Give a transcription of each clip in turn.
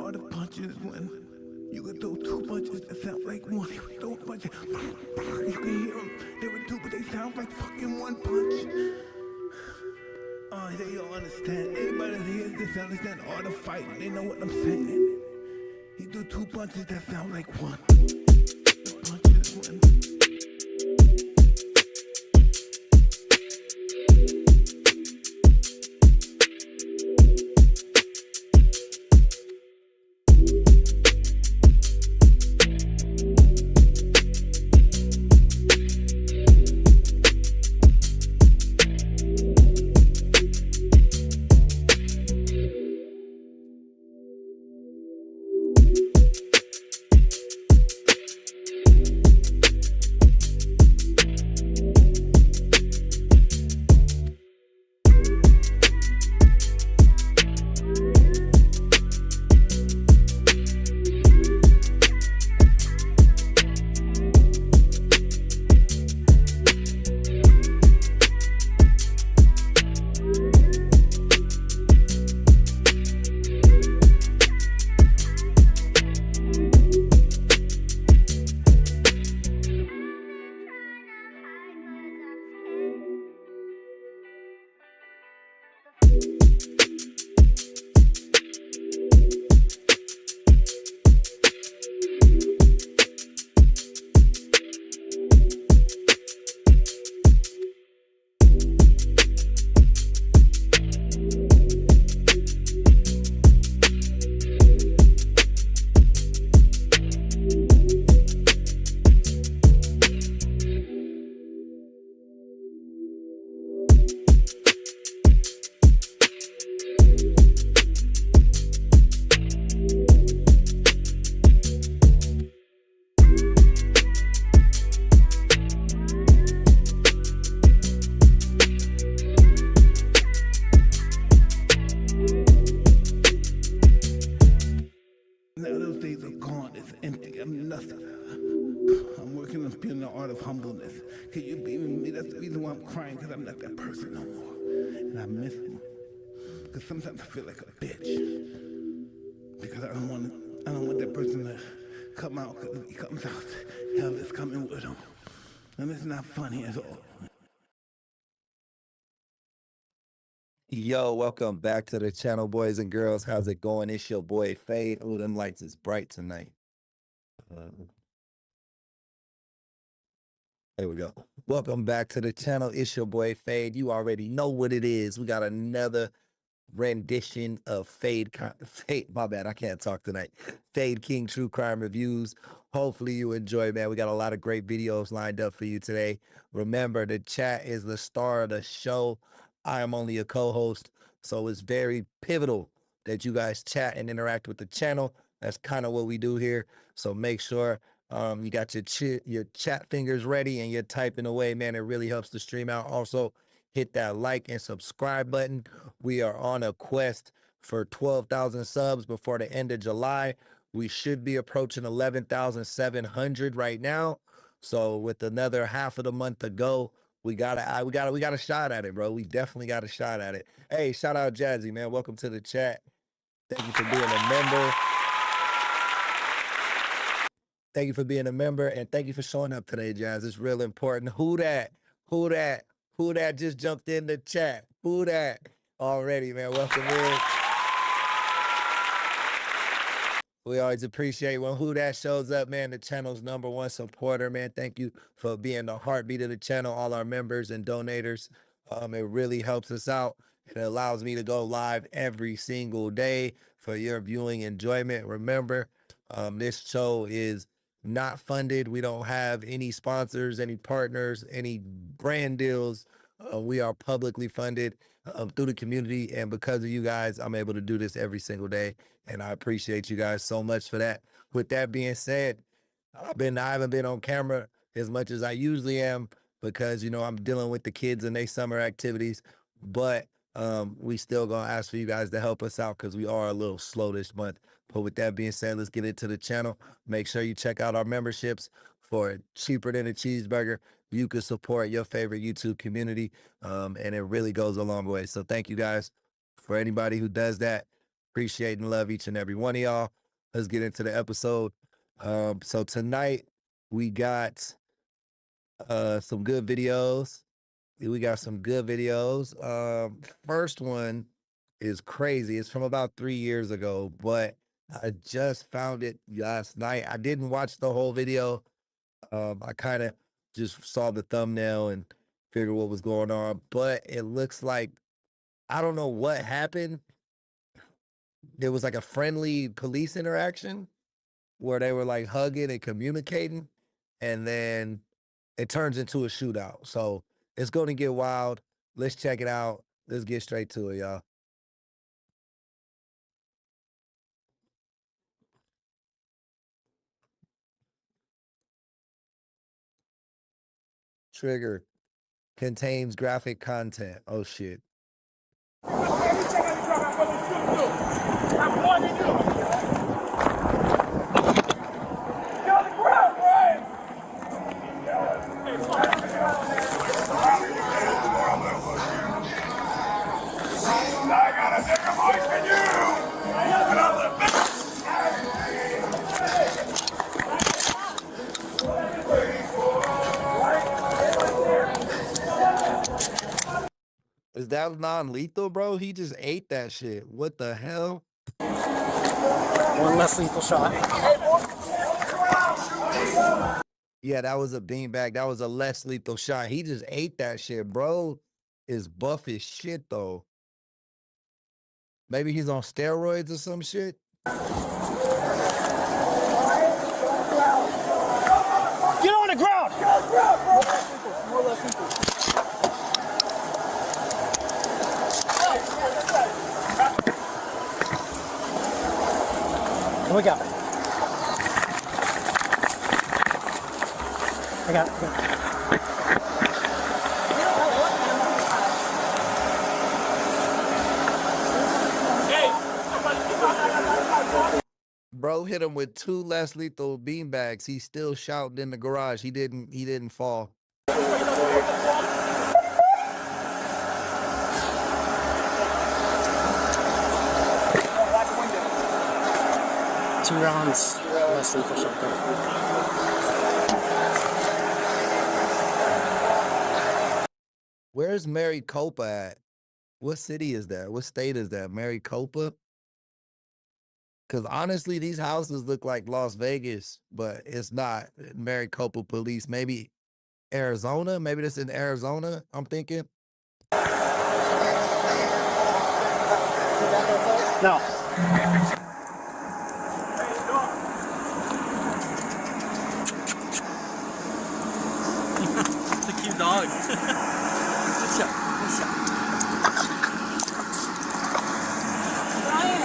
All the punches when you could throw two punches that sound like one. You could throw punches, you can hear them. They were two, but they sound like fucking one punch. They don't understand. Anybody that hears this understand all the fighting. They know what I'm saying. He threw two punches that sound like one. The punches when. Now those days are gone, it's empty, I'm nothing. I'm working on feeling the art of humbleness. Can you be with me? That's the reason why I'm crying, because I'm not that person no more. And I miss him. Because sometimes I feel like a bitch. Because I don't want that person to come out, because if he comes out, hell is coming with him. And it's not funny at all. Yo, welcome back to the channel, boys and girls. How's it going? It's your boy Fade. Oh, them lights is bright tonight. There we go. Welcome back to the channel. It's your boy Fade. You already know what it is. We got another rendition of Fade. My bad, I can't talk tonight. Fade King True Crime Reviews. Hopefully you enjoy, man. We got a lot of great videos lined up for you today. Remember, the chat is the star of the show. I am only a co-host, so it's very pivotal that you guys chat and interact with the channel. That's kind of what we do here. So make sure you got your chat fingers ready and you're typing away, man. It really helps the stream out. Also, hit that like and subscribe button. We are on a quest for 12,000 subs before the end of July. We should be approaching 11,700 right now. So with another half of the month to go, we got a shot at it, bro. We definitely got a shot at it. Hey, shout out Jazzy, man. Welcome to the chat. Thank you for being a member. Thank you for being a member, and thank you for showing up today, Jazz. It's real important. Who that? Who that just jumped in the chat? Who that? Already, man. Welcome in. We always appreciate when Who That shows up, man. The channel's #1 supporter, man. Thank you for being the heartbeat of the channel, all our members and donators. It really helps us out. It allows me to go live every single day for your viewing enjoyment. Remember, this show is not funded. We don't have any sponsors, any partners, any brand deals. We are publicly funded through the community, and because of you guys, I'm able to do this every single day, and I appreciate you guys so much for that. With that being said, I haven't been on camera as much as I usually am because, you know, I'm dealing with the kids and their summer activities, but we still gonna ask for you guys to help us out because we are a little slow this month. But with that being said, let's get into the channel. Make sure you check out our memberships. For cheaper than a cheeseburger, you can support your favorite YouTube community, and it really goes a long way. So thank you guys for anybody who does that. Appreciate and love each and every one of y'all. Let's get into the episode. So tonight we got some good videos. First one is crazy. It's from about 3 years ago, but I just found it last night. I didn't watch the whole video. I kind of just saw the thumbnail and figured what was going on, but it looks like, I don't know what happened. There was like a friendly police interaction where they were like hugging and communicating, and then it turns into a shootout. So it's going to get wild. Let's check it out. Let's get straight to it, y'all. Trigger contains graphic content. Oh shit. Is that non-lethal, bro? He just ate that shit. What the hell? One less lethal shot. Yeah, that was a beanbag. That was a less lethal shot. He just ate that shit, bro. Is buff as shit, though. Maybe he's on steroids or some shit. Get on the ground! More or less lethal. Look out. I got it. Bro hit him with 2 less lethal beanbags. He's still shouting in the garage. He didn't fall. 2 rounds less lethal shotgun. Where's Maricopa at? What city is that? What state is that? Maricopa? Because honestly, these houses look like Las Vegas, but it's not. Maricopa police. Maybe Arizona? Maybe that's in Arizona, I'm thinking. No. It's a cute dog. Good shot. Brian,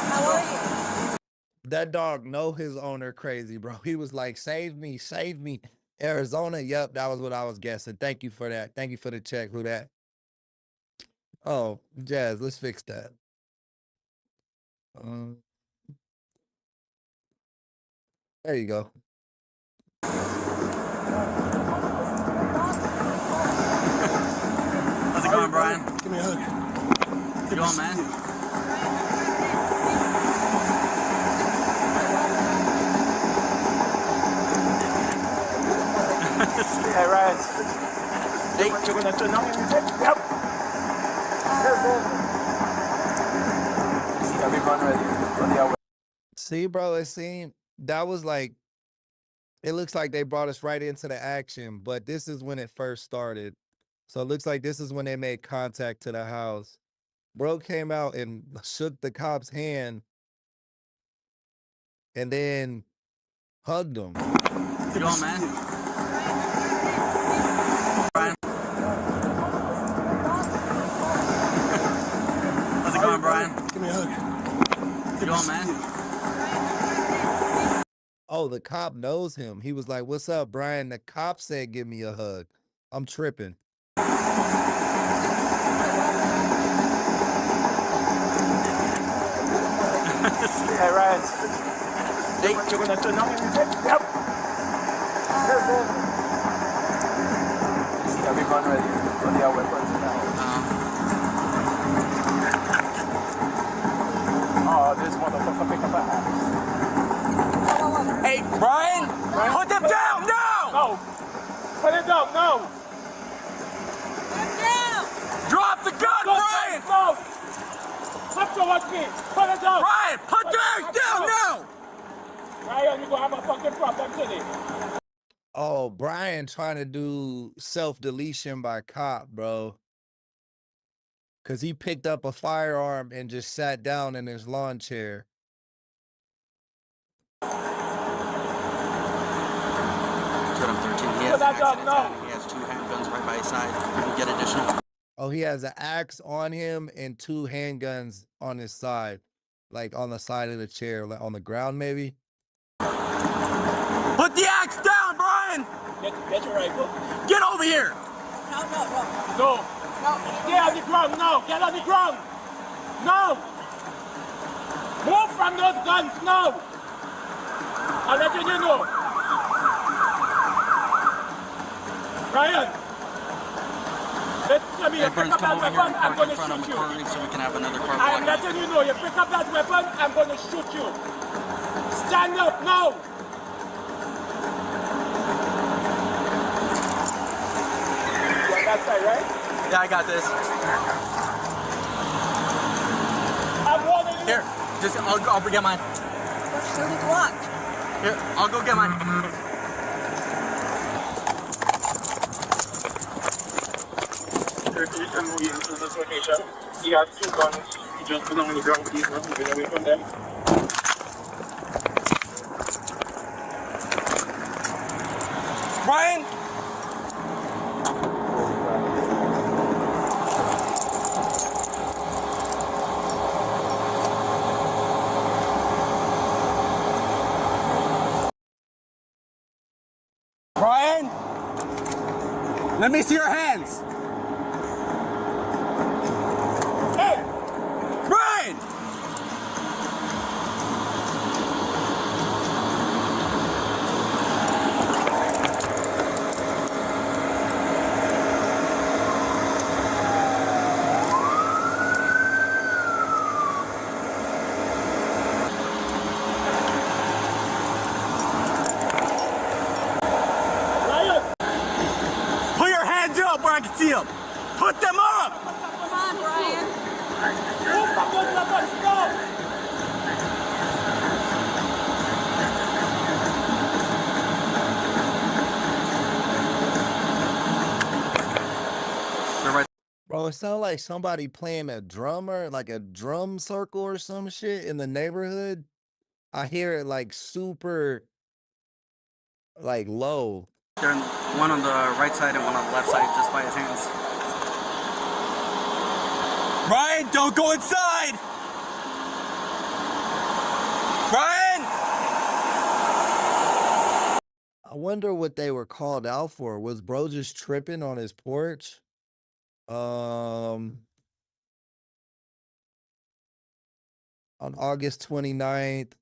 how are you? That dog know his owner crazy, bro. He was like, save me. Arizona, yep, that was what I was guessing. Thank you for that. Thank you for the check. Who that? Oh, Jazz, let's fix that. There you go. How's it going, Brian? Give me a hug. How's it going, man? Hey, Ryan. Hey, you're gonna turn on? Yep. Everyone ready? See, bro, that was like, it looks like they brought us right into the action, but this is when it first started. So it looks like this is when they made contact to the house. Bro came out and shook the cop's hand and then hugged him. How's it going, man? Brian. How's it going, Brian? Give me a hug. How's it going, man? Oh, the cop knows him. He was like, what's up, Brian? The cop said, give me a hug. I'm tripping. Hey, Ryan. Hey, you're gonna turn on? Yep. Everyone ready for their weapons now. watch me. Put it down. Brian, put the axe down now! Ryan, you gonna have a fucking problem today. Oh, Brian trying to do self-deletion by cop, bro. Because he picked up a firearm and just sat down in his lawn chair. Put him 13. He has, he has 2 handguns right by his side. We'll get additional. Oh, he has an axe on him and 2 handguns on his side. Like on the side of the chair, like on the ground maybe. Put the axe down, Brian! Get your rifle. Get over here! No, no, no. No. Stay on the ground now. Get on the ground. No. Move from those guns now. I'm letting you know. Ryan. Listen to me. You pick up that weapon, I'm going to shoot you. So we can have another car. I'm letting you know. You pick up that weapon, I'm going to shoot you. Stand up now. That side, right? Yeah, I got this. I'm warning you. Here, just I'll get mine. What's the clock? Here, I'll go get mine. This location. He has 2 guns. He just put on the ground. He's not moving away from them. Brian! Brian! Let me see your hands! Hey! Brian! Put your hands up where I can see them! Put them up! Come on, Brian. Move from those weapons now. They're right. Bro, it sounds like somebody playing a drummer, like a drum circle or some shit in the neighborhood. I hear it like super, like low. They're one on the right side and one on the left side, just by his hands. Brian, don't go inside! Brian! I wonder what they were called out for. Was bro just tripping on his porch? On August 29th,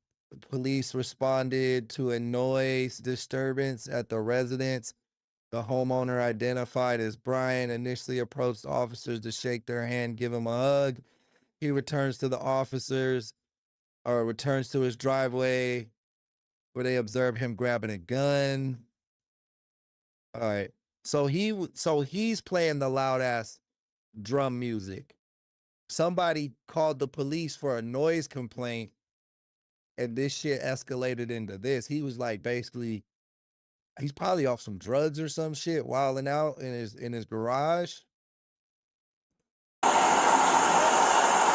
police responded to a noise disturbance at the residence. The homeowner, identified as Brian, initially approached officers to shake their hand, give him a hug. He returns to his driveway where they observe him grabbing a gun. All right. So he's playing the loud ass drum music. Somebody called the police for a noise complaint, and this shit escalated into this. He was like, basically, he's probably off some drugs or some shit, wilding out in his garage. Can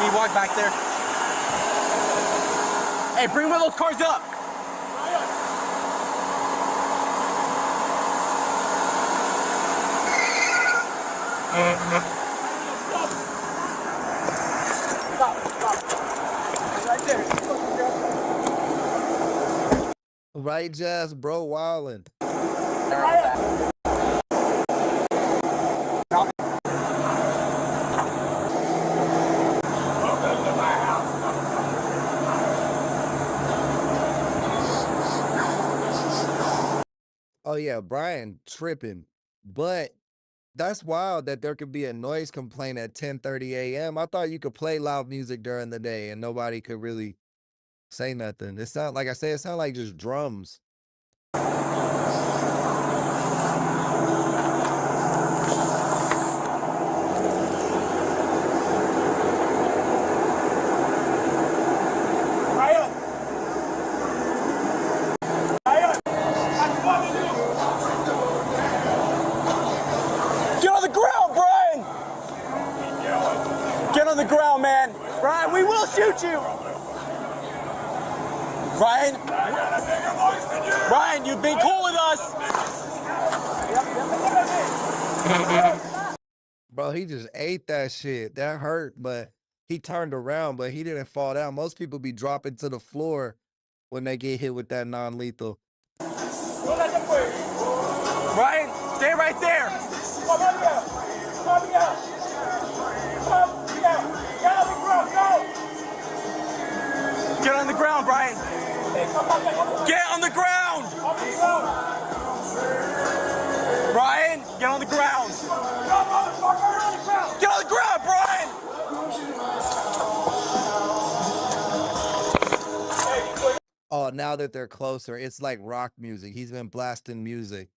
you walk back there? Hey, bring one of those cars up! Right there. Right, Jazz, bro, wildin'. Oh yeah, Brian tripping. But that's wild that there could be a noise complaint at 10:30 a.m. I thought you could play loud music during the day and nobody could really say nothing. It sound like I say, it sounds like just drums. the ground, man. Brian, we will shoot you. Brian? Brian, you've been cool with us. Bro, he just ate that shit. That hurt, but he turned around, but he didn't fall down. Most people be dropping to the floor when they get hit with that non-lethal. Brian, stay right there. Come on here. Come here. Come here. Get on the ground, go. Get on the ground, Brian. Get on the ground. Brian, get on the ground. Get on the ground, Brian. Oh, now that they're closer, it's like rock music. He's been blasting music.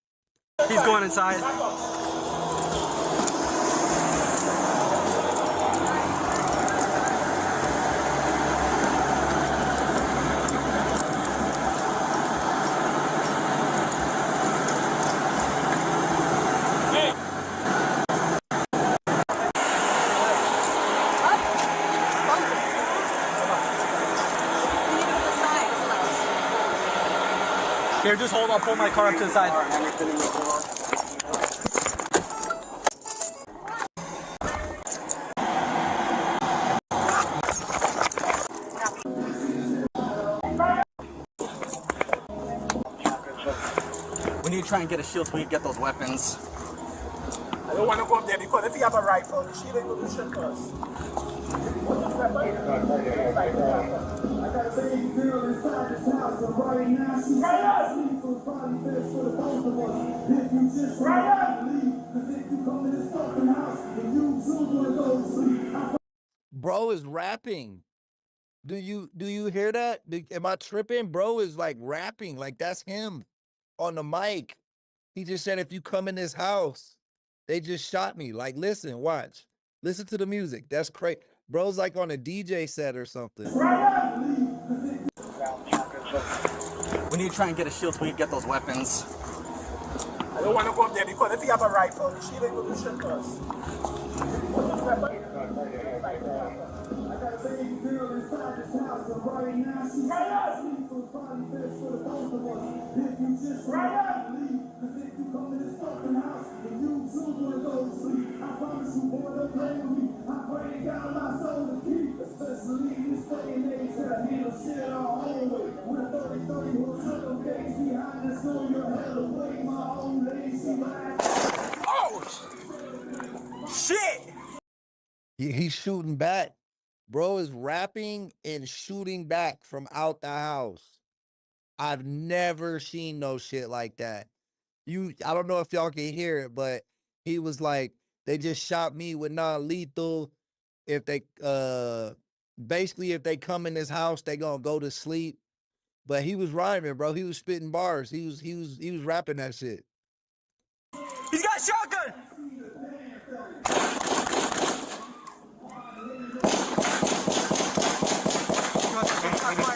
He's going inside. Here, just hold on, pull my car up to the side. We need to try and get a shield so we can get those weapons. I don't want to go up there because if you have a rifle, the shield ain't going to shoot us. I got a baby girl inside this house, and right now she's asleep, so it's probably best for the both of us. If you just leave, because if you come to this fucking house, and you too want to go to sleep. Bro is rapping. Do you hear that? Am I tripping? Bro is like rapping, like that's him on the mic. He just said, if you come in this house, they just shot me. Like, listen, watch. Listen to the music. That's crazy. Bro's like on a DJ set or something. We need to try and get a shield so we can get those weapons. I don't want to go up there because if you have a rifle, the shield ain't going to shoot us. I got a baby girl inside this house, and right now she's asleep, so it's probably best for the both of us. If you just leave, because if you come to this fucking house, and you too want to go to sleep, I promise you, boy, don't play with me. I pray to God my soul to keep, especially in this day and age that handle shit our own way. With 30 hotel days behind us, know your hell away. My old lady, she rides. Oh! Shit! He's shooting back. Bro is rapping and shooting back from out the house. I've never seen no shit like that. I don't know if y'all can hear it, but he was like, they just shot me with non-lethal. If they basically if they come in this house, they gonna go to sleep. But he was rhyming, bro. He was spitting bars. He was rapping that shit. He's got a shotgun!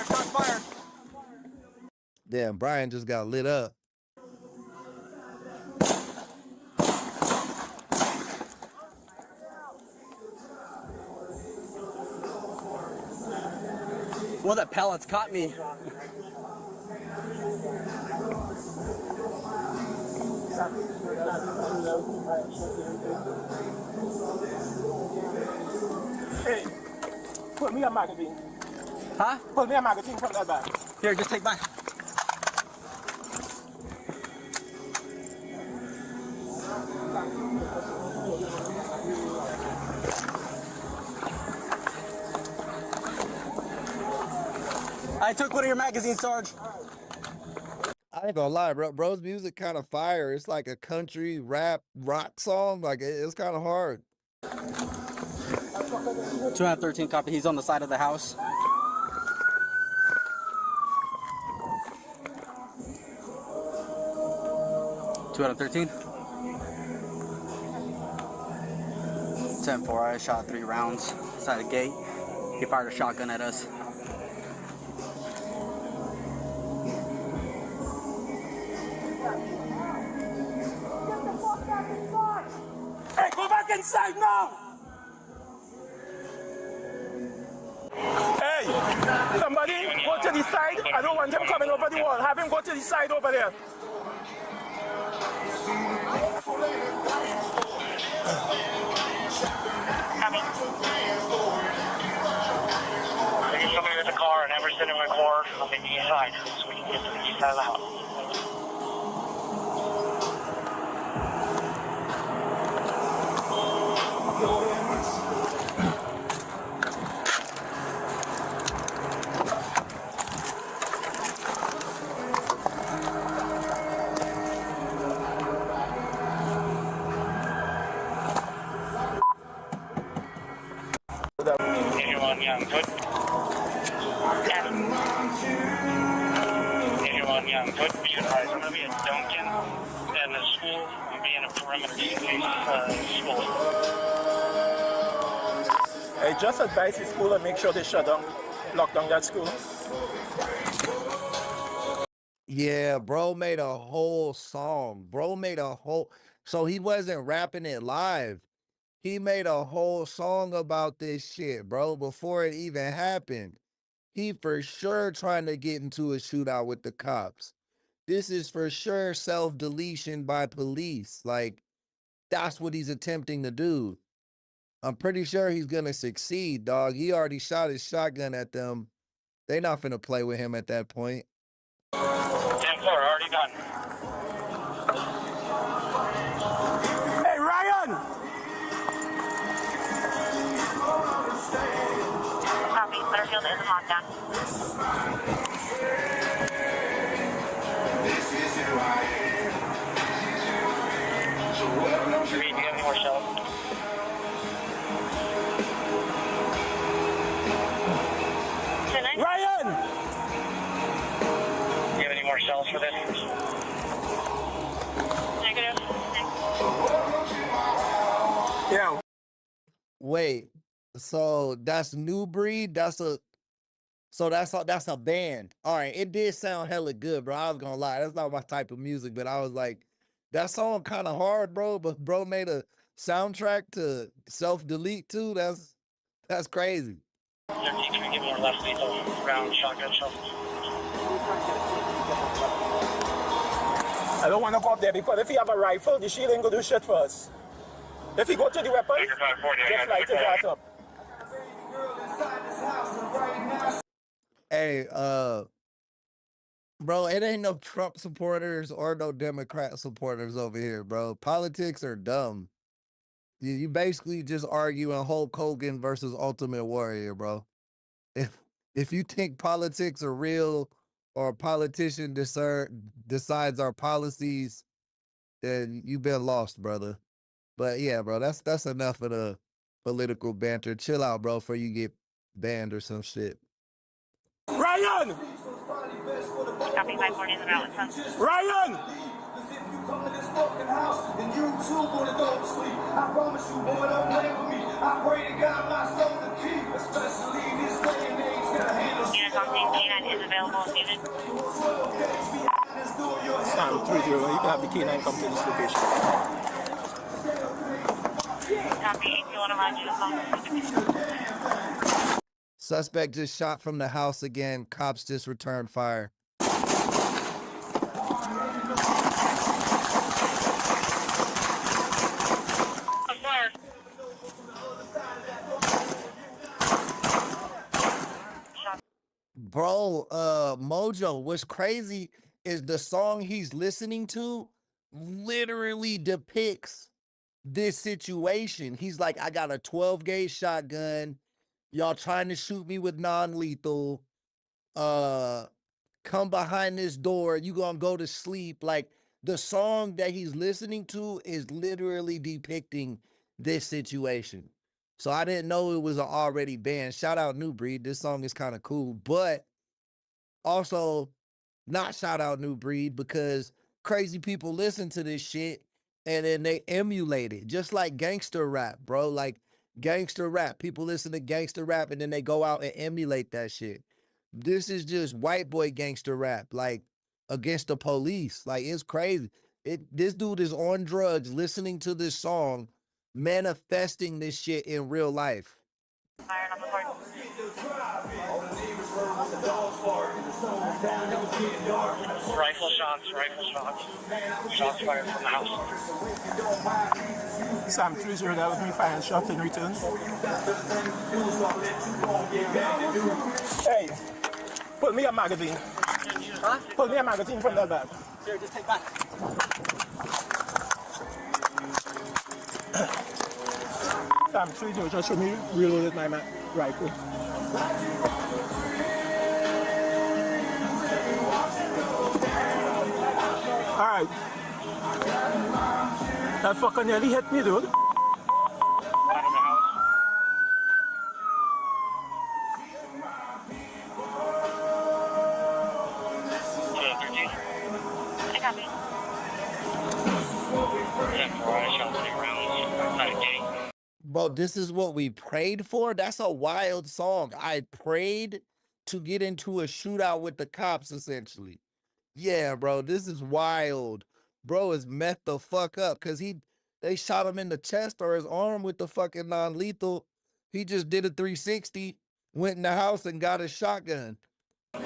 Shots fired. Damn, Brian just got lit up. Well, that pellets caught me. Hey, put me a magazine. Huh? Put me a magazine from that bag. Here, just take mine. I took one of your magazines, Sarge. I ain't gonna lie, bro. Bro's music kind of fire. It's like a country rap rock song. Like it's kind of hard. 213 copy. He's on the side of the house. (213) 10-4. I shot 3 rounds inside the gate. He fired a shotgun at us. Hey, go back inside now! Have him go to the side over there. Coming. I need somebody with a car and Everson in my car on the east side, so we can get to the east side of the house. Anyone young, good? Anyone young, good? Be advised, I'm going to be at Duncan and the school. I'm being a perimeter school. Hey, just advise the school and make sure they shut down, lock down that school. Yeah, bro made a whole song. So he wasn't rapping it live. He made a whole song about this shit, bro, before it even happened. He for sure trying to get into a shootout with the cops. This is for sure self-deletion by police. Like, that's what he's attempting to do. I'm pretty sure he's gonna succeed, dog. He already shot his shotgun at them. They not finna play with him at that point. 10-4, already done. Hey, Ryan! Copy, Butterfield is locked down. Reed, do you have any more shells? Ryan! Do you have any more shells for this? Negative. Yeah. Wait, so that's New Breed? That's a band. All right, it did sound hella good, bro. I was gonna lie, that's not my type of music, but I was like, that song kind of hard, bro. But bro made a soundtrack to self-delete too. That's crazy. 13, can we get more left lethal round shotgun shells? I don't want to go up there because if he have a rifle, the shield ain't gonna do shit for us. If he go to the weapon, just light his ass up. Hey, bro, it ain't no Trump supporters or no Democrat supporters over here, bro. Politics are dumb. You basically just arguing Hulk Hogan versus Ultimate Warrior, bro. If you think politics are real or a politician decides our policies, then you've been lost, brother. But yeah, bro, that's enough of the political banter. Chill out, bro, before you get banned or some shit. Ryan! Copy, 540 in the mountain. Ryan! Come to this fucking house, and you too wanna go to sleep. I promise you, boy, don't play with me. I pray to God my soul to keep, especially in this day and age. Gotta handle Units on scene, K9 is available if needed. 12 days behind this door. Your Sam 30, you can have the K9 come to this location. Copy, 821 around you. Suspect just shot from the house again. Cops just returned fire. Bro, Mojo, what's crazy is the song he's listening to literally depicts this situation. He's like, I got a 12 gauge shotgun. Y'all trying to shoot me with non-lethal. Come behind this door. You gonna go to sleep. Like, the song that he's listening to is literally depicting this situation. So I didn't know it was already banned. Shout out New Breed. This song is kind of cool, but also not shout out New Breed because crazy people listen to this shit and then they emulate it. Just like gangster rap, bro. Like gangster rap. People listen to gangster rap and then they go out and emulate that shit. This is just white boy gangster rap, like against the police. Like, it's crazy. This dude is on drugs listening to this song, manifesting this shit in real life. Firing on the court. Rifle shots. Shots fired from the house. Sam 30, that was me firing shots in return. Hey, put me a magazine. Huh? Put me a magazine from that bag. Here, just take back. Sam 30, just show me reloaded my rifle. Alright. That fucker nearly hit me, dude. Out of the house. Yeah, 13. I got me. Yeah, 4 eyes shot 3 rounds outside a gate. Bro, this is what we prayed for? That's a wild song. I prayed to get into a shootout with the cops, essentially. Yeah, bro, this is wild. Bro is messed the fuck up because they shot him in the chest or his arm with the fucking non-lethal. He just did a 360, went in the house and got his shotgun. All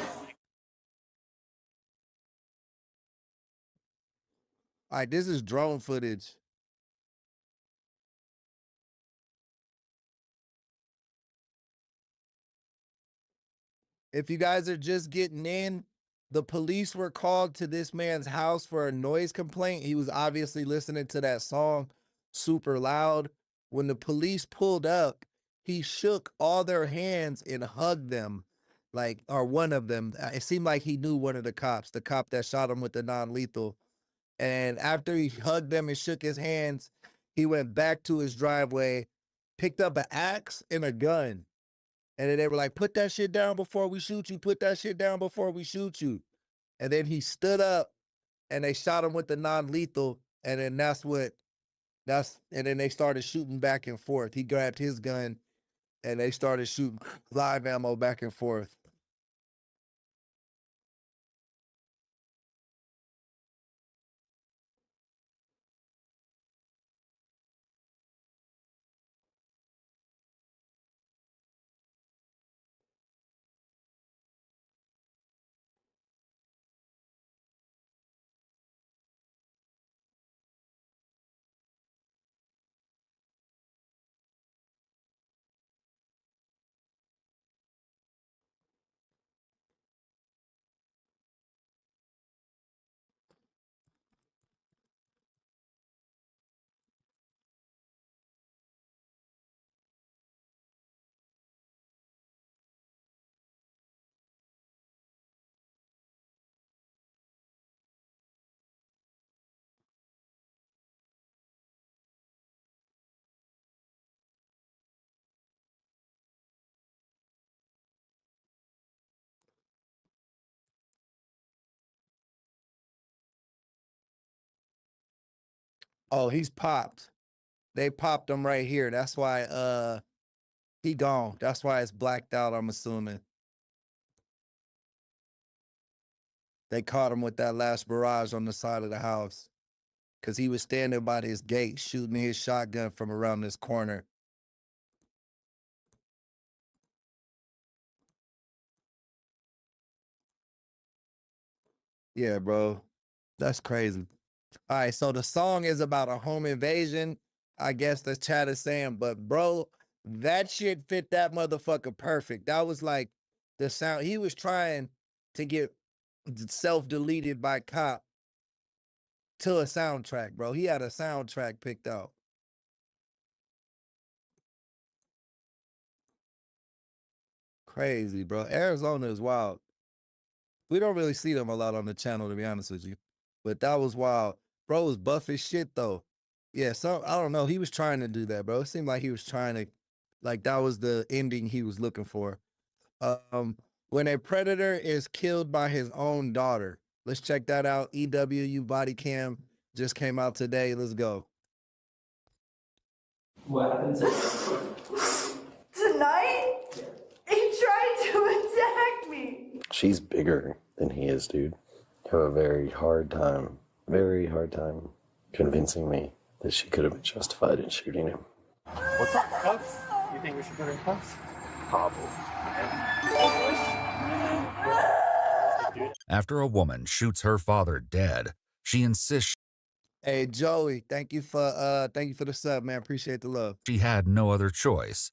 right, this is drone footage. If you guys are just getting in, the police were called to this man's house for a noise complaint. He was obviously listening to that song super loud. When the police pulled up, he shook all their hands and hugged them, or one of them. It seemed like he knew one of the cops, the cop that shot him with the non-lethal. And after he hugged them and shook his hands, he went back to his driveway, picked up an axe and a gun. And then they were like, put that shit down before we shoot you. Put that shit down before we shoot you. And then he stood up and they shot him with the non-lethal. And then and then they started shooting back and forth. He grabbed his gun and they started shooting live ammo back and forth. Oh, he's popped. They popped him right here. That's why he gone. That's why it's blacked out, I'm assuming. They caught him with that last barrage on the side of the house. Cause he was standing by this gate shooting his shotgun from around this corner. Yeah, bro. That's crazy. All right, so the song is about a home invasion. I guess the chat is saying, but bro, that shit fit that motherfucker perfect. That was like the sound. He was trying to get self-deleted by cop to a soundtrack, bro. He had a soundtrack picked out. Crazy, bro. Arizona is wild. We don't really see them a lot on the channel, to be honest with you. But that was wild. Bro was buff as shit, though. Yeah, so I don't know. He was trying to do that, bro. It seemed like he was trying to, like that was the ending he was looking for. When a predator is killed by his own daughter. Let's check that out. EWU body cam just came out today. Let's go. What happened tonight? He tried to attack me. She's bigger than he is, dude. You have a very hard time convincing me that she could have been justified in shooting him. What's up, cuffs? You think we should put in cuffs? After a woman shoots her father dead, she insists Hey Joey, thank you for the sub, man. Appreciate the love. she had no other choice.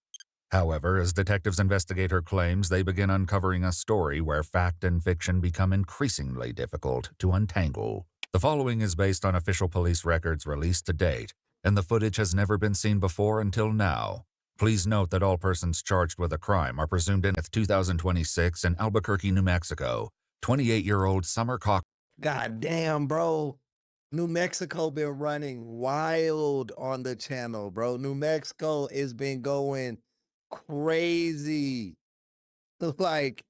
However, as detectives investigate her claims, they begin uncovering a story where fact and fiction become increasingly difficult to untangle. The following is based on official police records released to date, and the footage has never been seen before until now. Please note that all persons charged with a crime are presumed in 2026 in Albuquerque, New Mexico. 28-year-old Summer Cochran. God damn, bro. New Mexico been running wild on the channel, bro. New Mexico has been going crazy. Like,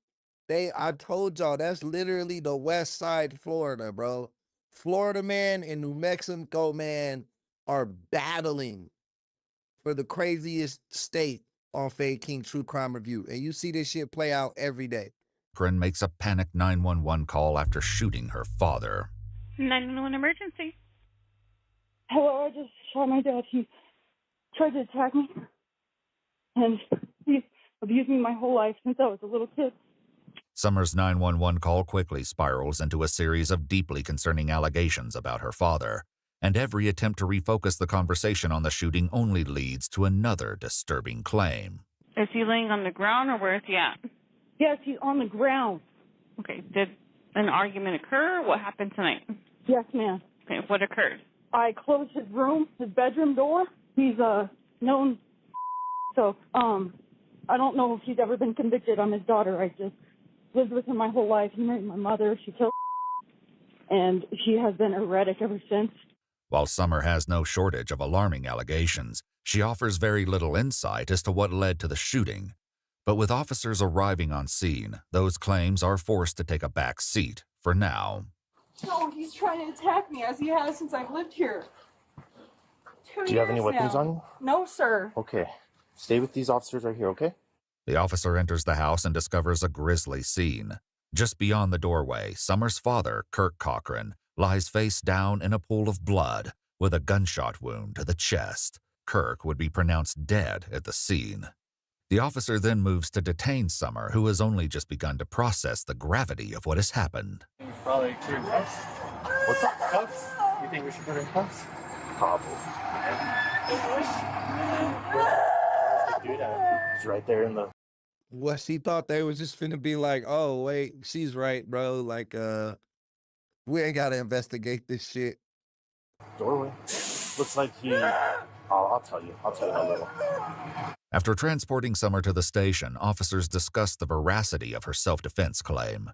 I told y'all, that's literally the west side Florida, bro. Florida man and New Mexico man are battling for the craziest state on Fade King True Crime Review. And you see this shit play out every day. Makes a panic 911 call after shooting her father. 911 emergency. Hello, I just shot my dad. He tried to attack me, and he's abused me my whole life since I was a little kid. Summer's 911 call quickly spirals into a series of deeply concerning allegations about her father, and every attempt to refocus the conversation on the shooting only leads to another disturbing claim. Is he laying on the ground or where is he at? Yes, he's on the ground. Okay, did an argument occur? What happened tonight? Yes, ma'am. Okay, what occurred? I closed his bedroom door. He's known, so I don't know if he's ever been convicted. I'm his daughter. I just lived with him my whole life. He married my mother. She killed, and she has been erratic ever since. While Summer has no shortage of alarming allegations, she offers very little insight as to what led to the shooting. But with officers arriving on scene, those claims are forced to take a back seat for now. No, he's trying to attack me as he has since I've lived here. Do you have any weapons on you? No, sir. Okay. Stay with these officers right here, okay? The officer enters the house and discovers a grisly scene. Just beyond the doorway, Summer's father, Kirk Cochran, lies face down in a pool of blood with a gunshot wound to the chest. Kirk would be pronounced dead at the scene. The officer then moves to detain Summer, who has only just begun to process the gravity of what has happened. Probably two cuffs. What's up, cuffs? You think we should put in cuffs? Probably. He's right there in the... What she thought they was just finna be like, oh, wait, she's right, bro. Like, we ain't gotta investigate this shit. doorway. Looks like he... I'll tell you in a little. After transporting Summer to the station, officers discuss the veracity of her self-defense claim.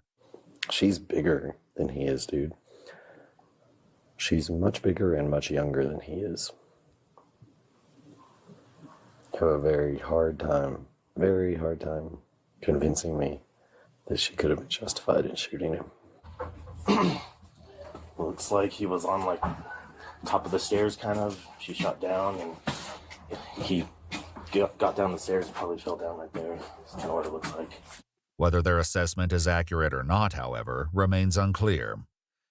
She's bigger than he is, dude. She's much bigger and much younger than he is. Have a very hard time convincing me that she could have been justified in shooting him. Looks like he was on, like, top of the stairs, kind of. She shot down, and he got down the stairs and probably fell down right there. That's kind of what it looks like. Whether their assessment is accurate or not, however, remains unclear.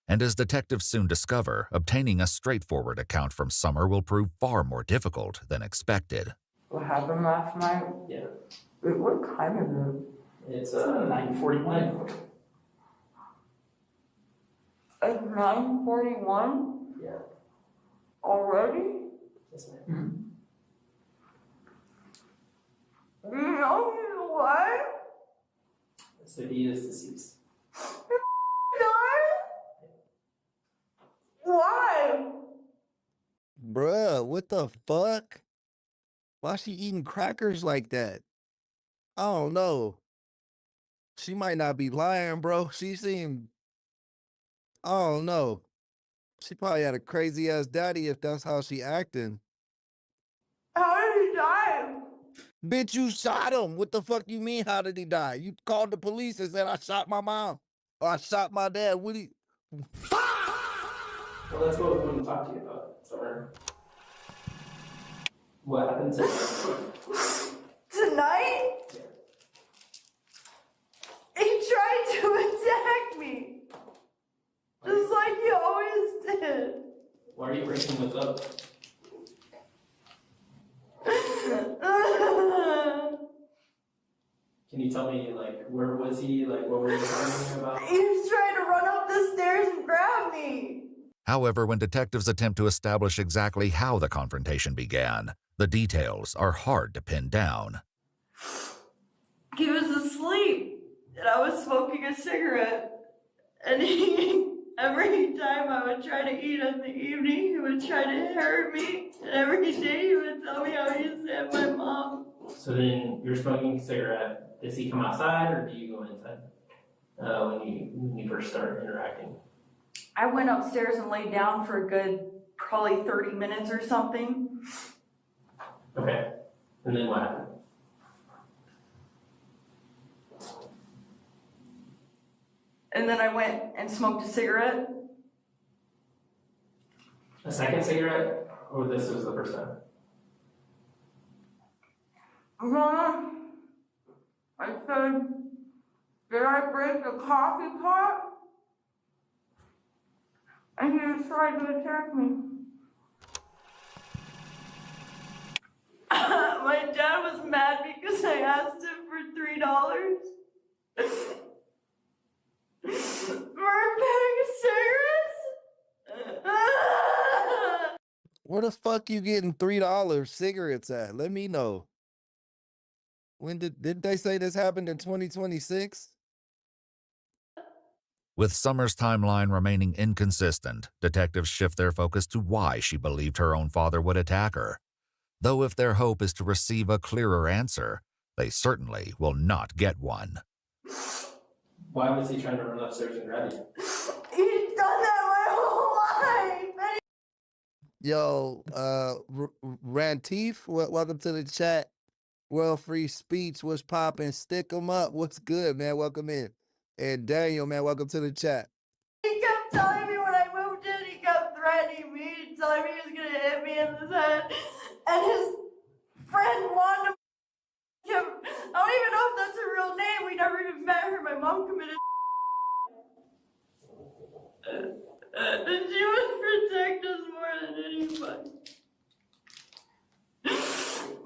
And as detectives soon discover, obtaining a straightforward account from Summer will prove far more difficult than expected. What happened last night? Yeah. Wait, what time is it? It's 9:41. It's 9:41? Yeah. Already? Yes, ma'am. Do you know he's alive? So he is deceased. Why? Bruh, what the fuck? Why she eating crackers like that? I don't know. She might not be lying, bro. She seemed... I don't know. She probably had a crazy ass daddy if that's how she acting. How did he die? Bitch, you shot him. What the fuck you mean, how did he die? You called the police and said I shot my mom. Or I shot my dad. What do you... Well, that's what we want to talk to you about, Summer. What happened Tonight? Yeah. He tried to attack me. Just like he always did. Why are you breaking this up? Can you tell me, like, where was he? Like, what were you talking about? He was trying to run up the stairs and grab me. However, when detectives attempt to establish exactly how the confrontation began, the details are hard to pin down. He was asleep, and I was smoking a cigarette. And every time I would try to eat in the evening, he would try to hurt me. And every day he would tell me how he stabbed my mom. So then you're smoking a cigarette. Does he come outside or do you go inside when you first start interacting? I went upstairs and laid down for a good probably 30 minutes or something. Okay. And then what happened? And then I went and smoked a cigarette. A second cigarette? Or this was the first time? I said, did I break the coffee pot? And he was trying to attack me. My dad was mad because I asked him for $3 for a bag of cigarettes. Where the fuck you getting $3 cigarettes at? Let me know. When did they say this happened in 2026? With Summer's timeline remaining inconsistent, detectives shift their focus to why she believed her own father would attack her. Though if their hope is to receive a clearer answer, they certainly will not get one. Why was he trying to run upstairs and grab you? He's done that my whole life. Yo, Rantif, welcome to the chat. World Free Speech, what's poppin'? Stick 'em up. What's good, man? Welcome in. And Daniel, man, welcome to the chat. He kept telling me when I moved in, he kept threatening me, telling me he was gonna hit me in the head. And his friend Wanda kept, I don't even know if that's her real name. We never even met her. My mom committed. And she would protect us more than anybody.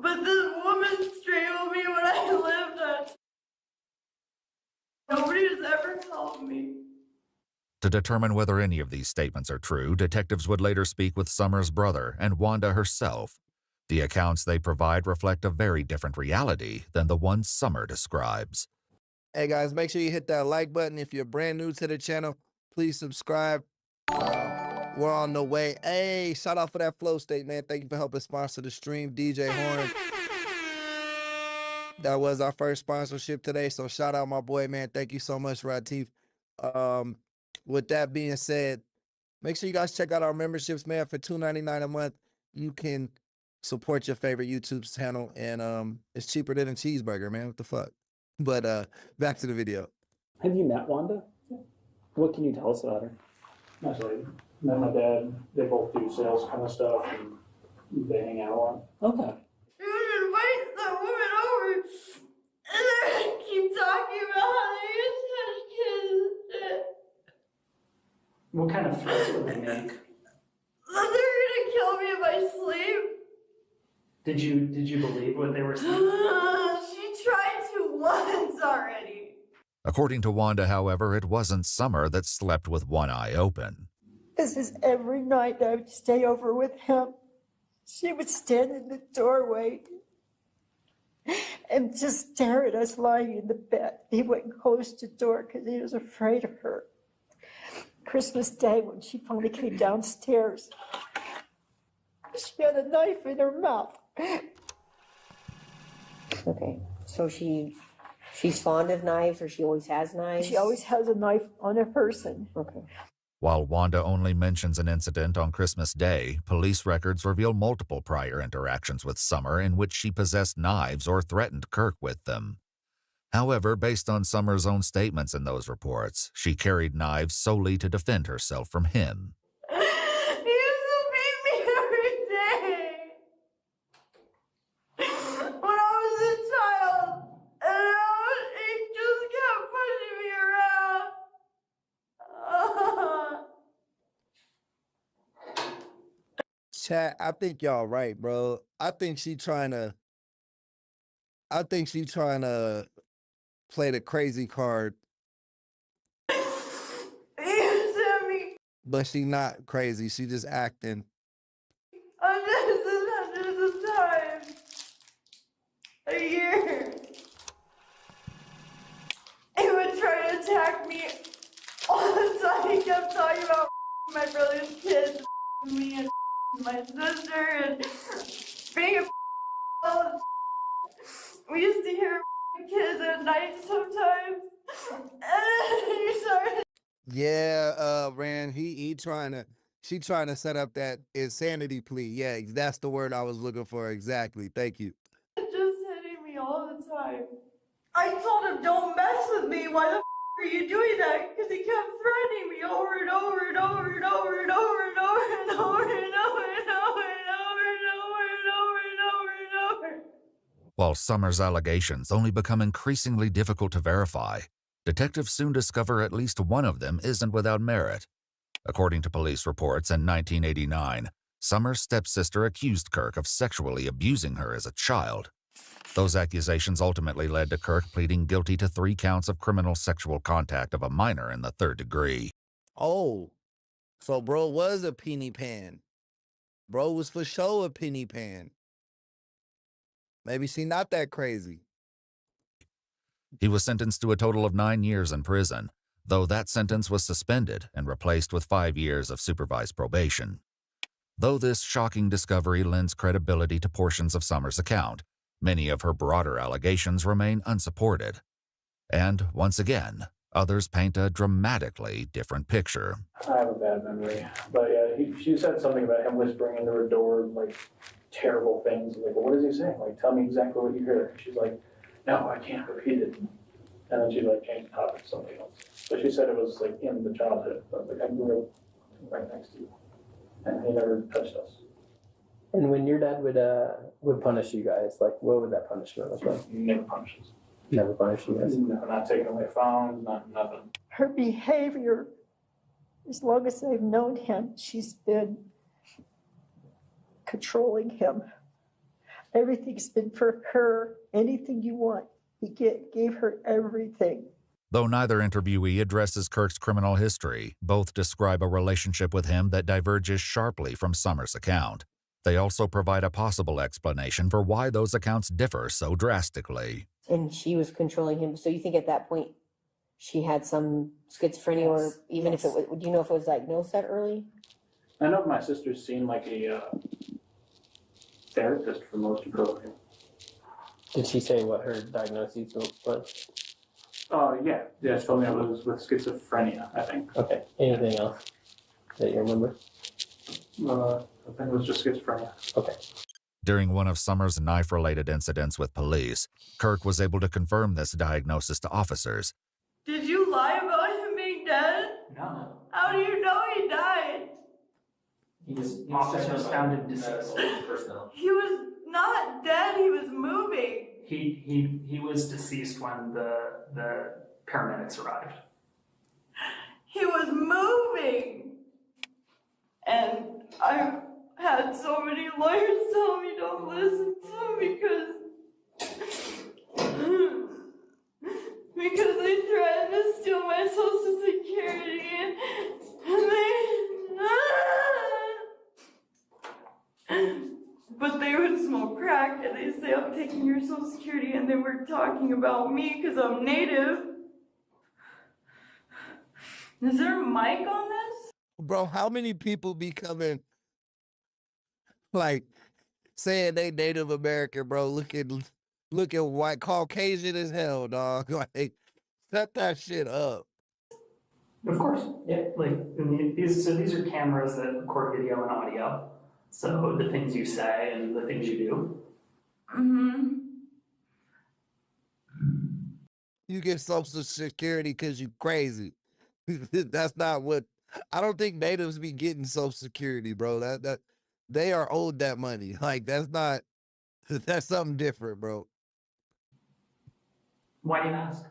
But this woman strangled me when I lived at. Nobody has ever helped me. To determine whether any of these statements are true, detectives would later speak with Summer's brother and Wanda herself. The accounts they provide reflect a very different reality than the one Summer describes. Hey guys, make sure you hit that like button. If you're brand new to the channel, please subscribe. We're on the way. Hey, shout out for that flow state, man. Thank you for helping sponsor the stream, DJ Horn. That was our first sponsorship today, so shout out my boy, man. Thank you so much, Ratif. With that being said, make sure you guys check out our memberships, man. For $2.99 a month, you can support your favorite YouTube channel, and it's cheaper than a cheeseburger, man. What the fuck? But back to the video. Have you met Wanda? What can you tell us about her? Actually, met my dad. They both do sales kind of stuff, and they hang out a lot. Okay. He would invite the woman over, and then keep talking about how they used to have kids. What kind of threats would they make? That they're gonna kill me if I sleep. Did you believe what they were saying? She tried to once already. According to Wanda, however, it wasn't Summer that slept with one eye open. This is every night I would stay over with him. She would stand in the doorway and just stare at us lying in the bed. He wouldn't close the door because he was afraid of her. Christmas Day, when she finally came downstairs, she had a knife in her mouth. Okay, so she's fond of knives, or she always has knives? She always has a knife on her person. Okay. While Wanda only mentions an incident on Christmas Day, police records reveal multiple prior interactions with Summer in which she possessed knives or threatened Kirk with them. However, based on Summer's own statements in those reports, she carried knives solely to defend herself from him. He used to beat me every day when I was a child, and he just kept pushing me around. Chat, I think y'all right, bro. I think she trying to play the crazy card, but she not crazy. She just acting. Hundreds of times a year. He would try to attack me all the time. He kept talking about my brother's kids, me and my sister, and being a we used to hear kids at night sometimes. And he started. Yeah, Rand, she trying to set up that insanity plea. Yeah, that's the word I was looking for. Exactly. Thank you. Just hitting me all the time. I told him, don't mess with me. Why the are you doing that? Because he kept threatening me over and over and over and over and over and over and over and over and over and over and over and over and over and over. While Summers' allegations only become increasingly difficult to verify, detectives soon discover at least one of them isn't without merit. According to police reports in 1989, Summers' stepsister accused Kirk of sexually abusing her as a child. Those accusations ultimately led to Kirk pleading guilty to 3 counts of criminal sexual contact of a minor in the 3rd degree. Oh, so bro was a penny pan. Bro was for sure a penny pan. Maybe she not that crazy. He was sentenced to a total of 9 years in prison, though that sentence was suspended and replaced with 5 years of supervised probation. Though this shocking discovery lends credibility to portions of Summers' account, many of her broader allegations remain unsupported. And once again, others paint a dramatically different picture. I have a bad memory, but yeah, she said something about him whispering into her door, like terrible things. Like, well, what is he saying? Like, tell me exactly what you heard. She's like, no, I can't repeat it. And then she like changed the topic to something else. But she said it was like in the childhood. But like, I grew up right next to you, and he never touched us. And when your dad would punish you guys, like what would that punishment look like? He never punishes. Never punish you guys? No, not taking away phones, nothing. Her behavior, as long as I've known him, she's been controlling him. Everything's been for her. Anything you want, he gave her everything. Though neither interviewee addresses Kirk's criminal history, both describe a relationship with him that diverges sharply from Summers' account. They also provide a possible explanation for why those accounts differ so drastically. And she was controlling him. So you think at that point she had some schizophrenia, or even if it was, do you know if it was diagnosed that early? I know my sister's seen like a therapist for most of her life. Did she say what her diagnosis was? Yeah. She told me it was with schizophrenia, I think. Okay. Anything else that you remember? I think it was just schizophrenia. Okay. During one of Summers' knife-related incidents with police, Kirk was able to confirm this diagnosis to officers. Did you lie about him being dead? No. How do you know he died? Officers found him deceased. He was not dead, he was moving. He was deceased when the paramedics arrived. He was moving. And I've had so many lawyers tell me don't listen to him because they threatened to steal my Social Security but they would smoke crack and they say I'm taking your Social Security, and they were talking about me because I'm Native. Is there a mic on this? Bro, how many people be coming, like, saying they Native American, bro, looking white, Caucasian as hell, dog. Like, set that shit up. Of course, yeah. Like these are cameras that record video and audio. So the things you say and the things you do. Mm-hmm. You get Social Security because you crazy. That's not what. I don't think natives be getting Social Security, bro. That they are owed that money. Like that's something different, bro. Why do you ask?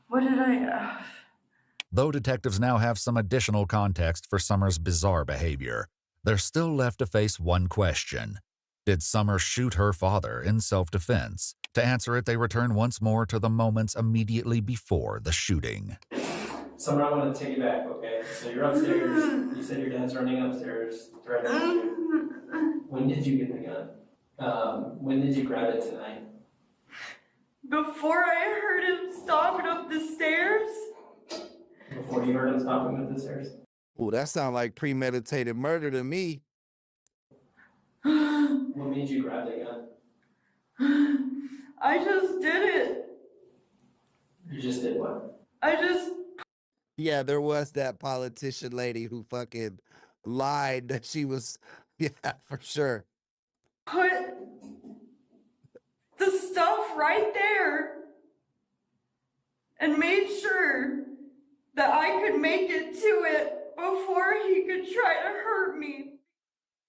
What did I... Though detectives now have some additional context for Summers' bizarre behavior, they're still left to face one question. Did Summer shoot her father in self-defense? To answer it, they return once more to the moments immediately before the shooting. Summer, I want to take you back, okay? So you're upstairs. You said your dad's running upstairs, threatening you. When did you get the gun? When did you grab it tonight? Before I heard him stomping up the stairs. Before you heard him stomping up the stairs? Oh, that sounds like premeditated murder to me. What made you grab the gun? I just did it. You just did what? Yeah, there was that politician lady who fucking lied that she was, yeah, for sure. Put the stuff right there and made sure that I could make it to it before he could try to hurt me.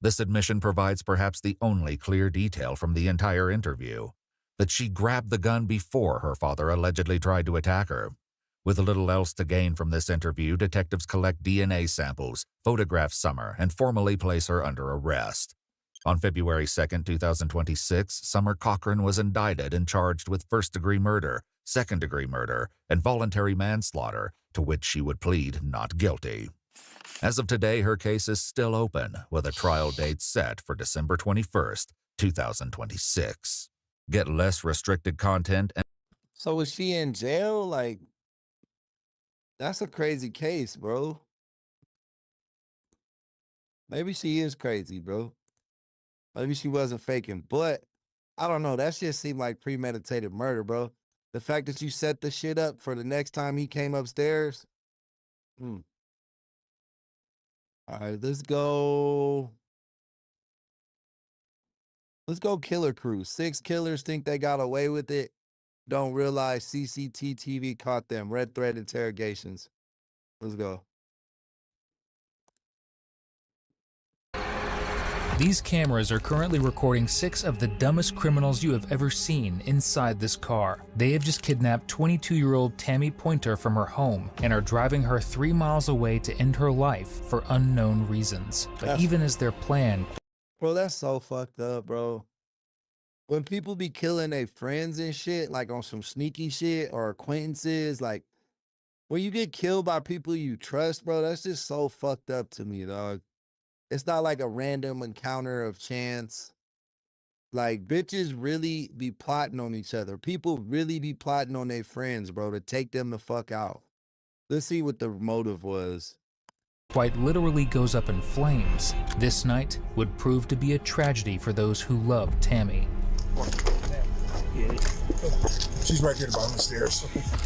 This admission provides perhaps the only clear detail from the entire interview, that she grabbed the gun before her father allegedly tried to attack her. With little else to gain from this interview, detectives collect DNA samples, photograph Summer, and formally place her under arrest. On February 2nd, 2026, Summer Cochran was indicted and charged with first-degree murder, second-degree murder, and voluntary manslaughter, to which she would plead not guilty. As of today, her case is still open, with a trial date set for December 21st, 2026. Get less restricted content and... So was she in jail? Like, that's a crazy case, bro. Maybe she is crazy, bro. Maybe she wasn't faking, but I don't know. That shit seemed like premeditated murder, bro. The fact that you set the shit up for the next time he came upstairs. All right, let's go. Let's go killer crew. 6 killers think they got away with it. Don't realize CCTV caught them. Red thread interrogations. Let's go. These cameras are currently recording 6 of the dumbest criminals you have ever seen inside this car. They have just kidnapped 22-year-old Tammy Pointer from her home and are driving her 3 miles away to end her life for unknown reasons. But even as their plan... Bro, that's so fucked up, bro. When people be killing their friends and shit, like on some sneaky shit or acquaintances, like when you get killed by people you trust, bro, that's just so fucked up to me, dog. It's not like a random encounter of chance. Like, bitches really be plotting on each other. People really be plotting on their friends, bro, to take them the fuck out. Let's see what the motive was. Quite literally goes up in flames. This night would prove to be a tragedy for those who love Tammy. She's right here at the bottom of the stairs.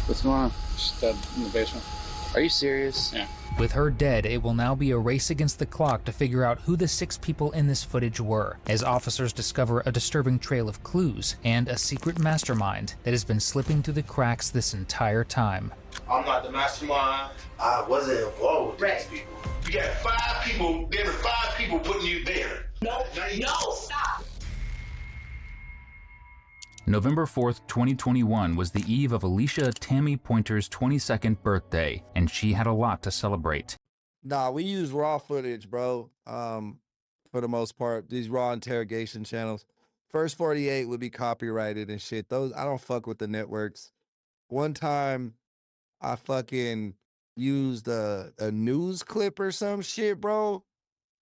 What's going on? She's dead in the basement. Are you serious? Yeah. With her dead, it will now be a race against the clock to figure out who the 6 people in this footage were, as officers discover a disturbing trail of clues and a secret mastermind that has been slipping through the cracks this entire time. I'm not the mastermind. I wasn't involved with these people. You got 5 people, there were 5 people putting you there. No, stop. November 4th, 2021 was the eve of Alicia Tammy Pointer's 22nd birthday, and she had a lot to celebrate. Nah, we use raw footage, bro. For the most part, these raw interrogation channels. First 48 would be copyrighted and shit. Those, I don't fuck with the networks. One time, I fucking used a news clip or some shit, bro.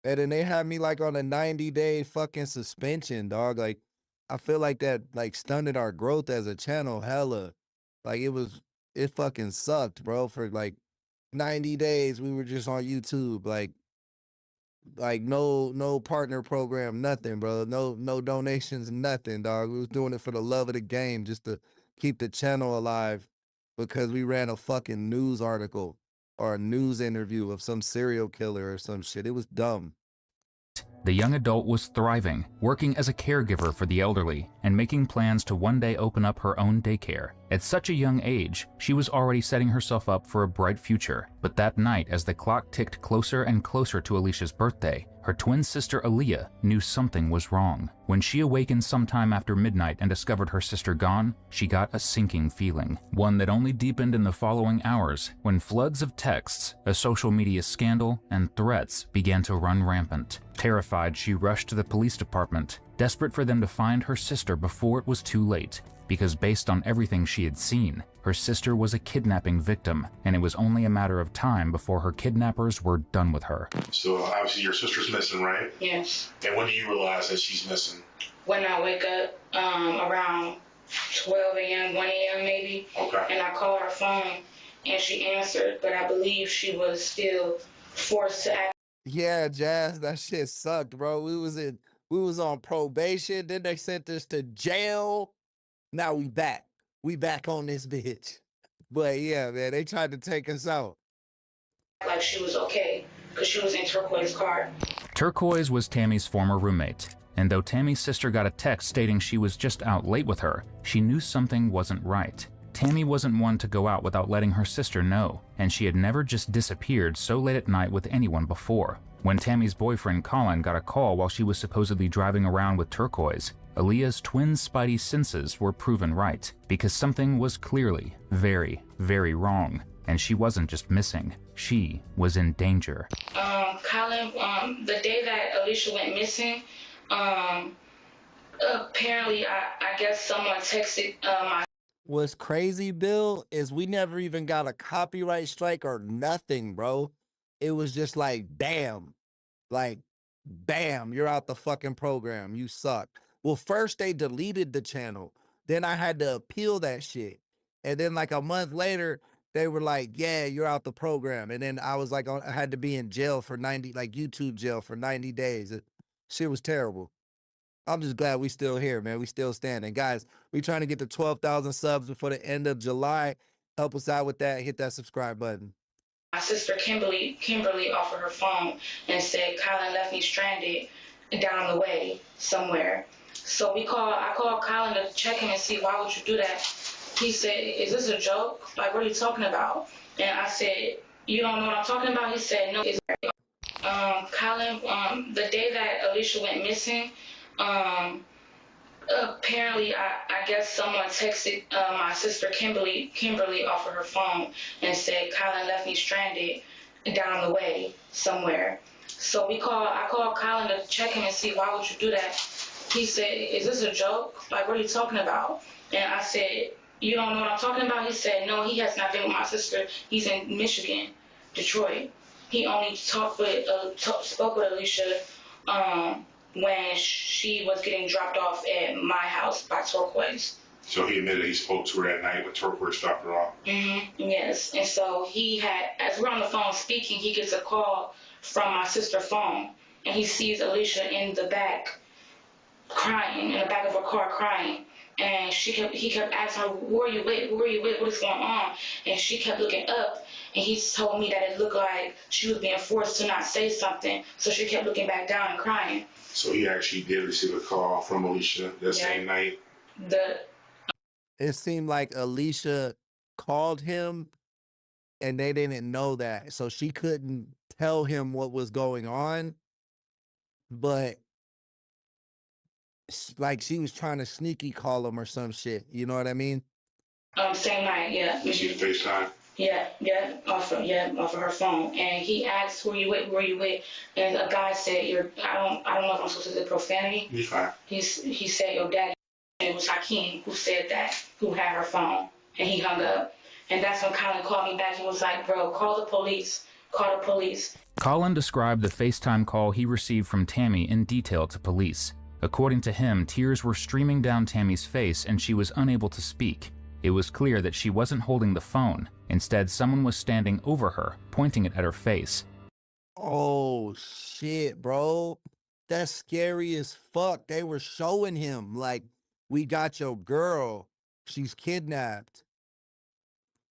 And then they had me like on a 90-day fucking suspension, dog. Like, I feel like that like stunted our growth as a channel hella. Like it fucking sucked, bro. For like 90 days we were just on YouTube. Like no partner program, nothing, bro. No donations, nothing, dog. We was doing it for the love of the game, just to keep the channel alive, because we ran a fucking news article or a news interview of some serial killer or some shit. It was dumb. The young adult was thriving, working as a caregiver for the elderly, and making plans to one day open up her own daycare. At such a young age, she was already setting herself up for a bright future. But that night, as the clock ticked closer and closer to Alicia's birthday, her twin sister Aaliyah knew something was wrong. When she awakened sometime after midnight and discovered her sister gone, she got a sinking feeling, one that only deepened in the following hours when floods of texts, a social media scandal, and threats began to run rampant. Terrified, she rushed to the police department, desperate for them to find her sister before it was too late. Because based on everything she had seen, her sister was a kidnapping victim, and it was only a matter of time before her kidnappers were done with her. So obviously your sister's missing, right? Yes. And when do you realize that she's missing? When I wake up around 12 a.m., 1 a.m. maybe, Okay. And I call her phone, and she answered, but I believe she was still forced to act. Yeah, Jazz, that shit sucked, bro. We was on probation, then they sent us to jail. Now we back. We back on this bitch. But yeah, man, they tried to take us out. Like she was okay, because she was in Turquoise car. Turquoise was Tammy's former roommate, and though Tammy's sister got a text stating she was just out late with her, she knew something wasn't right. Tammy wasn't one to go out without letting her sister know, and she had never just disappeared so late at night with anyone before. When Tammy's boyfriend Colin got a call while she was supposedly driving around with Turquoise, Aaliyah's twin spidey senses were proven right, because something was clearly very, very wrong, and she wasn't just missing, she was in danger. Colin, the day that Alicia went missing, apparently I guess someone texted my... What's crazy, Bill, is we never even got a copyright strike or nothing, bro. It was just like, bam, you're out the fucking program. You suck. Well, first they deleted the channel. Then I had to appeal that shit. And then like a month later, they were like, yeah, you're out the program. And then I was like, I had to be in jail for 90, like YouTube jail for 90 days. Shit was terrible. I'm just glad we still here, man. We still standing. Guys, we trying to get to 12,000 subs before the end of July. Help us out with that. Hit that subscribe button. My sister Kimberly offered her phone and said Colin left me stranded down the way somewhere. So I called Colin to check him and see why would you do that. He said, is this a joke? Like, what are you talking about? And I said, you don't know what I'm talking about? He said, no. Colin, the day that Alicia went missing, apparently I guess someone texted my sister Kimberly offered her phone and said Colin left me stranded down the way somewhere. So I called Colin to check him and see why would you do that. He said, is this a joke? Like, what are you talking about? And I said, you don't know what I'm talking about? He said, no, he has not been with my sister. He's in Michigan, Detroit. He only spoke with Alicia when she was getting dropped off at my house by Turquoise. So he admitted he spoke to her at night when Turquoise dropped her off? Mm-hmm. Yes. And so as we're on the phone speaking, he gets a call from my sister's phone, and he sees Alicia in the back crying, in the back of her car crying. And he kept asking her, who are you with? Who are you with? What is going on? And she kept looking up, and he told me that it looked like she was being forced to not say something. So she kept looking back down and crying. So he actually did receive a call from Alicia that same night? It seemed like Alicia called him, and they didn't know that. So she couldn't tell him what was going on. But like she was trying to sneaky call him or some shit. You know what I mean? Same night, yeah. Did she FaceTime? Yeah, off of her phone. And he asked, who are you with? And a guy said, I don't know if I'm supposed to say profanity. You're fine. He said, your daddy. And it was Hakeem who said that, who had her phone. And he hung up. And that's when Colin called me back. He was like, bro, call the police. Call the police. Colin described the FaceTime call he received from Tammy in detail to police. According to him, tears were streaming down Tammy's face and she was unable to speak. It was clear that she wasn't holding the phone. Instead, someone was standing over her, pointing it at her face. Oh, shit, bro. That's scary as fuck. They were showing him, like, we got your girl. She's kidnapped.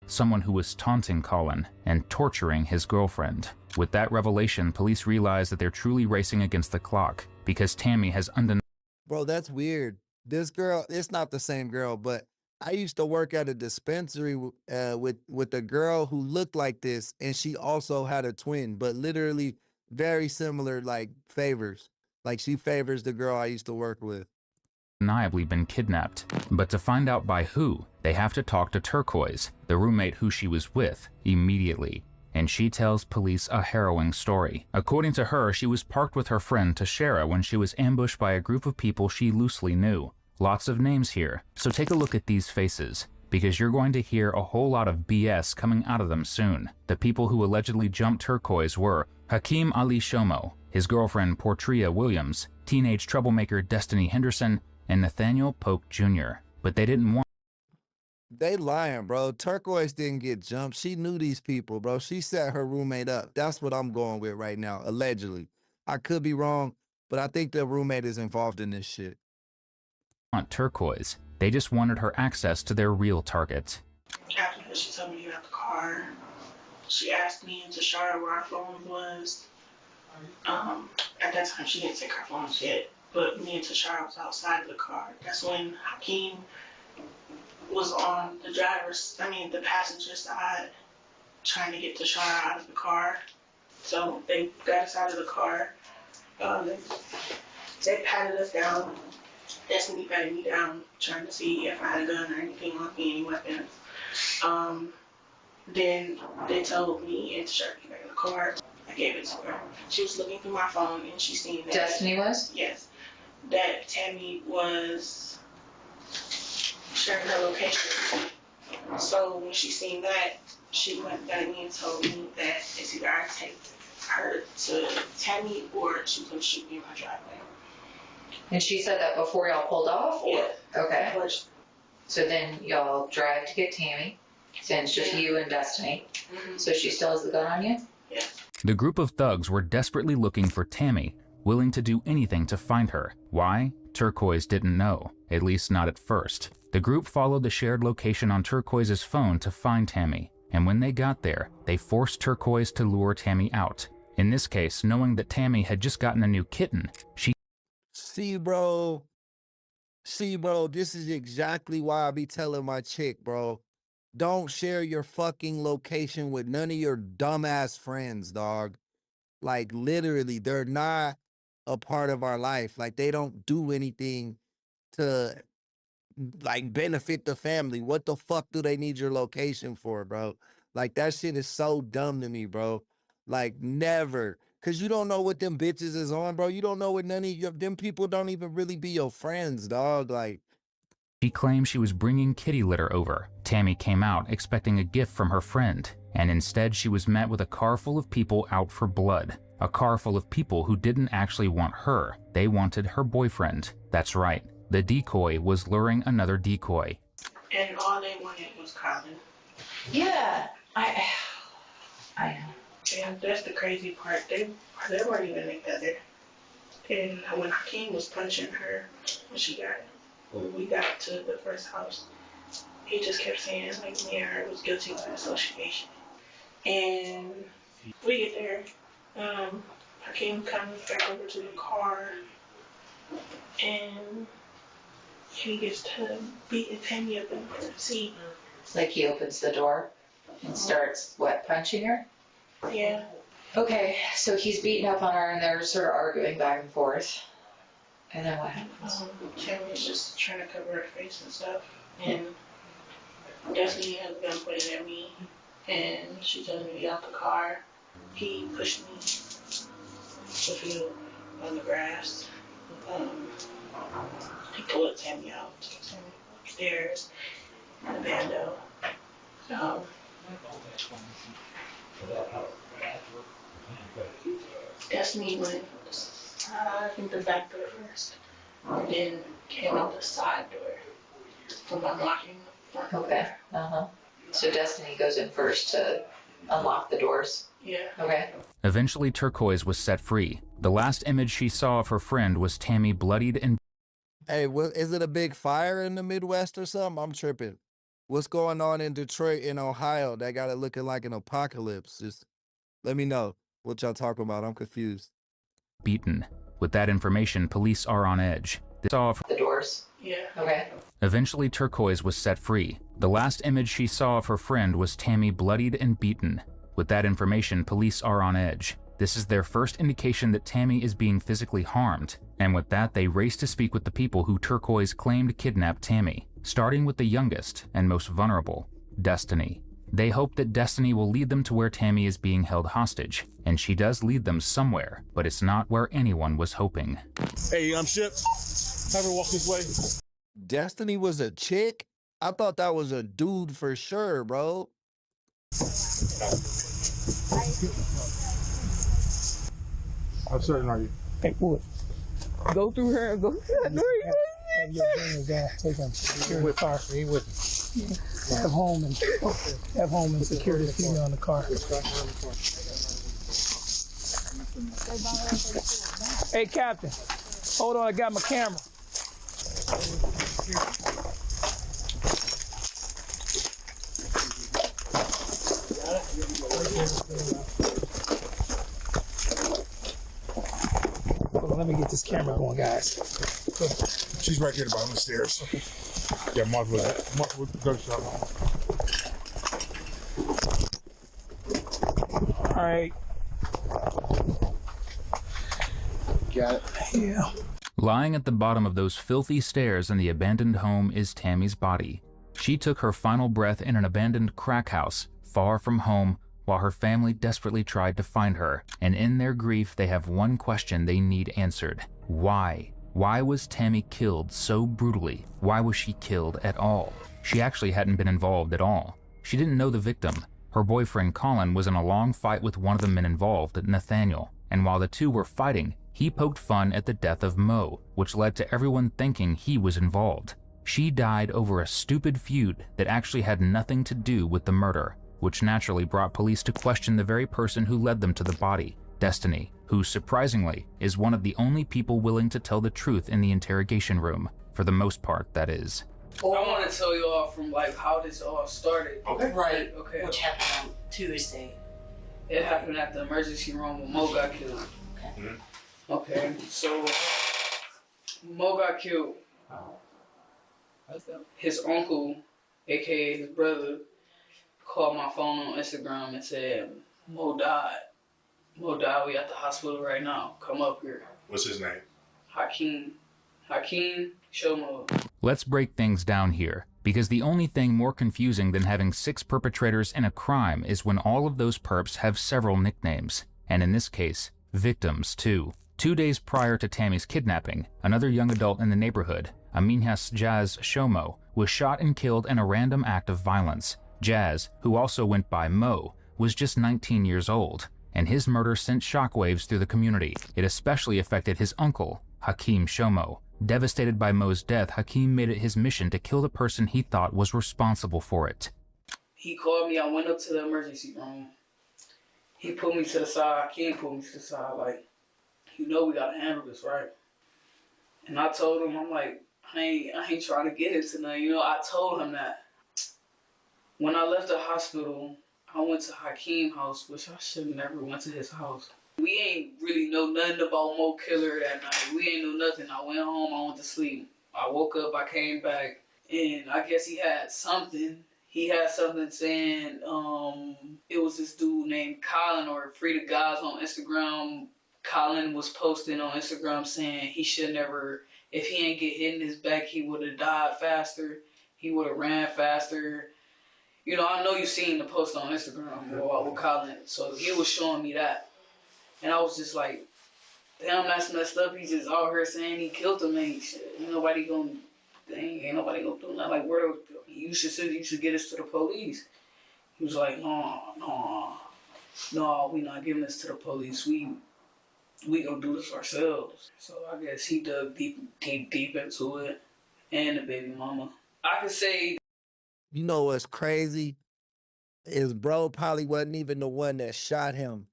Someone who was taunting Colin and torturing his girlfriend. With that revelation, police realized that they're truly racing against the clock because Tammy has undeniably... Bro, that's weird. This girl, it's not the same girl, but I used to work at a dispensary with a girl who looked like this, and she also had a twin, but literally very similar, like favors. Like she favors the girl I used to work with. Undeniably been kidnapped, but to find out by who, they have to talk to Turquoise, the roommate who she was with, immediately. And she tells police a harrowing story. According to her, she was parked with her friend Tashara when she was ambushed by a group of people she loosely knew. Lots of names here, so take a look at these faces, because you're going to hear a whole lot of BS coming out of them soon. The people who allegedly jumped Turquoise were Hakeem Ali Shomo, his girlfriend Portria Williams, teenage troublemaker Destiny Henderson, and Nathaniel Polk Jr. But they didn't want. They lying, bro. Turquoise didn't get jumped. She knew these people, bro. She set her roommate up. That's what I'm going with right now, allegedly. I could be wrong, but I think the roommate is involved in this shit. Want Turquoise. They just wanted her access to their real target. After she told me to get out the car, she asked me and Tashara where our phone was. At that time, she didn't take her phones yet, but me and Tashara was outside of the car. That's when Hakeem was on the passenger side, trying to get Tashara out of the car. So they got us out of the car. They patted us down. Destiny patted me down, trying to see if I had a gun or anything on me, any weapons. Then they told me and Tashara to get back in the car. I gave it to her. She was looking through my phone and she seen that. Destiny was? Yes. That Tammy was sharing her location. So when she seen that, she went back to me and told me that it's either I take her to Tammy or she's going to shoot me in my driveway. And she said that before y'all pulled off? Or? Yeah. Okay. So then y'all drive to get Tammy, since just you and Destiny. Mm-hmm. So she still has the gun on you? Yeah. The group of thugs were desperately looking for Tammy, willing to do anything to find her. Why? Turquoise didn't know, at least not at first. The group followed the shared location on Turquoise's phone to find Tammy, and when they got there, they forced Turquoise to lure Tammy out. In this case, knowing that Tammy had just gotten a new kitten, she... See, bro, this is exactly why I be telling my chick, bro, don't share your fucking location with none of your dumbass friends, dog. Like, literally, they're not a part of our life. Like, they don't do anything to, like, benefit the family. What the fuck do they need your location for, bro? Like, that shit is so dumb to me, bro. Like, never. Because you don't know what them bitches is on, bro. You don't know what none of them people don't even really be your friends, dog. Like, She claimed she was bringing kitty litter over. Tammy came out expecting a gift from her friend, and instead she was met with a car full of people out for blood. A car full of people who didn't actually want her. They wanted her boyfriend. That's right. The decoy was luring another decoy. And all they wanted was Colin. Yeah, I know. And that's the crazy part. They weren't even together. And when Hakeem was punching her, when we got to the first house, he just kept saying like me and her was guilty of association. And we get there, Hakeem comes back over to the car, and he gets to beating Tammy up in the seat. Like he opens the door and starts, punching her? Yeah. Okay, so he's beating up on her and they're sort of arguing back and forth. And then what happens? Tammy's just trying to cover her face and stuff. And Destiny has a gun pointed at me. And she tells me to get out the car. He pushed me to the field on the grass. He pulled Tammy out. Tammy upstairs in the bando. Destiny went, I think the back door first, and then came out the side door from unlocking the front door. Okay, So Destiny goes in first to unlock the doors? Yeah. Okay. Eventually, Turquoise was set free. The last image she saw of her friend was Tammy bloodied and... Hey, is it a big fire in the Midwest or something? I'm tripping. What's going on in Detroit and Ohio? That got it looking like an apocalypse. Just let me know what y'all talking about. I'm confused. beaten. With that information, police are on edge. They saw the door course. Yeah. Okay. Eventually, Turquoise was set free. The last image she saw of her friend was Tammy bloodied and beaten. With that information, police are on edge. This is their first indication that Tammy is being physically harmed, and with that, they race to speak with the people who Turquoise claimed kidnapped Tammy, starting with the youngest and most vulnerable, Destiny. They hope that Destiny will lead them to where Tammy is being held hostage, and she does lead them somewhere, but it's not where anyone was hoping. Hey, I'm Ship. Have her walk this way. Destiny was a chick? I thought that was a dude for sure, bro. How certain are you? Hey, what? Go through her and go through that door. Have your bringers down. Take him. Secure the car. He with him. Have home and secure this female in the car. Hey, Captain. Hold on, I got my camera. Hold on, let me get this camera going, guys. She's right here at the bottom of the stairs. Yeah, mark with the gunshot. All right. Got it. Yeah. Lying at the bottom of those filthy stairs in the abandoned home is Tammy's body. She took her final breath in an abandoned crack house, far from home, while her family desperately tried to find her. And in their grief, they have one question they need answered. Why? Why was Tammy killed so brutally? Why was she killed at all? She actually hadn't been involved at all. She didn't know the victim. Her boyfriend Colin was in a long fight with one of the men involved, Nathaniel, and while the two were fighting, he poked fun at the death of Mo, which led to everyone thinking he was involved. She died over a stupid feud that actually had nothing to do with the murder, which naturally brought police to question the very person who led them to the body, Destiny, who surprisingly is one of the only people willing to tell the truth in the interrogation room, for the most part, that is. I want to tell you all from like how this all started. Okay. Right. Okay. Which happened on Tuesday. It happened at the emergency room when Mo got killed. Mm-hmm. Okay. So Mo got killed. His uncle, aka his brother, called my phone on Instagram and said, Mo died. Mo died. We at the hospital right now. Come up here. What's his name? Hakeem Shomo. Let's break things down here, because the only thing more confusing than having 6 perpetrators in a crime is when all of those perps have several nicknames, and in this case, victims too. 2 days prior to Tammy's kidnapping, another young adult in the neighborhood, Aminhas Jazz Shomo, was shot and killed in a random act of violence. Jazz, who also went by Mo, was just 19 years old, and his murder sent shockwaves through the community. It especially affected his uncle, Hakeem Shomo. Devastated by Mo's death, Hakeem made it his mission to kill the person he thought was responsible for it. He called me. I went up to the emergency room. He put me to the side. Hakeem put me to the side. Like, you know we gotta handle this, right? And I told him, I'm like, I ain't trying to get into nothing. You know, I told him that. When I left the hospital, I went to Hakeem's house, which I should have never went to his house. We ain't really know nothing about Mo Killer that night. We ain't know nothing. I went home, I went to sleep. I woke up, I came back, and I guess he had something. He had something saying, it was this dude named Colin or Free the Guys on Instagram. Colin was posting on Instagram saying he should never, if he ain't get hit in his back, he would have died faster. He would have ran faster. You know, I know you seen the post on Instagram with Colin, so he was showing me that. And I was just like, damn, that's messed up. He's just out here saying he killed him. Ain't nobody gonna do nothing. Like, you should get us to the police. He was like, no, we not giving this to the police. We gonna do this ourselves. So I guess he dug deep into it, and the baby mama. I could say. You know what's crazy? His bro probably wasn't even the one that shot him.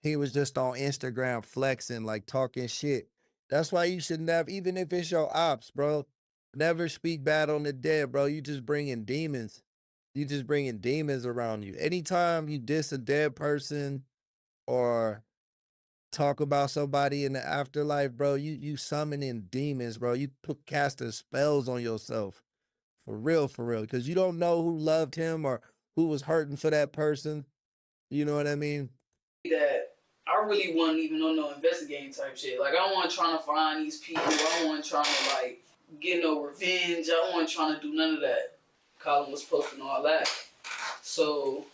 He was just on Instagram flexing, like talking shit. That's why you should never, even if it's your ops, bro, never speak bad on the dead, bro. You just bringing demons. You just bringing demons around you. Anytime you diss a dead person or talk about somebody in the afterlife, bro, you summoning demons, bro. You casting spells on yourself. For real, because you don't know who loved him or who was hurting for that person. You know what I mean? That I really wasn't even on no investigating type shit. Like, I wasn't trying to find these people. I wasn't trying to, like, get no revenge. I wasn't trying to do none of that. Colin was posting all that. So,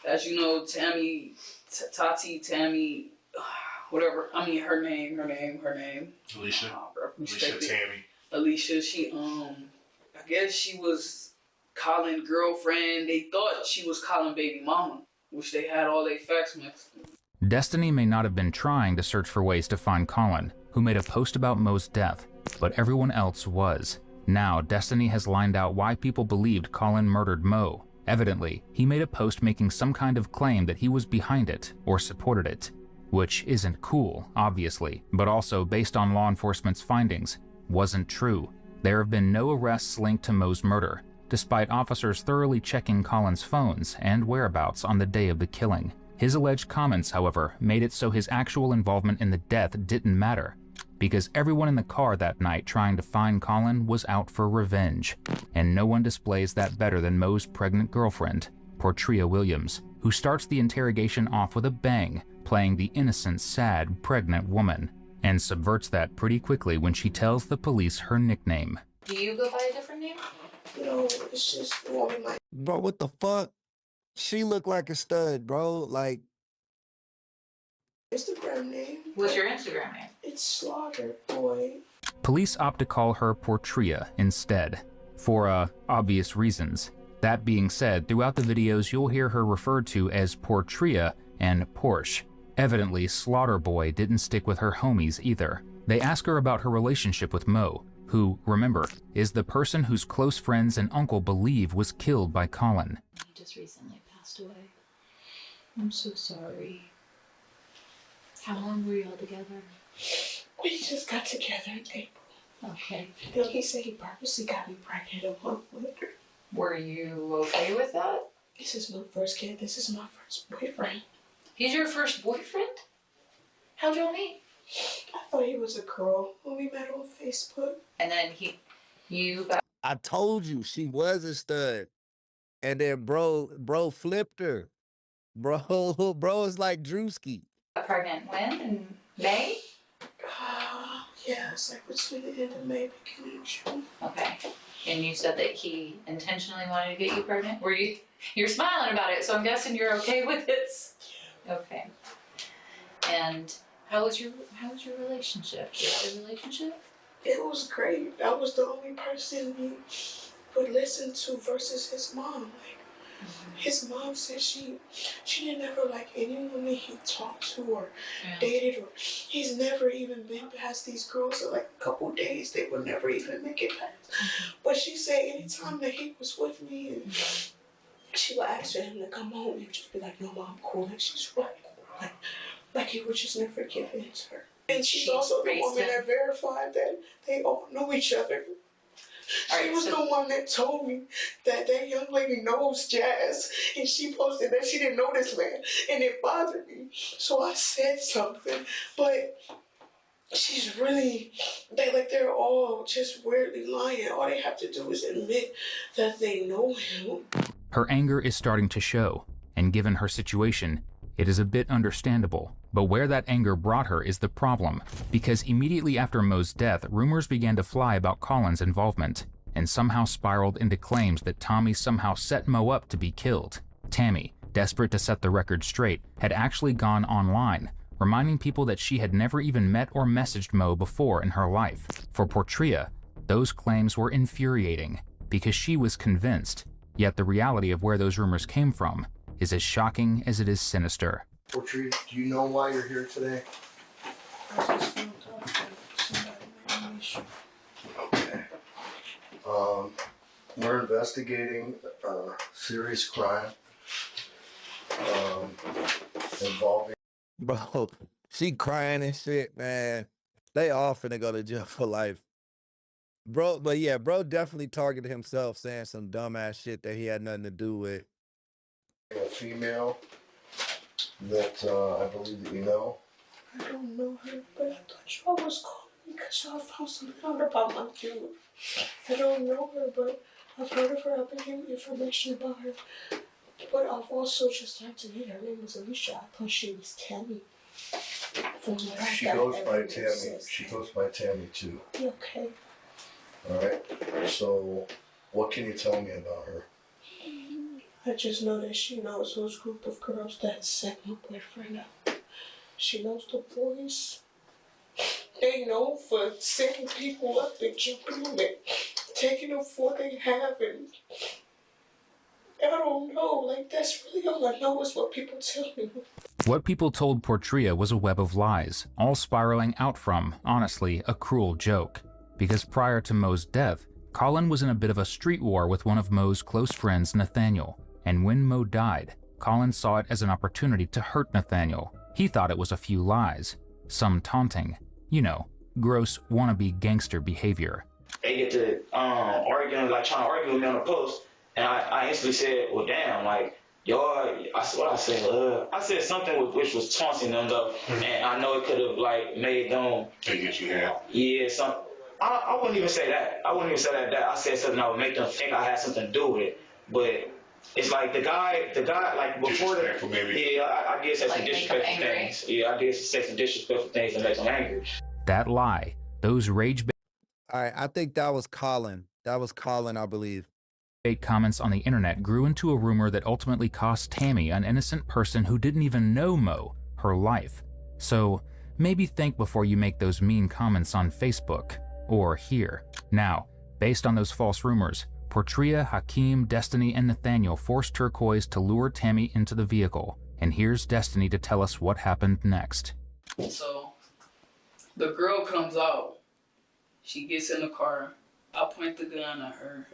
as you know, Tammy, whatever. I mean, her name. Alicia. Alicia Tammy. Alicia, she, I guess she was Colin's girlfriend. They thought she was Colin's baby mama, which they had all their facts mixed. Destiny may not have been trying to search for ways to find Colin, who made a post about Mo's death, but everyone else was. Now, Destiny has lined out why people believed Colin murdered Mo. Evidently, he made a post making some kind of claim that he was behind it or supported it, which isn't cool, obviously, but also based on law enforcement's findings, wasn't true. There have been no arrests linked to Mo's murder, despite officers thoroughly checking Colin's phones and whereabouts on the day of the killing. His alleged comments, however, made it so his actual involvement in the death didn't matter, because everyone in the car that night trying to find Colin was out for revenge, and no one displays that better than Mo's pregnant girlfriend, Portria Williams, who starts the interrogation off with a bang, playing the innocent, sad, pregnant woman, and subverts that pretty quickly when she tells the police her nickname. Do you go by a different name? No, it's just my. Bro, what the fuck? She looked like a stud, bro. Like, Instagram name. What's your Instagram name? It's Slaughter Boy. Police opt to call her Portria instead, for obvious reasons. That being said, throughout the videos you'll hear her referred to as Portria and Porsche. Evidently, Slaughter Boy didn't stick with her homies either. They ask her about her relationship with Mo, who, remember, is the person whose close friends and uncle believe was killed by Colin. He just recently passed away. I'm so sorry. How long were you all together? We just got together in April. Okay. You know, he said he purposely got me pregnant a month later. Were you okay with that? This is my first kid. This is my first boyfriend. He's your first boyfriend? How'd y'all meet? I thought he was a girl when we met on Facebook. And then you got... I told you she was a stud. And then bro flipped her. Bro is like Drewski. pregnant when? In May? Yes, like between the end of May, beginning of June. Okay. And you said that he intentionally wanted to get you pregnant? You're smiling about it, so I'm guessing you're okay with this. Yeah. Okay. And how was your relationship? You had a relationship? It was great. I was the only person he would listen to versus his mom. Like, his mom said she didn't ever like any woman he talked to or dated, or he's never even been past these girls for like a couple days. They would never even make it past. But she said anytime that he was with me, and she would ask for him to come home, he would just be like, "No, Mom, I'm cool." Like, she's right, cool. Like he would just never give in to her. And she's also the woman that verified that they all know each other. She was the one that told me that that young lady knows Jazz, and she posted that she didn't know this man, and it bothered me. So I said something, but she's really, they're all just weirdly lying. All they have to do is admit that they know him. Her anger is starting to show, and given her situation, it is a bit understandable. But where that anger brought her is the problem, because immediately after Mo's death, rumors began to fly about Colin's involvement, and somehow spiraled into claims that Tommy somehow set Mo up to be killed. Tammy, desperate to set the record straight, had actually gone online, reminding people that she had never even met or messaged Mo before in her life. For Portria, those claims were infuriating, because she was convinced, yet the reality of where those rumors came from is as shocking as it is sinister. Portria, do you know why you're here today? I just found out that somebody made an issue. Okay. We're investigating a serious crime involving... Bro, she crying and shit, man. They all finna go to jail for life. Bro, but yeah, bro definitely targeted himself, saying some dumbass shit that he had nothing to do with. A female that I believe that you know? I don't know her, but I thought y'all was calling me because y'all found something out about my dude. I don't know her, but I've heard of her. I've been hearing information about her. But I've also just learned to meet her name was Alicia. I thought she was Tammy. She goes by Tammy. She goes by Tammy too. Okay. Alright. So, what can you tell me about her? I just know that she knows those group of girls that set my boyfriend up. She knows the boys. They know for setting people up and jumping them and taking them for what they have, and I don't know, like that's really all I know is what people tell me. What people told Portria was a web of lies, all spiraling out from, honestly, a cruel joke. Because prior to Mo's death, Colin was in a bit of a street war with one of Mo's close friends, Nathaniel. And when Mo died, Colin saw it as an opportunity to hurt Nathaniel. He thought it was a few lies, some taunting, you know, gross wannabe gangster behavior. They get to arguing, like trying to argue with me on the post, and I instantly said, well, damn, like, y'all, I said something which was taunting them though, and I know it could have like made them think that you had. Yeah, I wouldn't even say that. That I said something that would make them think I had something to do with it, but it's like the guy, like before I did say some disrespectful things. Yeah, I did say some disrespectful things and make them angry. That lie, those rage All right, I think that was Colin. That was Colin, I believe. bait comments on the internet grew into a rumor that ultimately cost Tammy, an innocent person who didn't even know Mo, her life. So maybe think before you make those mean comments on Facebook or here. Now, based on those false rumors, Portria, Hakeem, Destiny, and Nathaniel forced Turquoise to lure Tammy into the vehicle. And here's Destiny to tell us what happened next. So, the girl comes out. She gets in the car. I point the gun at her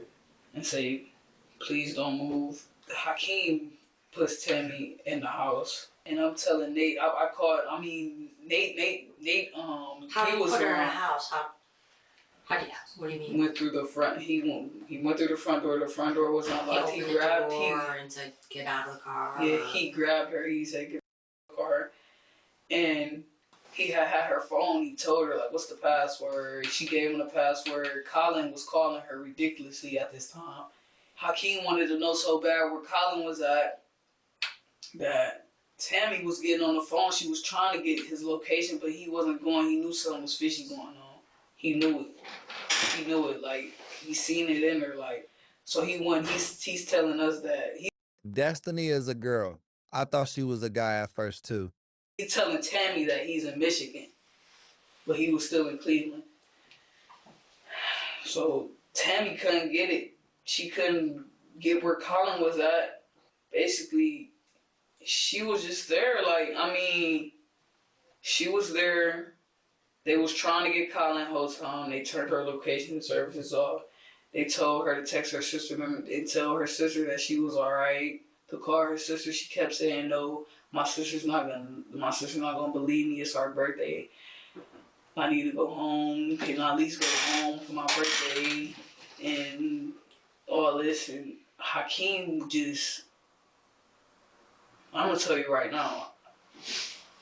and say, please don't move. Hakeem puts Tammy in the house. And I'm telling Nate, Nate, How do you put her in a house? What do you mean? Went through the front. He went through the front door. The front door was unlocked. He grabbed the door and said, "Get out of the car." Yeah, he grabbed her. He said, "Get out of the car," and he had her phone. He told her like, "What's the password?" She gave him the password. Colin was calling her ridiculously at this time. Hakeem wanted to know so bad where Colin was at that Tammy was getting on the phone. She was trying to get his location, but he wasn't going. He knew something was fishy going on. He knew it. He knew it. Like, he seen it in her. Like, so he went. He's telling us that Destiny is a girl. I thought she was a guy at first too. He's telling Tammy that he's in Michigan, but he was still in Cleveland. So Tammy couldn't get it. She couldn't get where Colin was at. Basically, she was just there. Like, I mean, she was there. They was trying to get Colin the whole time. They turned her location services off. They told her to text her sister. They tell her sister that she was all right. To call her sister, she kept saying, "No, my sister's not gonna believe me. It's our birthday. I need to go home. Can I at least go home for my birthday?" And all this. And Hakeem just, I'm gonna tell you right now,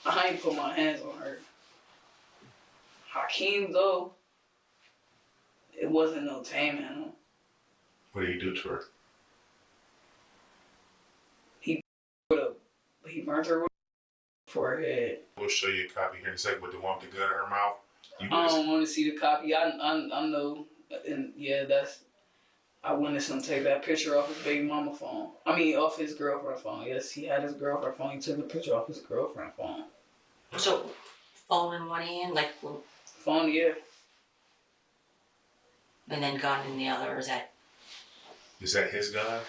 I ain't put my hands on her. Hakeem, though, it wasn't no taming him. What did he do to her? He burnt her with her forehead. We'll show you a copy here in a second with the one with the gun in her mouth. I don't want to see the copy. I know, and yeah, I witnessed him take that picture off his baby mama phone. I mean, off his girlfriend phone. Yes, he had his girlfriend phone. He took the picture off his girlfriend phone. So, phone in one hand, like. Phone, yeah. And then gun in the other, is that his gun?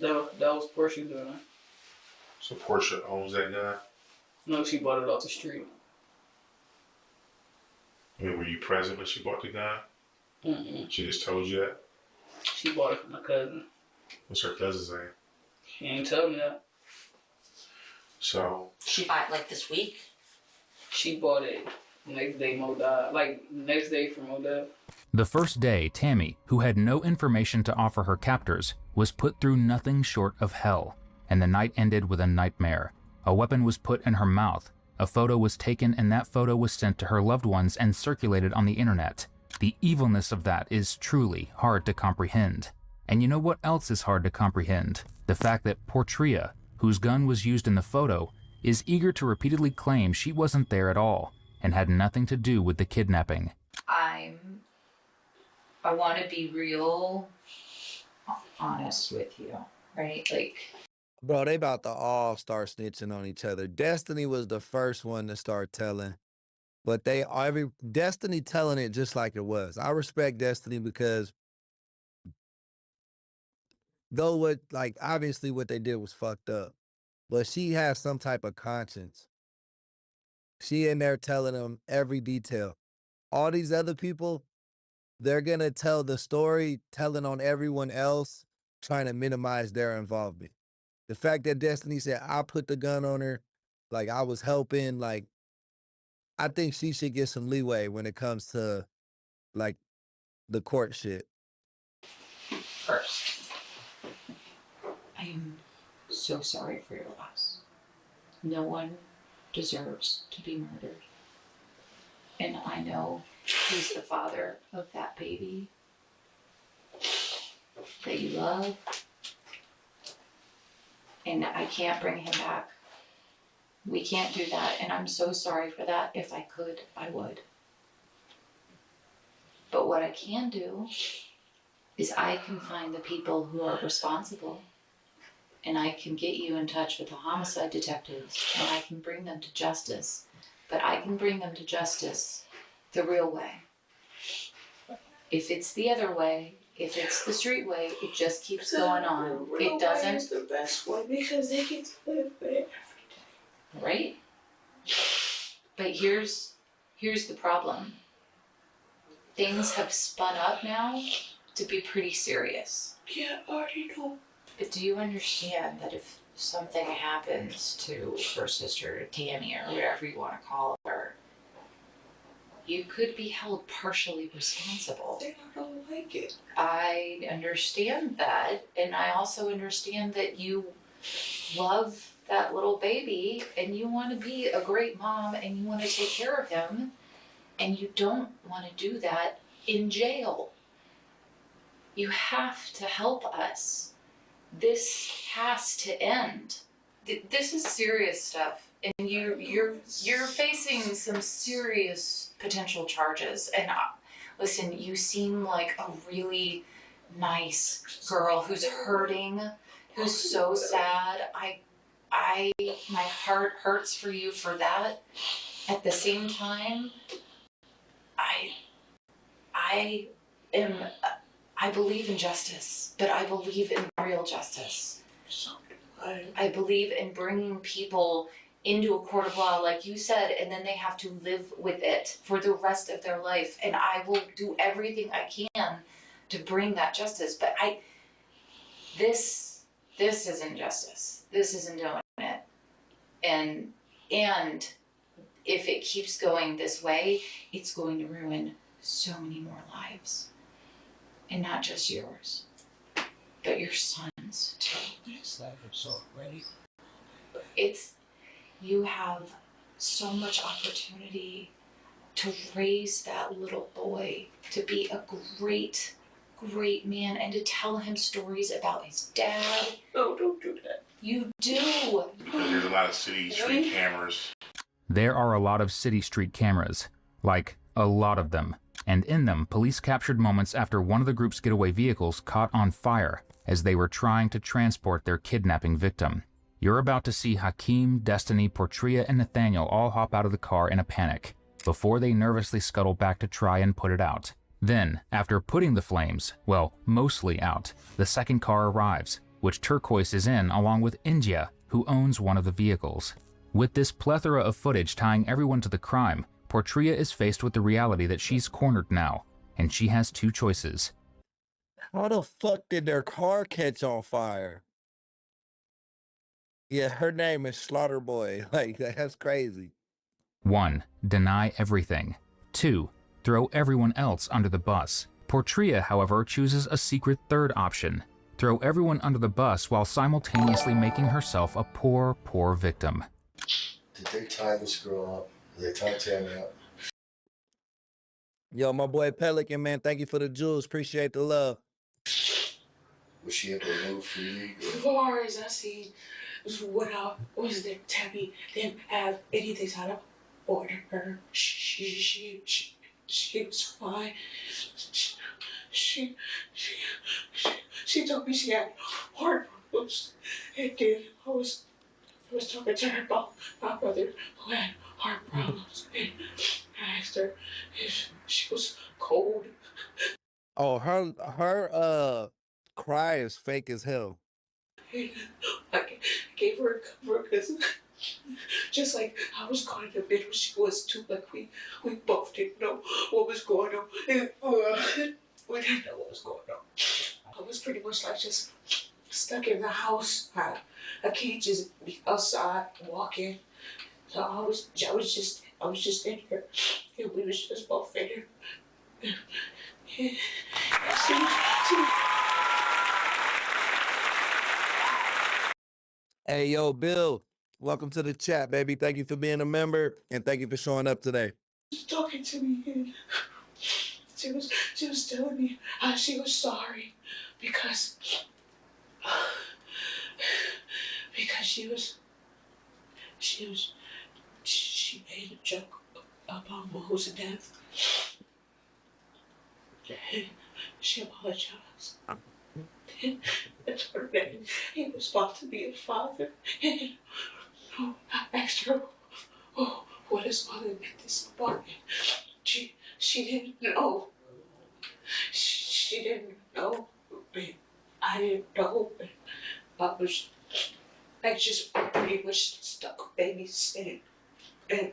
No, that was Portia's gun. So Portia owns that gun? No, she bought it off the street. I mean, were you present when she bought the gun? Mm-mm. She just told you that? She bought it from my cousin. What's her cousin's name? She ain't tell me that. So. She bought it like this week? She bought it next day Mo died. Like, next day for Mo died. The first day, Tammy, who had no information to offer her captors, was put through nothing short of hell, and the night ended with a nightmare. A weapon was put in her mouth. A photo was taken, and that photo was sent to her loved ones and circulated on the internet. The evilness of that is truly hard to comprehend. And you know what else is hard to comprehend? The fact that Portria, whose gun was used in the photo, is eager to repeatedly claim she wasn't there at all and had nothing to do with the kidnapping. I want to be real honest with you, right? Like, Bro, they about to all start snitching on each other. Destiny was the first one to start telling, but Destiny telling it just like it was. I respect Destiny because obviously what they did was fucked up, but she has some type of conscience. She in there telling them every detail. All these other people, they're gonna tell the story, telling on everyone else, trying to minimize their involvement. The fact that Destiny said, I put the gun on her, like I was helping, like, I think she should get some leeway when it comes to, like, the court shit. first, I am so sorry for your loss. No one deserves to be murdered. And I know he's the father of that baby that you love. And I can't bring him back. We can't do that, and I'm so sorry for that. If I could, I would. But what I can do is I can find the people who are responsible, and I can get you in touch with the homicide detectives, and I can bring them to justice. But I can bring them to justice the real way. If it's the other way, if it's the street way, it just keeps going on. It doesn't. It's the best way because they get to live there. Right? But here's the problem. Things have spun up now to be pretty serious. Yeah, I already know. But do you understand that if something happens to her sister, Tammy, or whatever you want to call her, you could be held partially responsible? They don't like it. I understand that, and I also understand that you love that little baby and you want to be a great mom and you want to take care of him, and you don't want to do that in jail. You have to help us. This has to end. This is serious stuff, and you're facing some serious potential charges. And listen, you seem like a really nice girl who's hurting, who's so sad. My heart hurts for you for that. At the same time, I believe in justice, but I believe in real justice. I believe in bringing people into a court of law, like you said, and then they have to live with it for the rest of their life. And I will do everything I can to bring that justice. But this isn't justice. This isn't doing it. And if it keeps going this way, it's going to ruin so many more lives. And not just yours, but your son's too. You have so much opportunity to raise that little boy to be a great, great man and to tell him stories about his dad. No, don't do that. You do. Because there's a lot of city street cameras. There are a lot of city street cameras, like a lot of them. And in them, police captured moments after one of the group's getaway vehicles caught on fire as they were trying to transport their kidnapping victim. You're about to see Hakeem, Destiny, Portria, and Nathaniel all hop out of the car in a panic before they nervously scuttle back to try and put it out. Then, after putting the flames, well, mostly out, the second car arrives, which Turquoise is in along with India, who owns one of the vehicles. With this plethora of footage tying everyone to the crime, Portria is faced with the reality that she's cornered now, and she has two choices. How the fuck did their car catch on fire? Yeah, her name is Slaughterboy. Like, that's crazy. 1. Deny everything. 2. Throw everyone else under the bus. Portria, however, chooses a secret third option. Throw everyone under the bus while simultaneously making herself a poor, poor victim. Did they tie this girl up? Did they tie Tammy up? Yo, my boy Pelican, man, thank you for the jewels. Appreciate the love. Was she able to move freely? As far as I see, what was that Tammy didn't have anything tied up on her. She was fine. She told me she had heart problems. And then I was talking to her about my brother who had heart problems. And I asked her if she was cold. Oh, her cry is fake as hell. I gave her a cover because just like I was caught in the middle, she was too. Like we both didn't know what was going on. And, we didn't know what was going on. I was pretty much like just stuck in the house. I can't just be outside walking. So I was just in here, and we was just both in here. Hey, yo, Bill, welcome to the chat, baby. Thank you for being a member, and thank you for showing up today. She was talking to me, and she was telling me how she was sorry because she made a joke about Mo's death. She apologized. And told her that he was about to be a father. And I asked her, "Oh, what is mother in this apartment?" She didn't know. She didn't know. And I didn't know. And I just pretty much stuck babysitting. And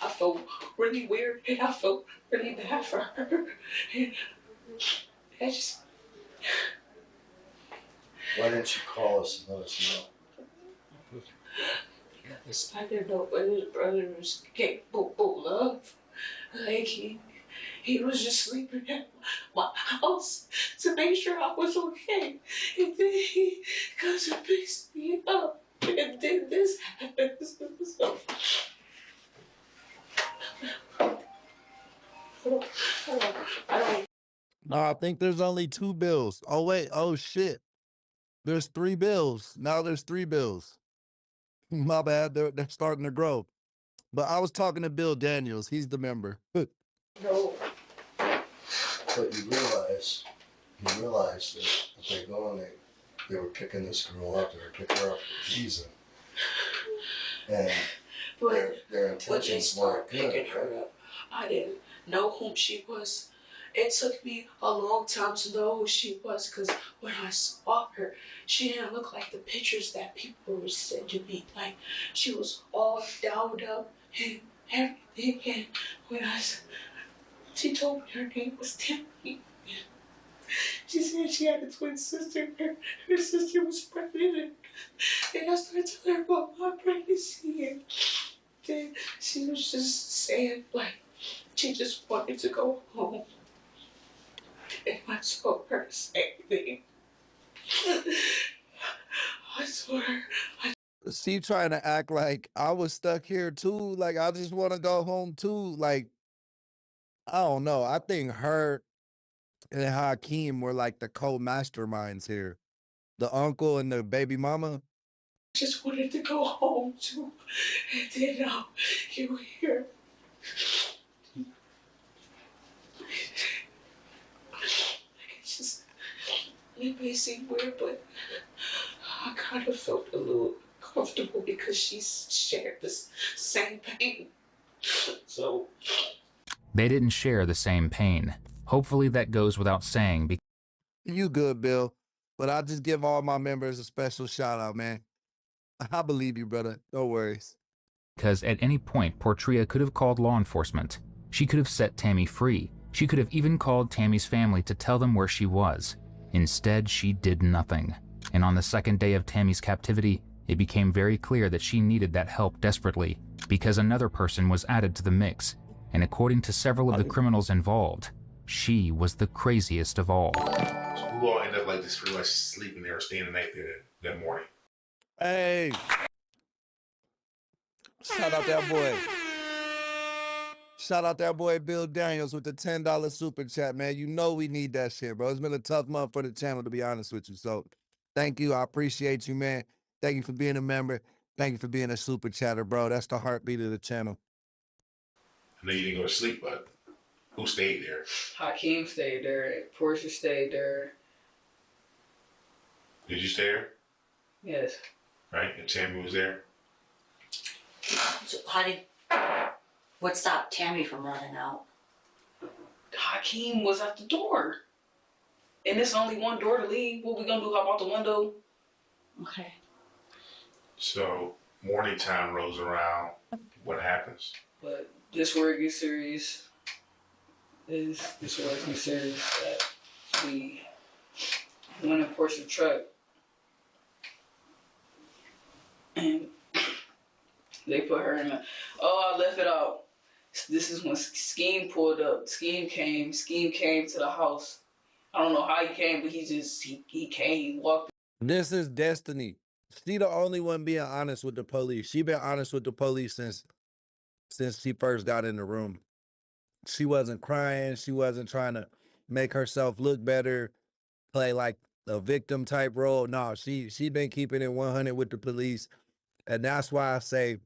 I felt really weird, and I felt really bad for her. And I just... Why didn't you call us and let us know? Because I didn't know whether his brother was capable of love. Like he was just sleeping at my house to make sure I was okay. And then he comes and picks me up. And then this happens. So, I don't. No, I think there's only 2 bills. Oh, wait. Oh, shit. There's 3 bills. Now there's 3 bills. My bad. They're starting to grow. But I was talking to Bill Daniels. He's the member. No. But you realize that if they go and they were picking this girl up, they were picking her up for a reason. And their intentions weren't good. Picking her up. I didn't know whom she was. It took me a long time to know who she was because when I saw her, she didn't look like the pictures that people were sending me. Like, she was all downed up and everything. And when she told me her name was Timothy. She said she had a twin sister. Her sister was pregnant. And I started telling her about my pregnancy. And then she was just saying, like, she just wanted to go home. And I told her the same thing. I told her. She trying to act like I was stuck here too. Like, I just want to go home too. Like, I don't know. I think her and Hakeem were like the co-masterminds here. The uncle and the baby mama. Just wanted to go home too. And then you were here. It may seem weird, but I kind of felt a little comfortable because she shared this same pain. So They didn't share the same pain. Hopefully that goes without saying. You good, Bill. But I just give all my members a special shout out, man. I believe you, brother. No worries. Because at any point, Portria could have called law enforcement. She could have set Tammy free. She could have even called Tammy's family to tell them where she was. Instead, she did nothing. And on the second day of Tammy's captivity, it became very clear that she needed that help desperately, because another person was added to the mix. And according to several of the criminals involved, she was the craziest of all. So who all ended up like just pretty much sleeping there or staying the night there that morning? Hey, Shout out that boy. Shout out that boy Bill Daniels with the $10 super chat, man. You know we need that shit, bro. It's been a tough month for the channel, to be honest with you. So thank you. I appreciate you, man. Thank you for being a member. Thank you for being a super chatter, bro. That's the heartbeat of the channel. I know you didn't go to sleep, but who stayed there? Hakeem stayed there. Portia stayed there. Did you stay there? Yes. Right? And Tammy was there? So what stopped Tammy from running out? Hakeem was at the door. And there's only one door to leave. What we gonna do? Hop out the window? Okay. So morning time rolls around. What happens? But this where it gets serious. This where it gets serious that we went in Portia's truck. And they put her in the, I left it out. This is when Scheme pulled up. Scheme came to the house. I don't know how he came, but he came, he walked. This is Destiny. She the only one being honest with the police. She been honest with the police since she first got in the room. She wasn't crying. She wasn't trying to make herself look better, play like a victim type role. No, she been keeping it 100 with the police. And that's why I say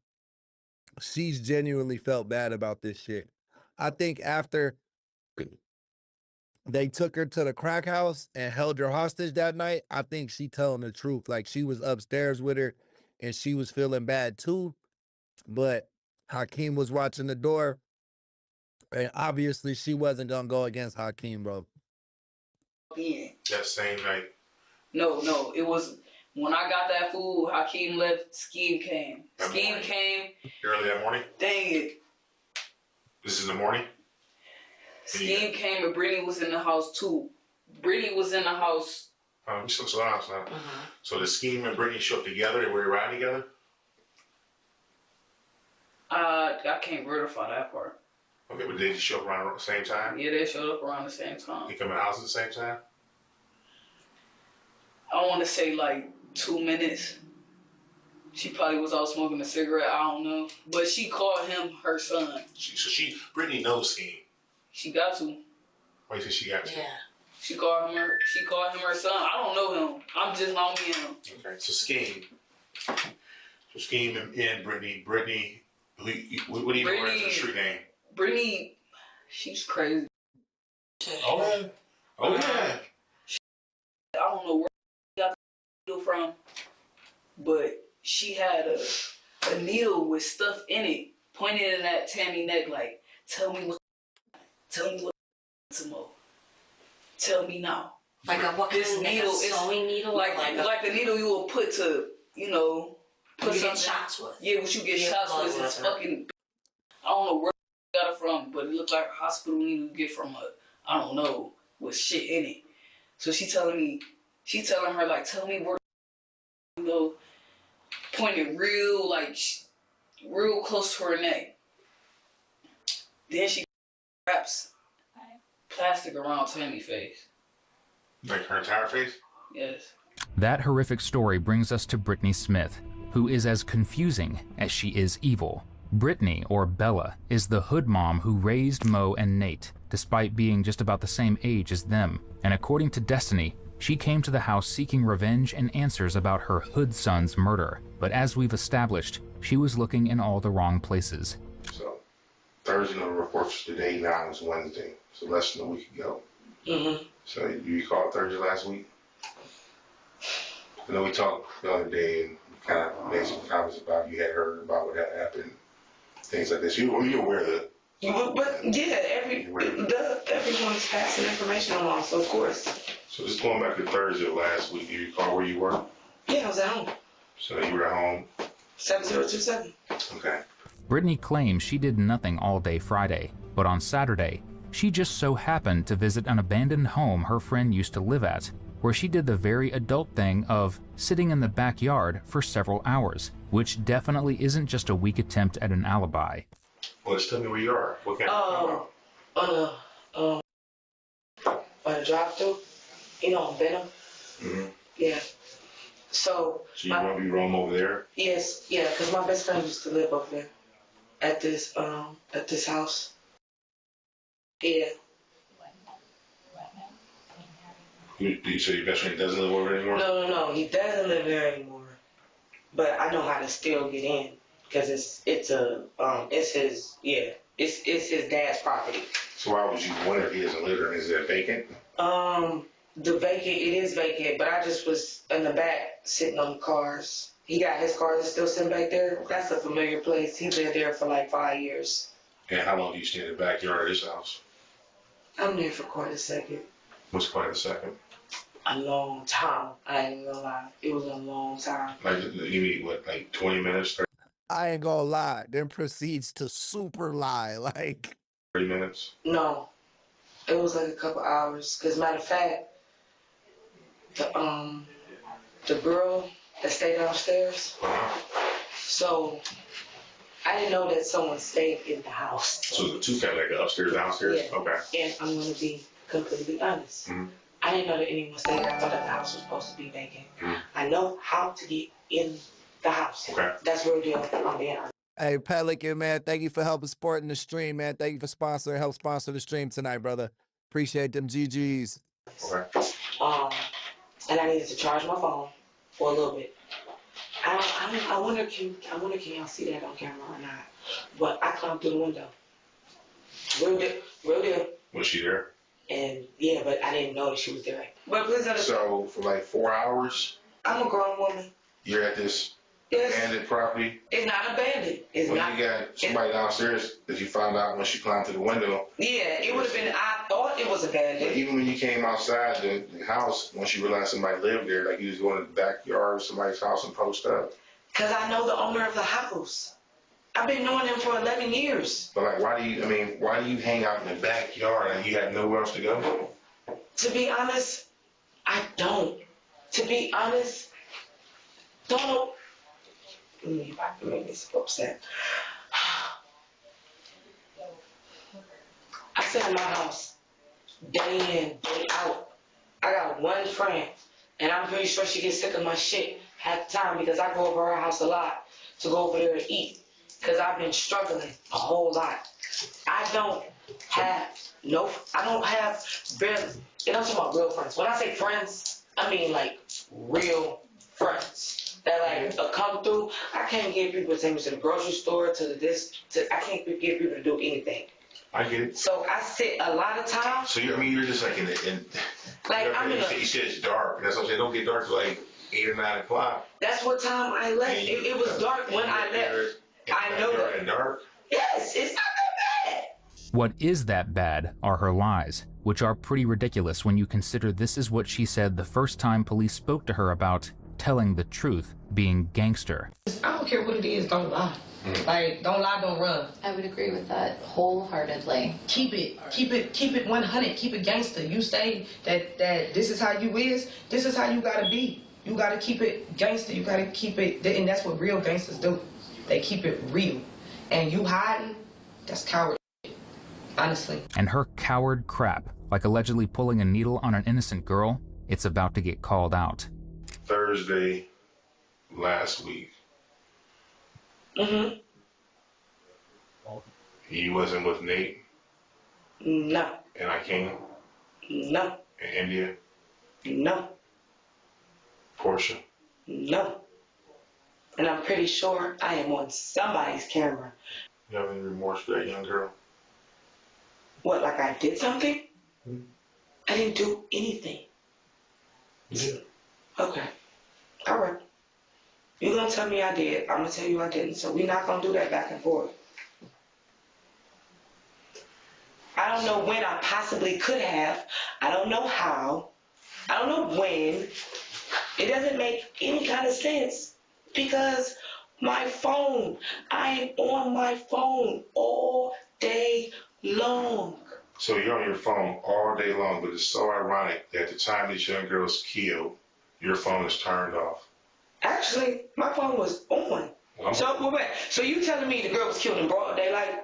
she's genuinely felt bad about this shit. I think after they took her to the crack house and held her hostage that night, I think she telling the truth. Like, she was upstairs with her and she was feeling bad too. But Hakeem was watching the door. And obviously she wasn't gonna go against Hakeem, bro. Yeah. That same night? No, it was when I got that food, Hakeem left, Scheme came. Scheme came. Early that morning? Dang it. This is the morning? Scheme came and Brittany was in the house too. Brittany was in the house. So the Scheme and Brittany show up together and we're riding together? I can't verify that part. Okay, but did they show up around the same time? Yeah, they showed up around the same time. They come in the house at the same time? I want to say like 2 minutes. She probably was out smoking a cigarette. I don't know, but she called him her son. Brittany knows Scheme. She got to. Wait till she got to. Yeah. She called him her son. I don't know him. I'm just not me and him. Okay, so Scheme and Brittany. Brittany, what do you know her street name? Brittany, she's crazy. Oh yeah. I don't know where she got the needle from, but she had a needle with stuff in it, pointed in that Tammy neck like, tell me what some more. Tell me now. Like what kind of needle? Like a sewing needle? Like the needle you will put to, put you something. get shots with. Yeah, what you get shots with is fucking, I don't know where she got it from, but it looked like a hospital needle you get from I don't know, with shit in it. So she telling her like, tell me where, pointing real close to her neck. Then she wraps plastic around Tammy's face. Like her entire face? Yes. That horrific story brings us to Brittany Smith, who is as confusing as she is evil. Brittany, or Bella, is the hood mom who raised Mo and Nate, despite being just about the same age as them. And according to Destiny, she came to the house seeking revenge and answers about her hood son's murder. But as we've established, she was looking in all the wrong places. So, Thursday no reports today, now is Wednesday. So less than a week ago. Mm-hmm. So you recall Thursday last week? I know we talked the other day and kind of made some comments about you had heard about what had happened, things like this. You're aware of it. But yeah, everyone's passing information along, so of course. So just going back to Thursday of last week, do you recall where you were? Yeah, I was at home. So you were at home? 7027. Okay. Brittany claims she did nothing all day Friday, but on Saturday, she just so happened to visit an abandoned home her friend used to live at, where she did the very adult thing of sitting in the backyard for several hours, which definitely isn't just a weak attempt at an alibi. Well, just tell me where you are. What kind of by the drive-through, on Benham. Mm-hmm. Yeah. So you roam over there? Yes, yeah, because my best friend used to live over there at this house. Yeah. So your best friend doesn't live over there anymore? No, he doesn't live there anymore. But I know how to still get in because it's his dad's property. So why would you wonder if he doesn't live there? Is it vacant? It is vacant, but I just was in the back sitting on the cars. He got his cars that's still sitting back there. That's a familiar place. He lived there for like 5 years. And how long do you stay in the backyard of this house? I'm there for quite a second. What's quite a second? A long time. I ain't gonna lie. It was a long time. Like, you mean, what, like 20 minutes? I ain't gonna lie. Then proceeds to super lie. Like 30 minutes? No. It was like a couple hours. Because matter of fact, the girl that stayed downstairs, so I didn't know that someone stayed in the house. So the two family, like upstairs, downstairs? Yeah. Okay. And I'm going to be completely honest. I didn't know that anyone stayed there. I thought that the house was supposed to be vacant. I know how to get in the house. Okay. That's real deal. I'm being honest. Hey, Pelican, man, thank you for helping supporting the stream, man. Thank you for help sponsor the stream tonight, brother. Appreciate them GGs. Okay. And I needed to charge my phone for a little bit. I wonder can y'all see that on camera or not? But I climbed through the window. Real deal. Was she there? And yeah, but I didn't know that she was there. But please understand. So for like 4 hours? I'm a grown woman. You're at this abandoned property? It's not abandoned. It's not. You got somebody downstairs that you found out when she climbed through the window. Yeah, it would have been, I thought it was abandoned. But even when you came outside the house, once you realized somebody lived there, like you just go in the backyard of somebody's house and post up. Because I know the owner of the house. I've been knowing him for 11 years. But like, why do you hang out in the backyard and you have nowhere else to go? To be honest, I don't. To be honest, don't. If I can make this upset. I sit in my house day in, day out. I got one friend, and I'm pretty sure she gets sick of my shit half the time because I go over her house a lot to go over there and eat because I've been struggling a whole lot. I don't have barely, and I'm talking about real friends. When I say friends, I mean like real friends. That like come through. I can't get people to take me to the grocery store, I can't get people to do anything. I get it. So I sit a lot of times. So you're just like you said it's dark. That's what I'm saying. Don't get dark till like 8 or 9 o'clock. That's what time I left. It was dark when I left. I know that. It's dark. Yes, it's not that bad. What is that bad are her lies, which are pretty ridiculous when you consider this is what she said the first time police spoke to her about telling the truth being gangster. I don't care what it is, don't lie. Like, don't lie, don't run. I would agree with that wholeheartedly. Keep it 100, keep it gangster. You say that this is how you is, this is how you gotta be. You gotta keep it gangster, you gotta keep it, and that's what real gangsters do. They keep it real. And you hiding, that's coward, honestly. And her coward crap, like allegedly pulling a needle on an innocent girl, it's about to get called out. Thursday last week. You wasn't with Nate? No. And I came? No. In India? No. Portia? No. And I'm pretty sure I am on somebody's camera. You have any remorse for that young girl? What, like I did something? I didn't do anything. Yeah. Okay. All right. You're going to tell me I did. I'm going to tell you I didn't. So we're not going to do that back and forth. I don't know when I possibly could have. I don't know how. I don't know when. It doesn't make any kind of sense because my phone, I am on my phone all day long. So you're on your phone all day long, but it's so ironic that the time this young girl was killed, your phone is turned off. Actually, my phone was on. So wait. So you telling me the girl was killed in broad daylight?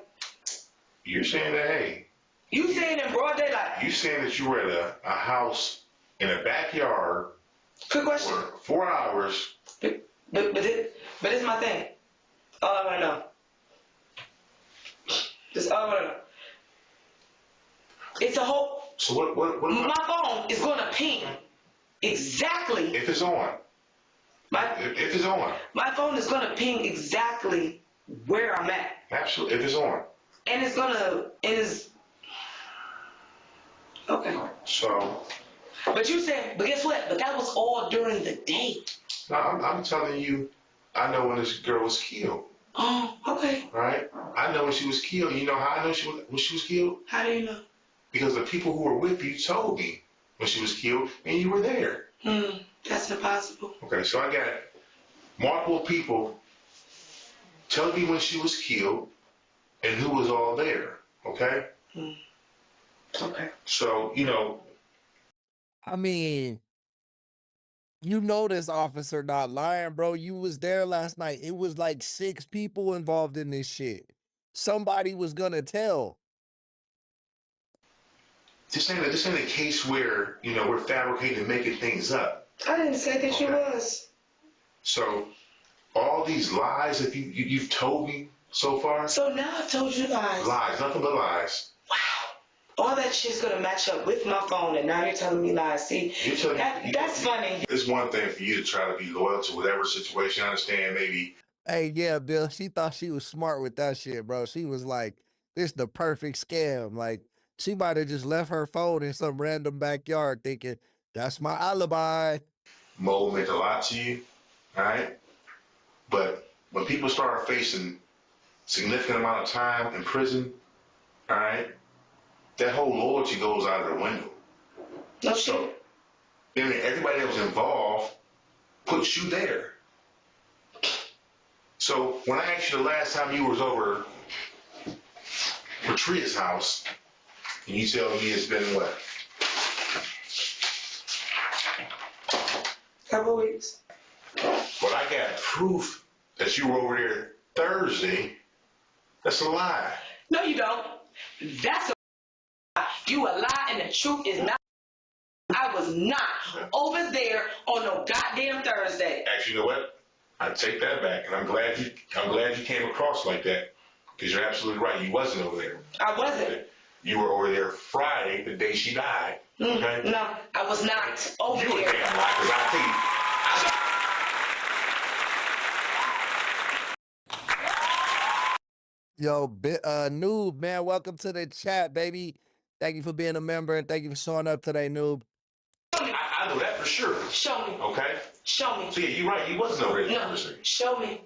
You're saying that, hey. You saying in broad daylight? You saying that you were at a house in a backyard Quick question. 4 hours. But this is my thing. All I want to know. This all I want to know. It's a whole. So what my phone is going to ping exactly. If it's on. If it's on. My phone is going to ping exactly where I'm at. Absolutely. If it's on. And it's going to. Okay. So. But you said, but guess what? But that was all during the day. No, I'm telling you, I know when this girl was killed. Oh, okay. Right? I know when she was killed. You know how I know when she was killed? How do you know? Because the people who were with you told me when she was killed, and you were there. That's impossible. Okay, so I got multiple people telling me when she was killed and who was all there. Okay? Okay. So, you know. I mean, you know this officer not lying, bro. You was there last night. It was like 6 people involved in this shit. Somebody was gonna tell. This ain't a case where, you know, we're fabricating and making things up. I didn't say that you was. So, all these lies that you've told me so far. So now I've told you lies. Lies, nothing but lies. Wow. All that shit's gonna match up with my phone, and now you're telling me lies. See, that's funny. It's one thing for you to try to be loyal to whatever situation. I understand, maybe. Hey, yeah, Bill, she thought she was smart with that shit, bro. She was like, this the perfect scam. Like, she might have just left her phone in some random backyard thinking, that's my alibi. Mo meant a lot to you, all right? But when people start facing significant amount of time in prison, all right, that whole loyalty goes out of the window. No shit. So, I mean, everybody that was involved put you there. So when I asked you the last time you was over Patria's house, and you tell me it's been what? Couple weeks. But I got proof that you were over there Thursday. That's a lie. No, you don't. That's a lie. You a lie, and the truth is not. I was not over there on no goddamn Thursday. Actually, you know what? I take that back, and I'm glad you came across like that, because you're absolutely right. You wasn't over there. I wasn't. You were over there Friday, the day she died. Okay? No, I was not over you there. You were damn right, because I think. Yo, Noob, man, welcome to the chat, baby. Thank you for being a member, and thank you for showing up today, Noob. I know that for sure. Show me. Okay? Show me. So yeah, you're right. You wasn't over there. No, show me.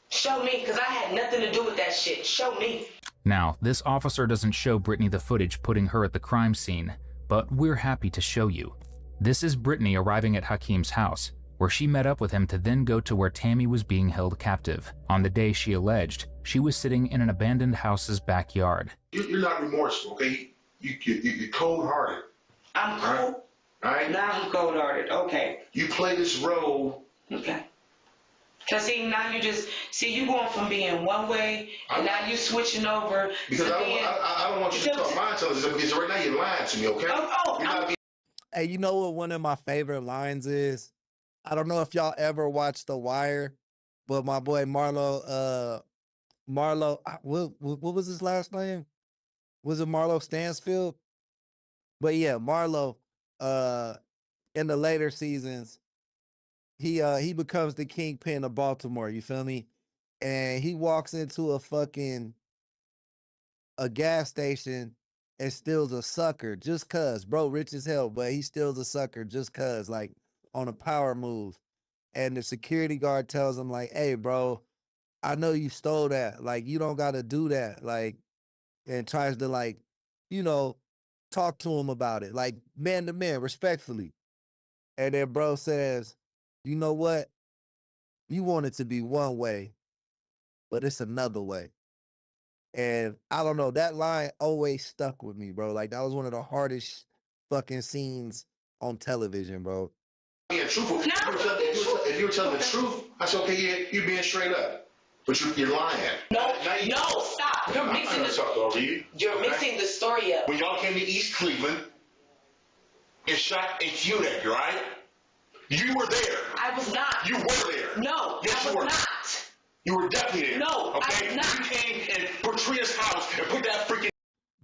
Show me, because I had nothing to do with that shit. Show me. Now, this officer doesn't show Brittany the footage putting her at the crime scene, but we're happy to show you. This is Brittany arriving at Hakeem's house, where she met up with him to then go to where Tammy was being held captive. On the day she alleged, she was sitting in an abandoned house's backyard. You're not remorseful, okay? You're cold-hearted. I'm cold? All right? Now I'm cold-hearted, okay. You play this role. Okay. Because see, now you you going from being one way, and now you switching over. Because I don't want you to talk my intelligence, because right now you're lying to me, okay? Hey, you know what one of my favorite lines is? I don't know if y'all ever watched The Wire, but my boy Marlo, what was his last name? Was it Marlo Stansfield? But yeah, Marlo, in the later seasons, he becomes the kingpin of Baltimore, you feel me? And he walks into a gas station and steals a sucker just cuz, bro, rich as hell, but he steals a sucker just cuz, like, on a power move. And the security guard tells him, like, hey, bro, I know you stole that. Like, you don't got to do that. Like, and tries to, like, you know, talk to him about it, like, man to man, respectfully. And then bro says, you know what? You want it to be one way, but it's another way. And I don't know, that line always stuck with me, bro. Like, that was one of the hardest fucking scenes on television, bro. Yeah, truthful. If you were telling the truth, I said, okay, yeah, you're being straight up. But you're lying. No, stop. You're mixing mixing the story up. When y'all came to East Cleveland and shot and killed that, right? You were there. I was not. You were there. No, yes, I you was were. not. You were definitely there. No, okay? I was not. You came in Patria's house and put that freaking.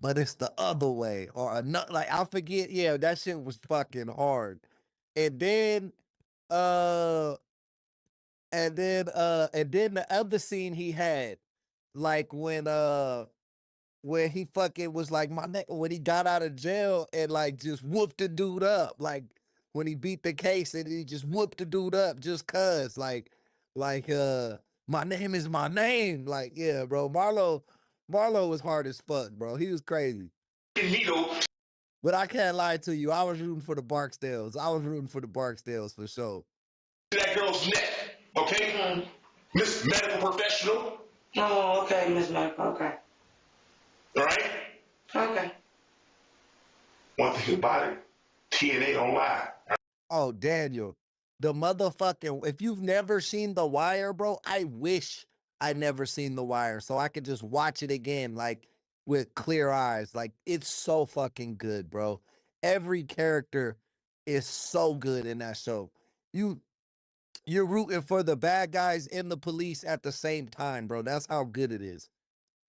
But it's the other way, or another. Like I forget. Yeah, that shit was fucking hard. And then, and then the other scene he had, like when he fucking was like when he got out of jail and like just whooped the dude up, like when he beat the case and he just whooped the dude up just cause like my name is my name. Like, yeah, bro, Marlo was hard as fuck, bro. He was crazy. But I can't lie to you, I was rooting for the Barksdales. I was rooting for the Barksdales for sure. That girl's neck, okay? Miss Medical Professional. Oh, okay, Miss Medical, okay. All right? Okay. One thing about it, TNA don't lie. Oh, Daniel, the motherfucking, if you've never seen The Wire, bro, I wish I never seen The Wire so I could just watch it again, like, with clear eyes. Like, it's so fucking good, bro. Every character is so good in that show. You're rooting for the bad guys and the police at the same time, bro. That's how good it is.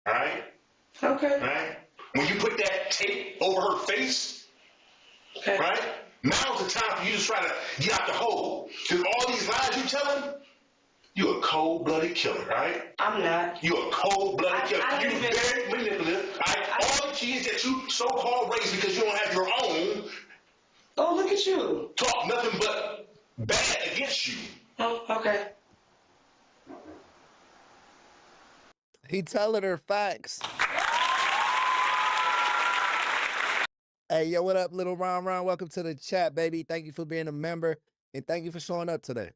All right? Okay. All right? When you put that tape over her face, okay, right? Now's the time for you to try to get out the hole. Because all these lies you telling, you a cold-blooded killer, right? I'm not. You a cold-blooded killer. You even... very manipulative. Right? All the kids that you so-called raised because you don't have your own. Oh, look at you. Talk nothing but bad against you. Oh, okay. He telling her facts. Hey, yo, what up, little Ron Ron? Welcome to the chat, baby. Thank you for being a member, and thank you for showing up today.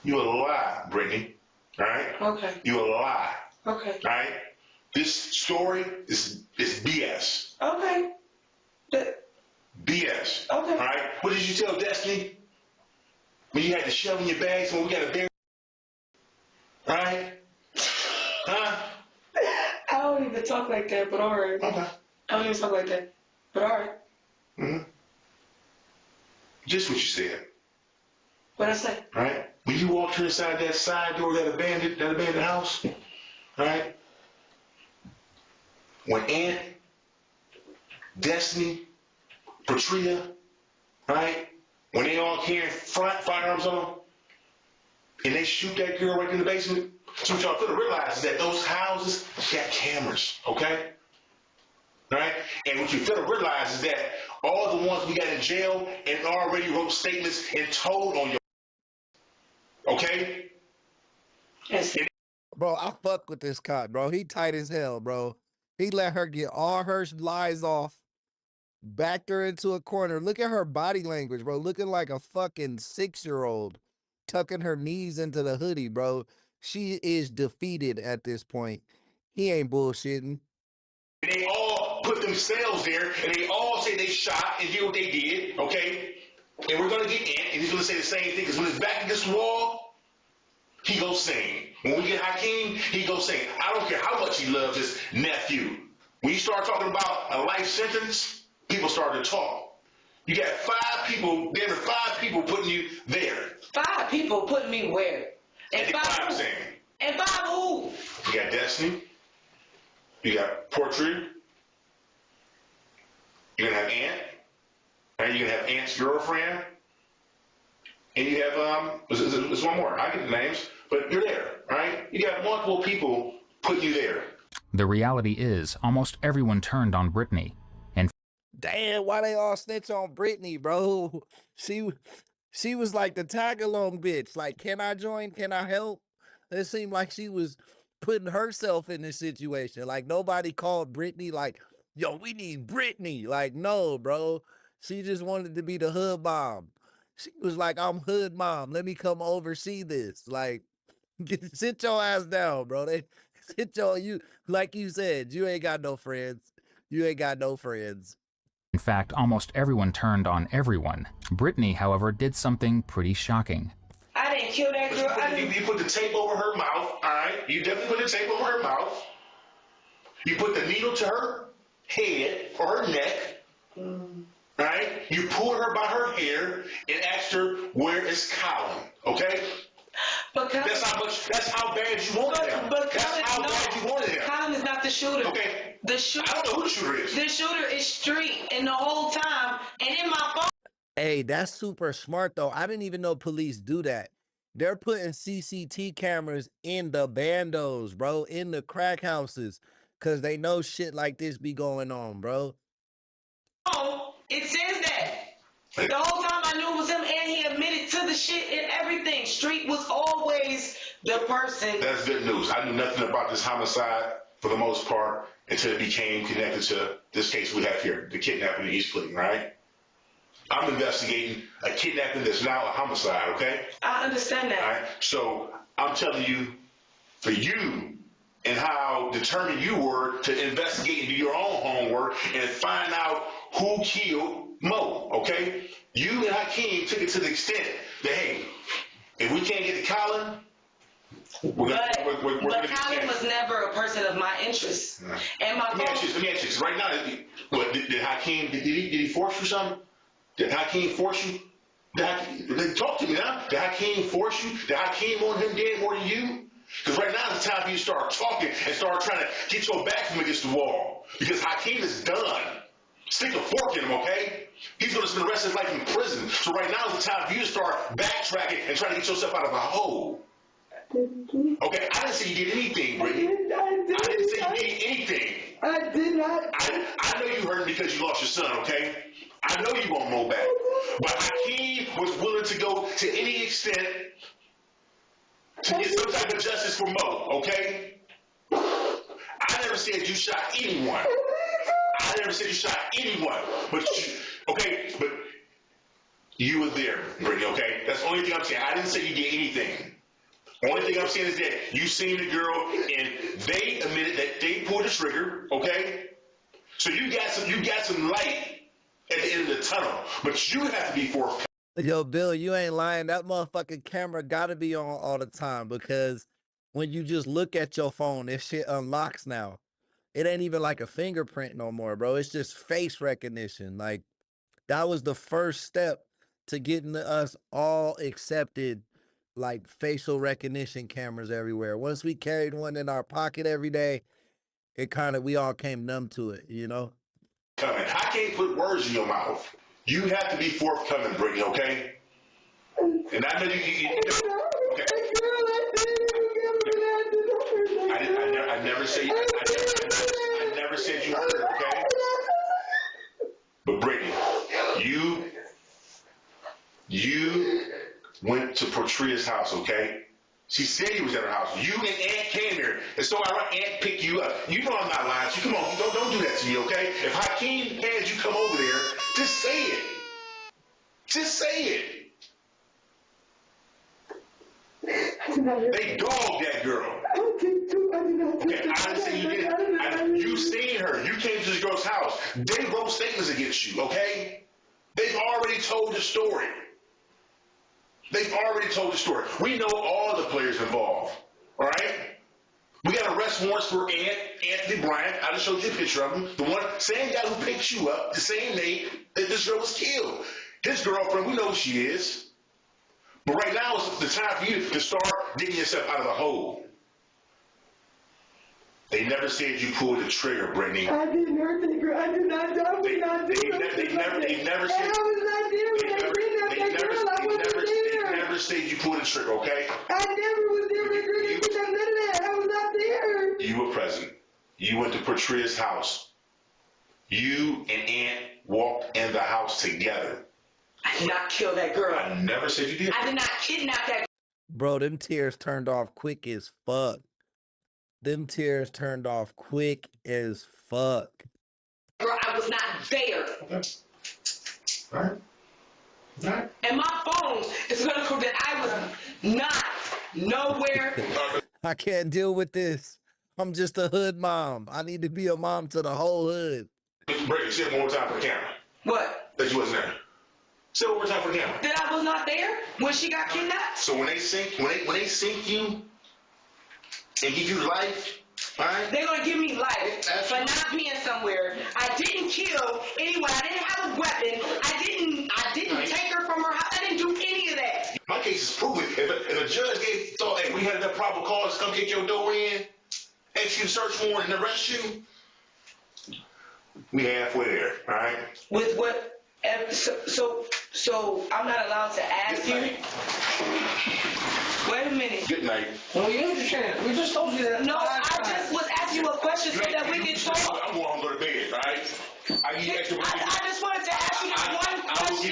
You a lie, Brittany. All right? Okay. You a lie. Okay. All right? This story is BS. Okay. BS. Okay. All right? What did you tell Destiny? When you had the shell in your bags when we got a bear? All right? Huh? I don't even talk like that, but all right. Okay. I don't even talk like that, but all right. Mm-hmm. Just what you said. What'd I say? All right? When you walked her inside that side door, that abandoned house, all right? When Aunt, Destiny, Patria, right? When they all carrying firearms on them, and they shoot that girl right in the basement, so what y'all fail to realize is that those houses got cameras, okay? Right? And what you fail to realize is that all the ones we got in jail and already wrote statements and told on your, okay? Yes. Bro, I fuck with this cop, bro. He tight as hell, bro. He let her get all her lies off, backed her into a corner. Look at her body language, bro. Looking like a fucking 6-year-old, tucking her knees into the hoodie, bro. She is defeated at this point. He ain't bullshitting. They all put themselves there, and they all say they shot and did what they did, okay? And we're going to get in, and he's going to say the same thing, because when it's back to this wall, he goes sing. When we get Hakeem, he goes sing. I don't care how much he loves his nephew. When you start talking about a life sentence, people start to talk. You got 5 people, there are 5 people putting you there. 5 people putting me where? And 5 who? And 5 who? You got Destiny. You got Portrait. You're going to have Aunt. And you're going to have Aunt's girlfriend. And you have, there's one more. I get the names, but you're there, right? You got multiple people putting you there. The reality is, almost everyone turned on Brittany. And damn, why they all snitch on Brittany, bro? She was like the tag-along bitch. Like, can I join? Can I help? It seemed like she was putting herself in this situation. Like, nobody called Brittany like, yo, we need Brittany. Like, no, bro. She just wanted to be the hood mom. She was like, I'm hood mom. Let me come oversee this. Like, sit your ass down, bro. Like you said, you ain't got no friends. You ain't got no friends. in fact, almost everyone turned on everyone. Brittany, however, did something pretty shocking. I didn't kill that girl. You put the tape over her mouth, all right? You definitely put the tape over her mouth. You put the needle to her head or her neck, right? You pulled her by her hair and asked her, where is Colin? Okay? But Colin, that's how bad you wanted him. But that's Colin, how bad you wanted him. Colin is not the shooter. Okay. The shooter, I don't know who the shooter is. The shooter is Street, and the whole time, and in my phone. Hey, that's super smart though. I didn't even know police do that. They're putting CCTV cameras in the bandos, bro, in the crack houses, because they know shit like this be going on, bro. Oh, it says that. The whole time I knew it was him, and he admitted to the shit and everything. Street was always the person. That's good news. I knew nothing about this homicide for the most part until it became connected to this case we have here, the kidnapping in East Cleveland, right? I'm investigating a kidnapping that's now a homicide, okay? I understand that. All right? So I'm telling you, for you and how determined you were to investigate and do your own homework and find out who killed Mo, okay? You and Hakeem took it to the extent that, hey, if we can't get to Colin, But Colin was never a person of my interest. And my let me ask you this. Right now, what, did Hakeem, did he force you something? Did Hakeem force you? Talk to me now. Did Hakeem force you? Did Hakeem want him dead more than you? Because right now is the time for you to start talking and start trying to get your back from against the wall. Because Hakeem is done. Stick a fork in him, okay? He's going to spend the rest of his life in prison. So right now is the time for you to start backtracking and trying to get yourself out of a hole. Okay, I didn't say you did anything, Brittany. I didn't say you did anything. I did not. I know you hurt me because you lost your son, okay? I know you want Mo back. But Hakeem was willing to go to any extent to get some type of justice for Mo, okay? I never said you shot anyone. I never said you shot anyone. But you were there, Brittany, okay? That's the only thing I'm saying. I didn't say you did anything. The only thing I'm saying is that you seen the girl and they admitted that they pulled the trigger, okay? So you got some light at the end of the tunnel, but you have to be forthcoming. Yo, Bill, you ain't lying. That motherfucking camera gotta be on all the time, because when you just look at your phone, this shit unlocks now. It ain't even like a fingerprint no more, bro. It's just face recognition. Like, that was the first step to getting us all accepted, like facial recognition cameras everywhere. Once we carried one in our pocket every day, we all came numb to it, you know? I can't put words in your mouth. You have to be forthcoming, Brittany, okay? And I know you okay. I never said you heard her, okay? But Brittany, you went to Portria's house, okay? She said he was at her house. You and Aunt came here, and so Aunt picked you up. You know I'm not lying to you. Come on, don't do that to me, okay? If Hakeem had you come over there, just say it. Just say it. They dogged that girl. Okay, I didn't say you did. You seen her. You came to this girl's house. They wrote statements against you, okay? They've already told the story. They've already told the story. We know all the players involved, all right? We got arrest warrants for Anthony Bryant. I just showed you a picture of him. The same guy who picked you up, the same day that this girl was killed. His girlfriend, we know who she is. But right now is the time for you to start digging yourself out of the hole. They never said you pulled the trigger, Brittany. I didn't hurt the girl. I did not. I was not doing They never said. And I was not there when I kidnapped that girl. I wasn't there. They never said you pulled the trigger, okay? I never was there when the girl did none of that. I was not there. You were present. You went to Portria's house. You and Aunt walked in the house together. I did not kill that girl. I never said you did. I did not kidnap that girl. Bro, them tears turned off quick as fuck. Them tears turned off quick as fuck. Girl, I was not there. Okay. All right. All right. And my phone is going to prove that I was not nowhere. I can't deal with this. I'm just a hood mom. I need to be a mom to the whole hood. Break it one more time for the camera. What? That you wasn't there. Say it one more time for the camera. That I was not there when she got kidnapped? So when they sink you and give you life, right? They're going to give me life for not being somewhere. I didn't kill anyone. I didn't have a weapon. I didn't have probable cause to come kick your door in, execute a search warrant, and arrest you, we halfway there, all right? With what? So I'm not allowed to ask you. Wait a minute. Good night. No, you understand. We just told you that. No, I just was asking you a question so that we can talk. I'm going home, go to bed, all right? I just wanted to ask you this one question.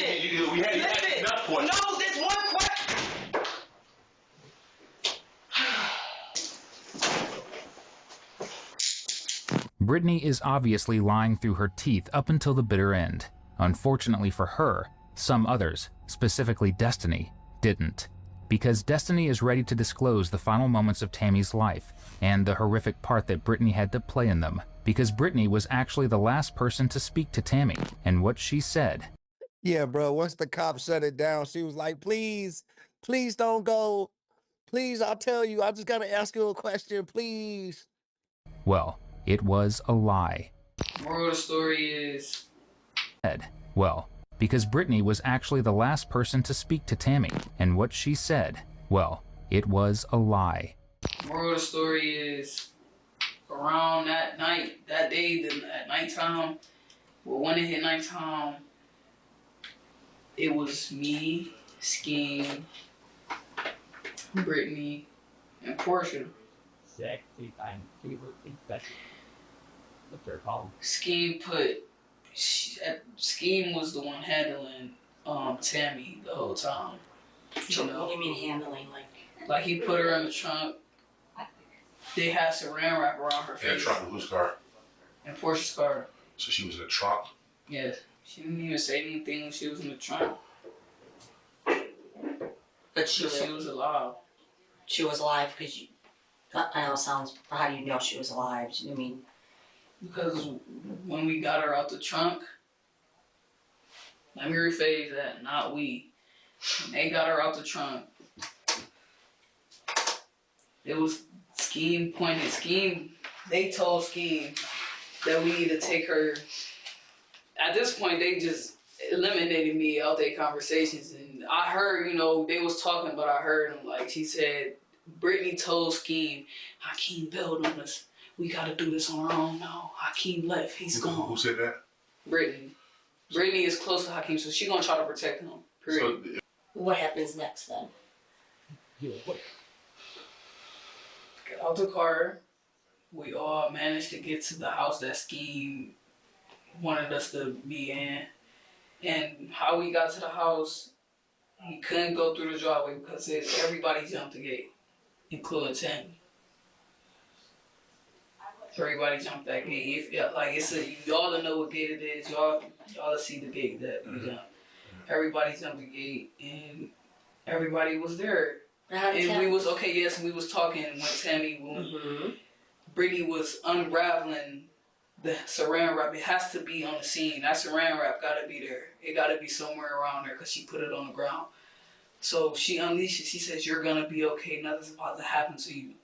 We had enough questions. No, this one question. Brittany is obviously lying through her teeth up until the bitter end. Unfortunately for her, some others, specifically Destiny, didn't. Because Destiny is ready to disclose the final moments of Tammy's life and the horrific part that Brittany had to play in them. Because Brittany was actually the last person to speak to Tammy, and what she said. Yeah, bro, once the cops shut it down, she was like, please don't go. Please, I'll tell you, I just gotta ask you a question, please. Well, it was a lie. Moral of the story is... Well, because Brittany was actually the last person to speak to Tammy, and what she said, well, it was a lie. Moral of the story is, around that night, that day, at nighttime, well, when it hit nighttime, it was me, Scheme, Brittany, and Portia. Sexy time. What's their call? Scheme was the one handling Tammy the whole time. You know? What do you mean handling? Like he put her in the trunk. They had saran wrap around her face. In the trunk of whose car? In Portia's car. So she was in the trunk? Yes. She didn't even say anything when she was in the trunk. But she was alive. She was alive because you... I know it sounds... How do you know she was alive? I mean... Because when we got her out the trunk... Let me rephrase that, not we. When they got her out the trunk... It was Scheme pointed. Scheme... They told Scheme that we need to take her... At this point, they just eliminated me out their conversations. And I heard, you know, they was talking, but I heard them. Like, she said, Brittany told Scheme, Hakeem bailed on us. We got to do this on our own now. Hakeem left. He's gone. Who said that? Brittany. Brittany is close to Hakeem, so she's going to try to protect him. Period. So, what happens next then? Get out the car. We all managed to get to the house that Scheme wanted us to be in. And how we got to the house, we couldn't go through the driveway because everybody jumped the gate, including Tammy. Everybody jumped that gate. Y'all don't know what gate it is. Y'all see the gate that we jumped. Everybody jumped the gate, and everybody was there. And we was okay. Yes, we was talking when Tammy, Brittany was unraveling the saran wrap. It has to be on the scene. That saran wrap got to be there. It got to be somewhere around there because she put it on the ground. So she unleashes. She says, "You're gonna be okay. Nothing's about to happen to you."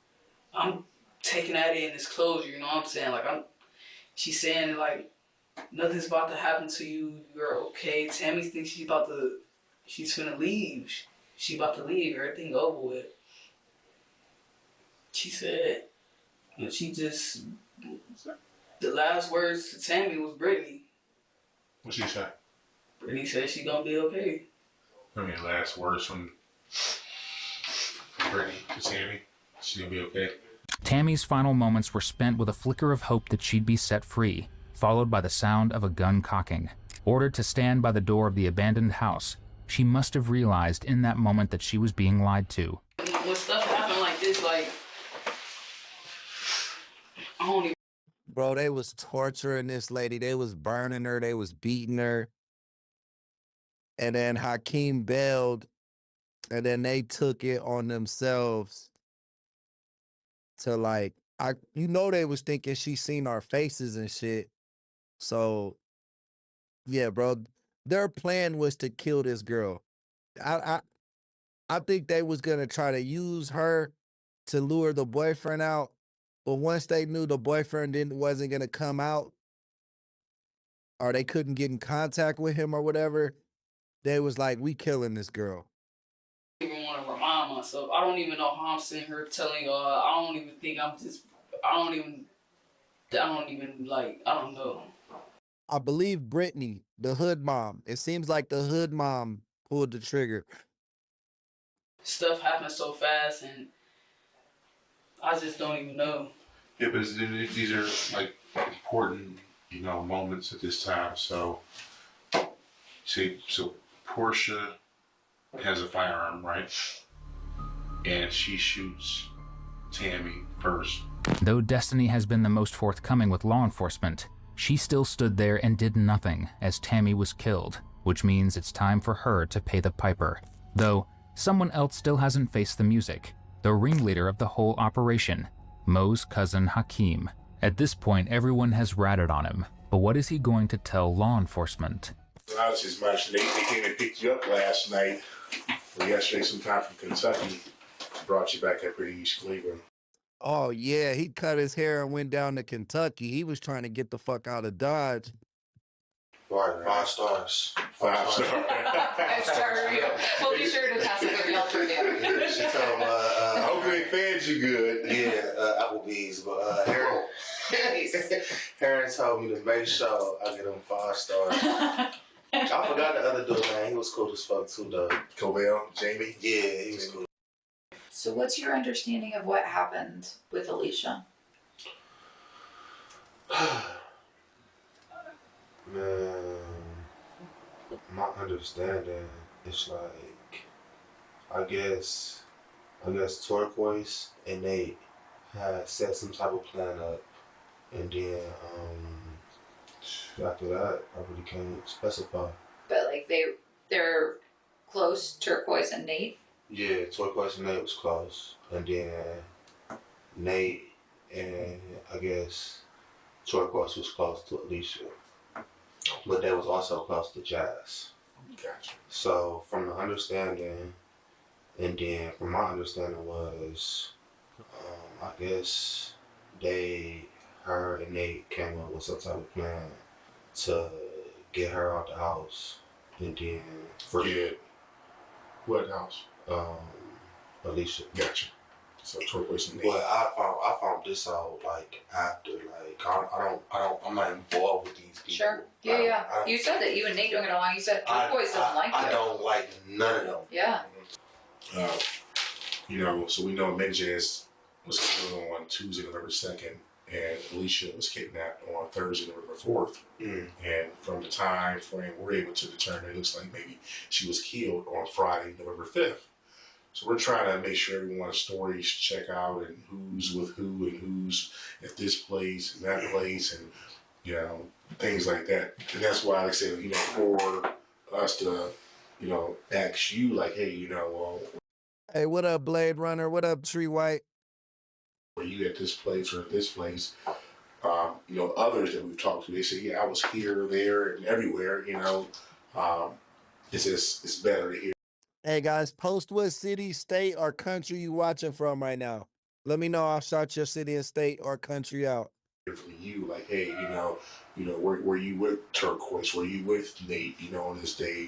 I'm taking that in as closure. You know what I'm saying? She's saying like, nothing's about to happen to you. You're okay. Tammy thinks she's finna leave. She about to leave. Everything over with. She said, and she just. The last words to Tammy was Brittany. What she said? Brittany said she gonna be okay. I mean, last words from Brittany to Tammy. She gonna be okay. Tammy's final moments were spent with a flicker of hope that she'd be set free, followed by the sound of a gun cocking. Ordered to stand by the door of the abandoned house, she must have realized in that moment that she was being lied to. When stuff happened like this, I don't even... Bro, they was torturing this lady. They was burning her. They was beating her. And then Hakeem bailed. And then they took it on themselves to they was thinking she seen our faces and shit. So, yeah, bro, their plan was to kill this girl. I think they was gonna try to use her to lure the boyfriend out. But once they knew the boyfriend wasn't gonna come out, or they couldn't get in contact with him or whatever, they was like, "We killing this girl." I don't even want to remind myself. I don't even know how I'm sitting here telling y'all. I don't even think I don't know. I believe Brittany, the hood mom. It seems like the hood mom pulled the trigger. Stuff happens so fast, and I just don't even know. Yeah, but these are like important, moments at this time. So, so Portia has a firearm, right? And she shoots Tammy first. Though Destiny has been the most forthcoming with law enforcement, she still stood there and did nothing as Tammy was killed, which means it's time for her to pay the piper. Though, someone else still hasn't faced the music, the ringleader of the whole operation, Mo's cousin Hakeem. At this point, everyone has ratted on him, but what is he going to tell law enforcement? I was just mentioning, they came and picked you up last night, or yesterday sometime from Kentucky, brought you back up here to East Cleveland. Oh yeah, he cut his hair and went down to Kentucky. He was trying to get the fuck out of Dodge. Right, 5 stars. 5 stars. 5-star review. We'll be sure to pass it for Yelp review. Yeah, she told me, hopefully they fed you good. Yeah, Applebee's, but Harry told me to make sure I get him 5 stars. I forgot the other dude, man. He was cool as fuck too, though. Cobell, Jamie? Yeah, he was cool. So what's your understanding of what happened with Alicia? Man, my understanding is like, I guess Turquoise and Nate had set some type of plan up, and then after that, I really can't specify. But like they're close, Turquoise and Nate? Yeah, Turquoise and Nate was close, and then Nate and I guess Turquoise was close to Alicia, but they was also close to Jazz. Gotcha. So from the understanding, and then from my understanding was, I guess her and Nate came up with some type of plan to get her out the house, and then Forget what house? Alicia. Gotcha. So Turquoise and Nate. But I found this out like after, like I'm not involved with these people. Sure. Yeah. You said that you and Nate don't get along. You said Turquoise doesn't like you. I don't like none of them. Yeah. So we know Menjez was killed on Tuesday, November 2nd, and Alicia was kidnapped on Thursday, November 4th. And from the time frame we're able to determine, it looks like maybe she was killed on Friday, November 5th. So we're trying to make sure everyone's stories check out, and who's with who and who's at this place and that place, and things like that. And that's why, like I said, for us to, ask you, like, hey, Hey, what up, Blade Runner? What up, Tree White? were you at this place or at this place? Others that we've talked to, they say, yeah, I was here, there, and everywhere. It's better to hear. Hey guys, post what city, state, or country you watching from right now. Let me know. I'll shout your city and state or country out. From you, like, hey, were you with Turquoise? Were you with Nate? On this day,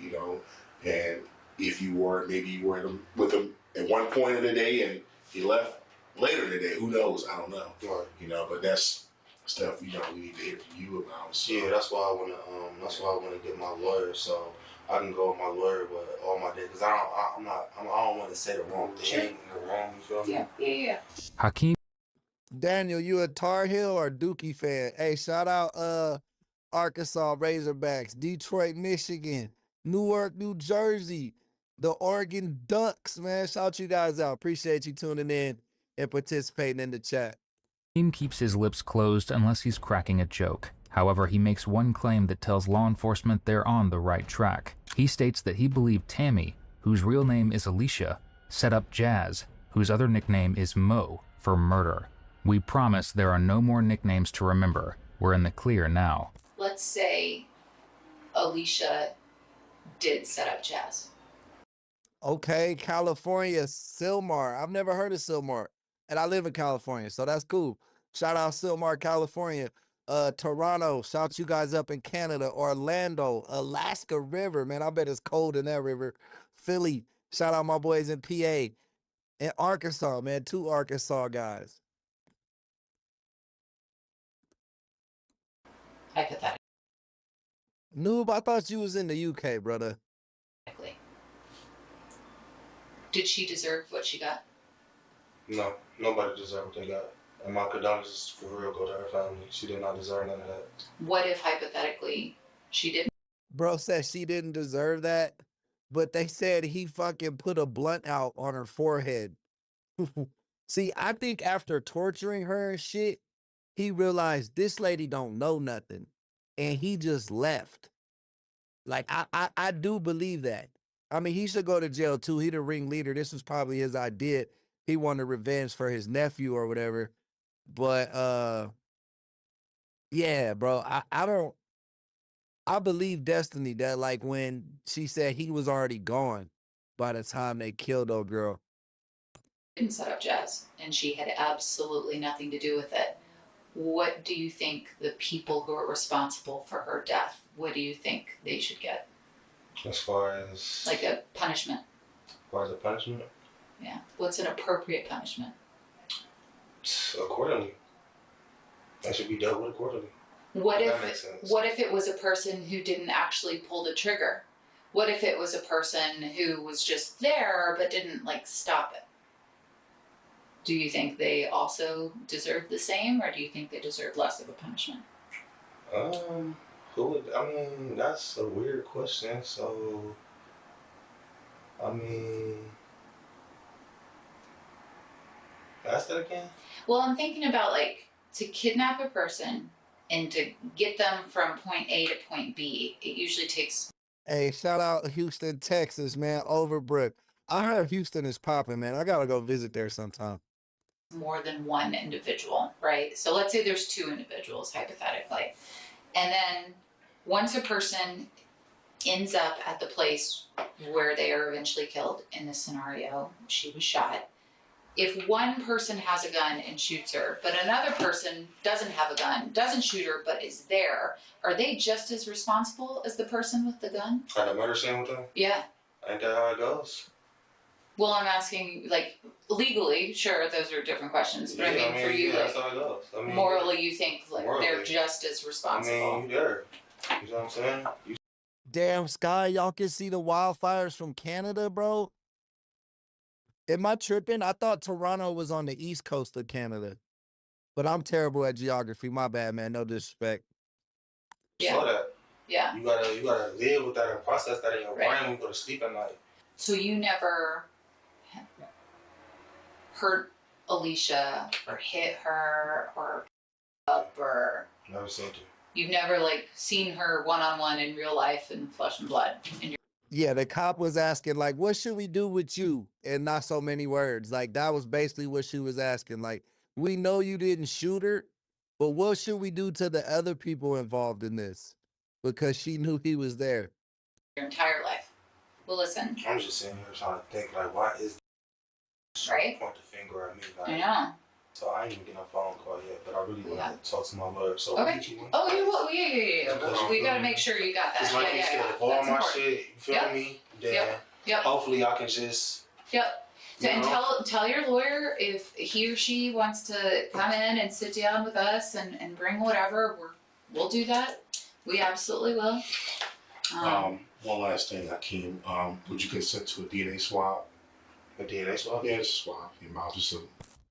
and if you were, maybe you were with him at one point of the day, and he left later in the day. Who knows? I don't know. Right. But that's stuff we need to hear from you about. So. Yeah, that's why I wanna get my lawyer, so I can go with my lawyer with all my data, because I don't want to say the wrong thing or wrong. You feel me? Yeah. Hakeem. Daniel, you a Tar Heel or Dookie fan? Hey, shout out Arkansas Razorbacks, Detroit, Michigan, Newark, New Jersey, the Oregon Ducks, man. Shout you guys out. Appreciate you tuning in and participating in the chat. Hakeem keeps his lips closed unless he's cracking a joke. However, he makes one claim that tells law enforcement they're on the right track. He states that he believed Tammy, whose real name is Alicia, set up Jazz, whose other nickname is Mo, for murder. We promise there are no more nicknames to remember. We're in the clear now. Let's say Alicia did set up Jazz. Okay, California, Silmar. I've never heard of Silmar, and I live in California, so that's cool. Shout out Silmar, California. Toronto, shout you guys up in Canada. Orlando, Alaska River, man, I bet it's cold in that river. Philly, shout out my boys in PA. In Arkansas, man, 2 Arkansas guys. Hypothetically. Noob, I thought you was in the UK, brother. Did she deserve what she got? No, nobody deserved what they got. And my condolences for real go to her family. She did not deserve none of that. What if hypothetically she didn't? Bro said she didn't deserve that, but they said he fucking put a blunt out on her forehead. See, I think after torturing her and shit, he realized this lady don't know nothing, and he just left. Like, I do believe that. I mean, he should go to jail too. He the ringleader. This was probably his idea. He wanted revenge for his nephew or whatever. But yeah, bro, I believe Destiny that like when she said he was already gone by the time they killed old girl. Didn't set up Jazz, and she had absolutely nothing to do with it. What do you think the people who are responsible for her death, what do you think they should get? As far as... Like a punishment? As far as a punishment? Yeah. What's an appropriate punishment? Accordingly. That should be dealt with accordingly. What if it was a person who didn't actually pull the trigger? What if it was a person who was just there but didn't like stop it? Do you think they also deserve the same, or do you think they deserve less of a punishment? That's a weird question. So, ask that again? Well, I'm thinking about like to kidnap a person and to get them from point A to point B, it usually takes. Hey, shout out Houston, Texas, man, Overbrook. I heard Houston is popping, man. I gotta go visit there sometime. More than one individual, right? So let's say there's 2 individuals, hypothetically. And then once a person ends up at the place where they are eventually killed, in this scenario, she was shot. If one person has a gun and shoots her, but another person doesn't have a gun, doesn't shoot her, but is there, are they just as responsible as the person with the gun? At a murder scene with them? Yeah. Ain't that how it goes? Well, I'm asking, like, legally, sure, those are different questions, but Yeah, I mean, for you, that's like, how it goes. morally, you think, like, they're morally. just as responsible. You there. You know what I'm saying? Damn, Sky, y'all can see the wildfires from Canada, bro? Am I tripping? I thought Toronto was on the east coast of Canada. But I'm terrible at geography. My bad, man. No disrespect. Saw that. Yeah. You gotta live with that and process that in your brain when you go to sleep at night. So you never hurt Alicia or hit her or up or Never seen her. you've never like seen her one-on-one in real life in flesh and blood. Yeah, the cop was asking, like, what should we do with you? And not so many words. Like, that was basically what she was asking. Like, we know you didn't shoot her, but what should we do to the other people involved in this? Because she knew he was there. Your entire life. Well, listen. I'm just sitting here trying to think, like, why is right? Point the finger at me. Like, I know. So I ain't even getting a phone call yet, but I really want to talk to my lawyer. So Okay. Oh, you will? Yeah. We gotta make sure you got that. It's like you said, if all That's my important. shit, you feel me? Then hopefully I can just. Yep. And tell your lawyer if he or she wants to come in and sit down with us and bring whatever, we'll do that. We absolutely will. One last thing, Hakeem. Would you consent to a DNA swab? A DNA swab? Yeah, it's a swab. Your mouth is a...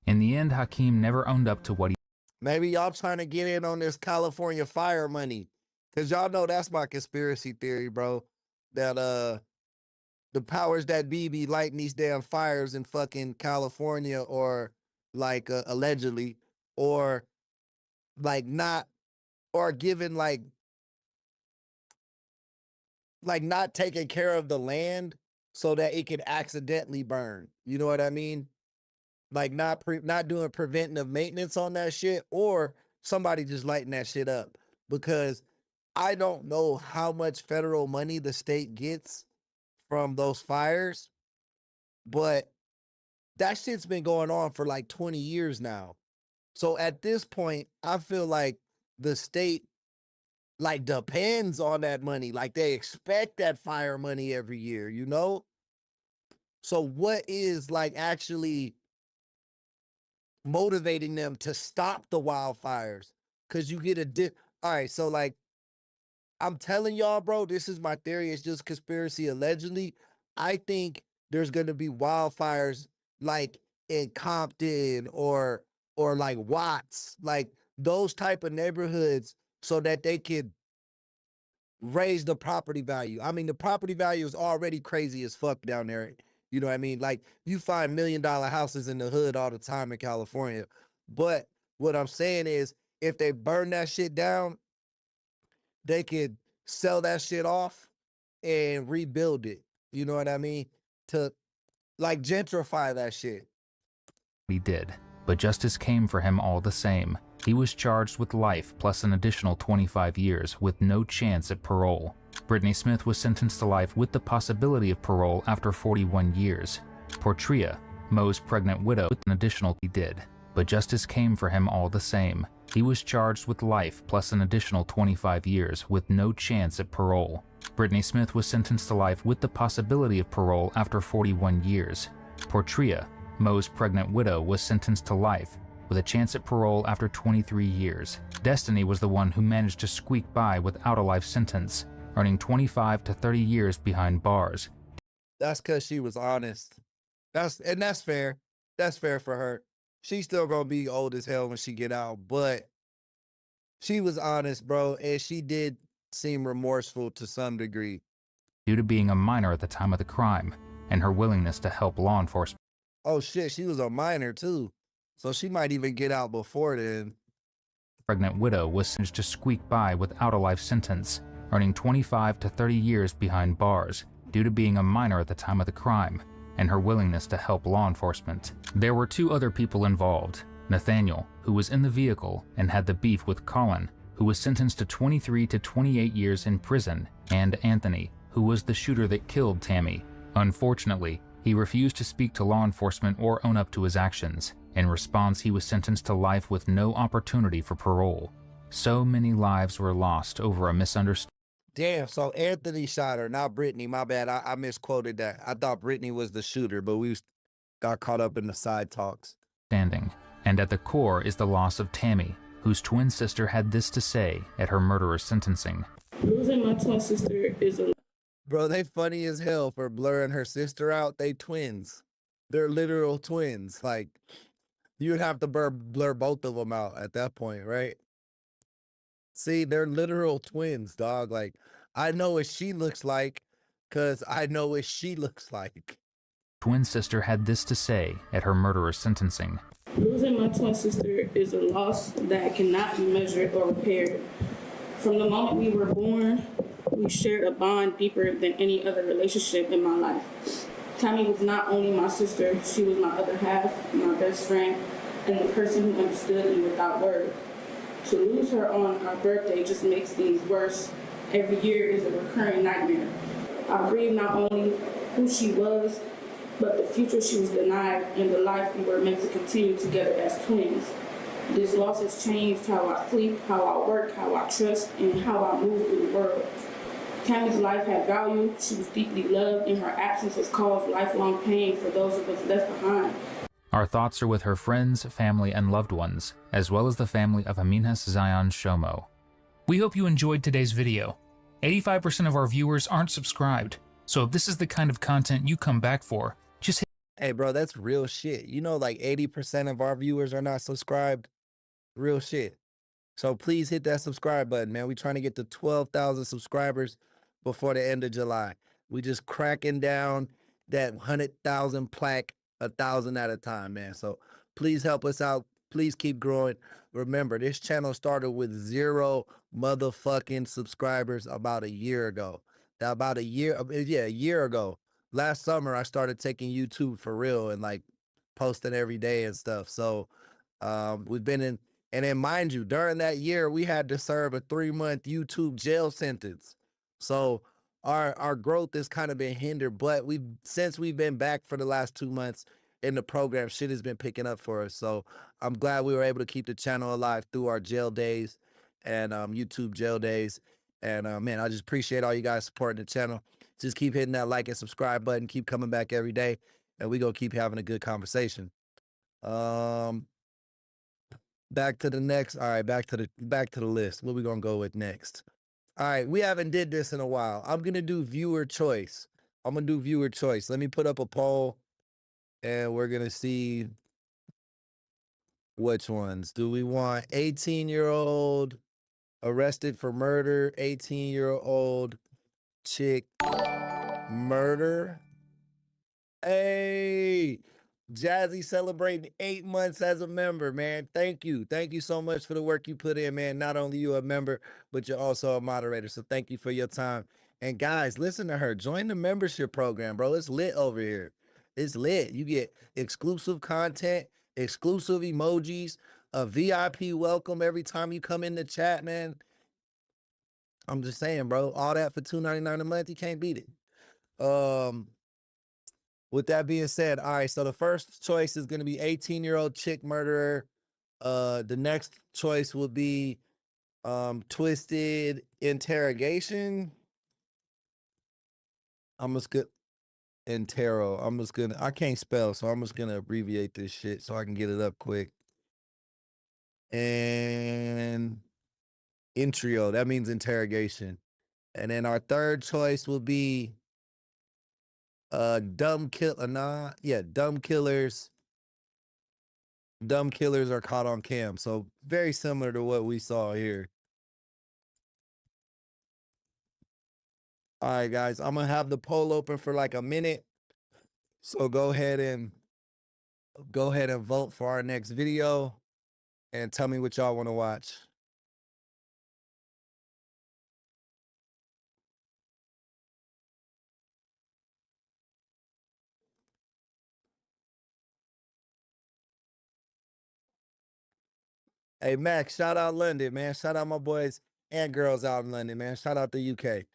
In the end, Hakeem never owned up to what he... Maybe y'all trying to get in on this California fire money. Because y'all know that's my conspiracy theory, bro. That the powers that be lighting these damn fires in fucking California, or like allegedly, or like not, or giving like not taking care of the land so that it can accidentally burn. You know what I mean? Like not doing preventative maintenance on that shit, or somebody just lighting that shit up. Because I don't know how much federal money the state gets from those fires, but that shit's been going on for like 20 years now. So at this point, I feel like the state like depends on that money. Like they expect that fire money every year, you know? So what is like actually motivating them to stop the wildfires? Cause you get all right, so like I'm telling y'all, bro, this is my theory. It's just conspiracy allegedly. I think there's gonna be wildfires like in Compton or like Watts, like those type of neighborhoods, so that they could raise the property value. I mean, the property value is already crazy as fuck down there. You know what I mean? Like you find $1 million houses in the hood all the time in California. But what I'm saying is if they burn that shit down, they could sell that shit off and rebuild it. You know what I mean? To like gentrify that shit. He did, but justice came for him all the same. He was charged with life plus an additional 25 years with no chance at parole. Brittany Smith was sentenced to life with the possibility of parole after 41 years. Portria, Mo's pregnant widow, with an additional he did, but justice came for him all the same. He was charged with life plus an additional 25 years with no chance at parole. Brittany Smith was sentenced to life with the possibility of parole after 41 years. Portria, Mo's pregnant widow, was sentenced to life with a chance at parole after 23 years. Destiny was the one who managed to squeak by without a life sentence, earning 25 to 30 years behind bars. That's because she was honest. That's fair. That's fair for her. She's still gonna be old as hell when she get out, but she was honest, bro, and she did seem remorseful to some degree. Due to being a minor at the time of the crime, and her willingness to help law enforcement. Oh shit, she was a minor too. So she might even get out before then. Pregnant widow was sentenced to squeak by without a life sentence, earning 25 to 30 years behind bars due to being a minor at the time of the crime and her willingness to help law enforcement. There were two other people involved, Nathaniel, who was in the vehicle and had the beef with Colin, who was sentenced to 23 to 28 years in prison, and Anthony, who was the shooter that killed Tammy. Unfortunately, he refused to speak to law enforcement or own up to his actions. In response, he was sentenced to life with no opportunity for parole. So many lives were lost over a misunderstanding. Damn, so Anthony shot her, not Brittany. My bad, I misquoted that. I thought Brittany was the shooter, but we got caught up in the side talks. And at the core is the loss of Tammy, whose twin sister had this to say at her murderer's sentencing. Losing my twin sister is a... Bro, they funny as hell for blurring her sister out. They twins. They're literal twins. Like, you would have to blur both of them out at that point, right? See, they're literal twins, dog. Like, I know what she looks like because I know what she looks like. Twin sister had this to say at her murderer's sentencing. Losing my twin sister is a loss that cannot be measured or repaired. From the moment we were born, we shared a bond deeper than any other relationship in my life. Tammy was not only my sister, she was my other half, my best friend, and the person who understood me without words. To lose her on our birthday just makes things worse. Every year is a recurring nightmare. I grieve not only who she was, but the future she was denied and the life we were meant to continue together as twins. This loss has changed how I sleep, how I work, how I trust, and how I move through the world. Tammy's life had value, she was deeply loved, and her absence has caused lifelong pain for those of us left behind. Our thoughts are with her friends, family, and loved ones, as well as the family of Aminas Zion Shomo. We hope you enjoyed today's video. 85% of our viewers aren't subscribed, so if this is the kind of content you come back for, just hit. Hey, bro, that's real shit. You know, like 80% of our viewers are not subscribed. Real shit. So please hit that subscribe button, man. We're trying to get to 12,000 subscribers before the end of July. We just cracking down that 100,000 plaque 1,000 at a time, man. So please help us out. Please keep growing. Remember, this channel started with 0 motherfucking subscribers about a year ago. A year ago. Last summer, I started taking YouTube for real and like posting every day and stuff. So we've been in, and then mind you, during that year, we had to serve a 3-month YouTube jail sentence. So our growth has kind of been hindered, but since we've been back for the last 2 months in the program, shit has been picking up for us. So I'm glad we were able to keep the channel alive through our jail days and YouTube jail days. And man, I just appreciate all you guys supporting the channel. Just keep hitting that like and subscribe button. Keep coming back every day, and we gonna keep having a good conversation. Back to the next. All right, back to the list. What we gonna go with next? All right, we haven't did this in a while. I'm gonna do viewer choice. Let me put up a poll, and we're gonna see which ones. Do we want 18-year-old arrested for murder, 18-year-old chick murder? Hey, Jazzy celebrating 8 months as a member, man. Thank you. Thank you so much for the work you put in, man. Not only you a member, but you're also a moderator. So thank you for your time. And guys, listen to her. Join the membership program, bro. It's lit over here. It's lit. You get exclusive content, exclusive emojis, a VIP welcome every time you come in the chat, man. I'm just saying, bro. All that for $2.99 a month, you can't beat it. With that being said, all right, so the first choice is going to be 18-year-old chick murderer. The next choice will be twisted interrogation. I'm just gonna I can't spell, so I'm just gonna abbreviate this shit so I can get it up quick. And intrio, that means interrogation. And then our third choice will be dumb killers. Dumb killers are caught on cam. So very similar to what we saw here. All right, guys, I'm gonna have the poll open for like a minute. So go ahead and vote for our next video and tell me what y'all want to watch. Hey, Max, shout out London, man. Shout out my boys and girls out in London, man. Shout out the UK.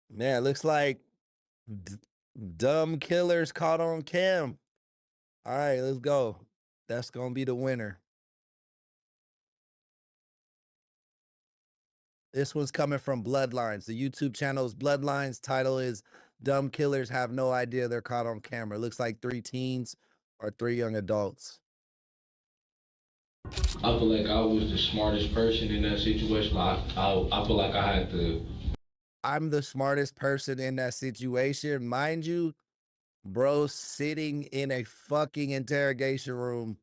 Man, looks like dumb killers caught on cam. All right, let's go. That's going to be the winner. This one's coming from Bloodlines. The YouTube channel is Bloodlines. Title is Dumb Killers Have No Idea They're Caught on Camera. Looks like 3 teens or 3 young adults. I feel like I was the smartest person in that situation. I feel like I had to. I'm the smartest person in that situation. Mind you, bro, sitting in a fucking interrogation room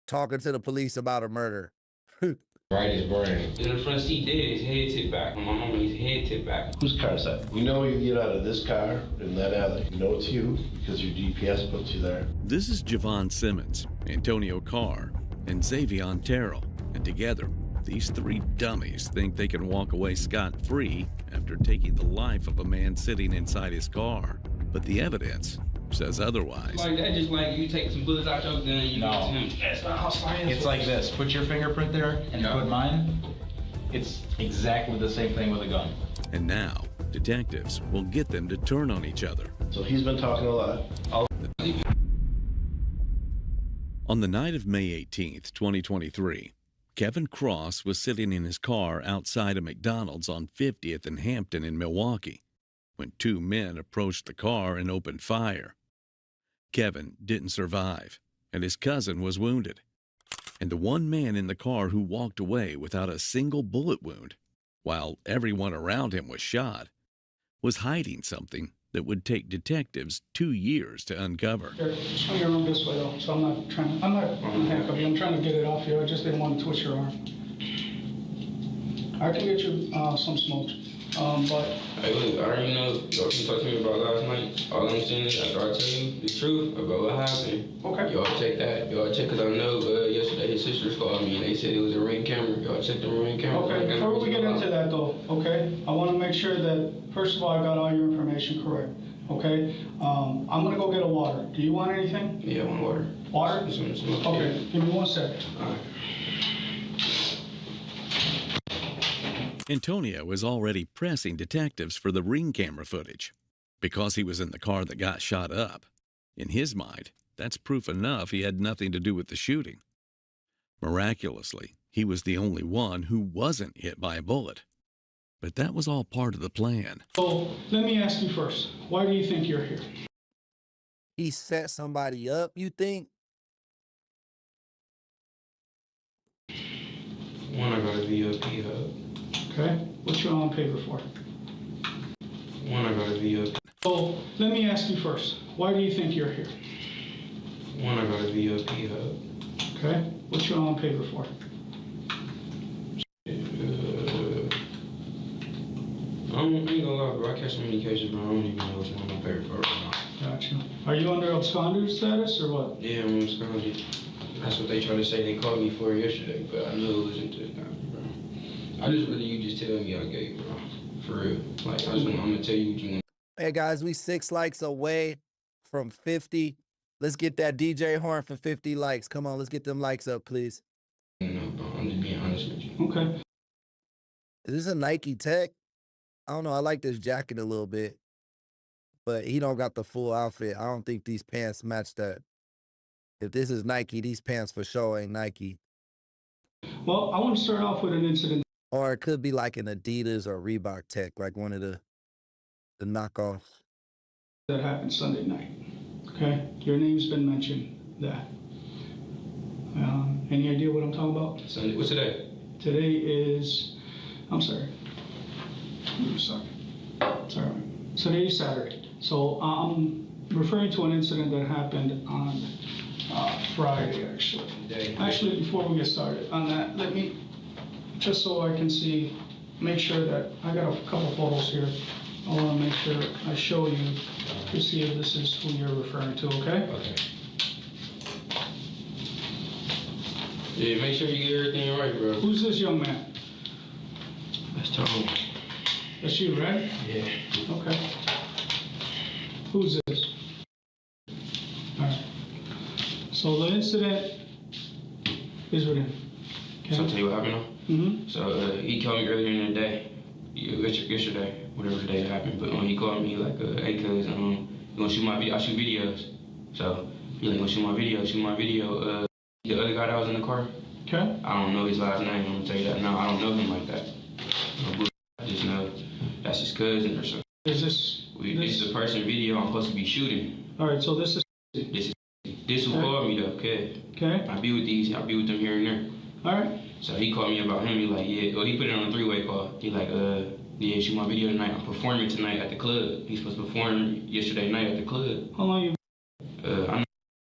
talking to the police about a murder. Right his brain. In the front seat dead, his head tipped back. My mama, his head tipped back. Whose car is that? We know you get out of this car in that alley. We know it's you because your GPS puts you there. This is Javon Simmons, Antonio Carr, and Xavion Terrell. And together, these 3 dummies think they can walk away scot-free after taking the life of a man sitting inside his car. But the evidence says otherwise. Like that, just like you take some bullets out your gun, you no. Him. That's not how science It's like this. Put your fingerprint there and put mine. It's exactly the same thing with a gun. And now, detectives will get them to turn on each other. So he's been talking a lot. On the night of May 18th, 2023, Kevin Cross was sitting in his car outside a McDonald's on 50th and Hampton in Milwaukee when 2 men approached the car and opened fire. Kevin didn't survive, and his cousin was wounded. And the one man in the car who walked away without a single bullet wound, while everyone around him was shot, was hiding something that would take detectives 2 years to uncover. Swing your arm this way though, so I'm not handcuffing you. I'm trying to get it off you. I just didn't want to twist your arm. I can get you some smokes. But hey, look, I already know what you talked to me about last night. All I'm saying is after I tell you the truth about what happened. Okay. Y'all check that. Y'all check, because I know yesterday his sisters called me and they said it was a ring camera. Y'all check the ring camera. Okay, before we get into that though, okay, I want to make sure that, first of all, I got all your information correct. Okay, I'm gonna go get a water. Do you want anything? Yeah, I want water. Water? Okay, give me 1 second. All right. Antonio is already pressing detectives for the ring camera footage. because he was in the car that got shot up. In his mind, that's proof enough he had nothing to do with the shooting. Miraculously, he was the only one who wasn't hit by a bullet. But that was all part of the plan. So let me ask you first, why do you think you're here? He set somebody up, you think? When I got a VIP hub. Okay, what you on paper for? When I got a VIP. So let me ask you first, why do you think you're here? When I got a VIP hub. Okay, what you on paper for? I ain't gonna lie, bro. I catch so many cases, bro. I don't even know what's on my paper for right now. Gotcha. Are you under absconder status or what? Yeah, I'm absconded. That's what they try to say they called me for yesterday, but I knew it wasn't this time, bro. I just really, you just tell me I gave, bro. For real. Like, I'm gonna tell you what you want. Hey guys, we 6 likes away from 50. Let's get that DJ horn for 50 likes. Come on, let's get them likes up, please. No, bro. I'm just being honest with you. Okay. Is this a Nike Tech? I don't know. I like this jacket a little bit, but he don't got the full outfit. I don't think these pants match that. If this is Nike, these pants for sure ain't Nike. Well, I want to start off with an incident. Or it could be like an Adidas or Reebok Tech, like one of the knockoffs. That happened Sunday night. Okay, your name's been mentioned. That. Any idea what I'm talking about? Sunday. What's today? Today is. I'm sorry. I'm sorry. Sorry. Today is Saturday. So I'm referring to an incident that happened on Friday, actually. Actually, before we get started on that, let me, just so I can see, make sure that, I got a couple photos here. I want to make sure I show you to see if this is who you're referring to, okay? Okay. Yeah, make sure you get everything right, bro. Who's this young man? That's Tom. That's you, right? Yeah. Okay. Who's this? All right. So the incident is with him. Okay. So I'll tell you what happened though? Mm-hmm. So he called me earlier in the day, yesterday, whatever the day it happened. But he called me like, hey, cuz, you gonna shoot my video? I shoot videos. So he like, gonna shoot my video. The other guy that was in the car. Okay. I don't know his last name. I'm gonna tell you that now. I don't know him like that. I just know that's his cousin or something. Is this? This is the person video I'm supposed to be shooting. All right. So this is. This who called me though, okay? Okay. I be with them here and there. All right. So he called me about him. He like, yeah. Well, he put it on a 3-way call. He like, yeah, shoot my video tonight. I'm performing tonight at the club. He's supposed to perform yesterday night at the club. How long you? I'm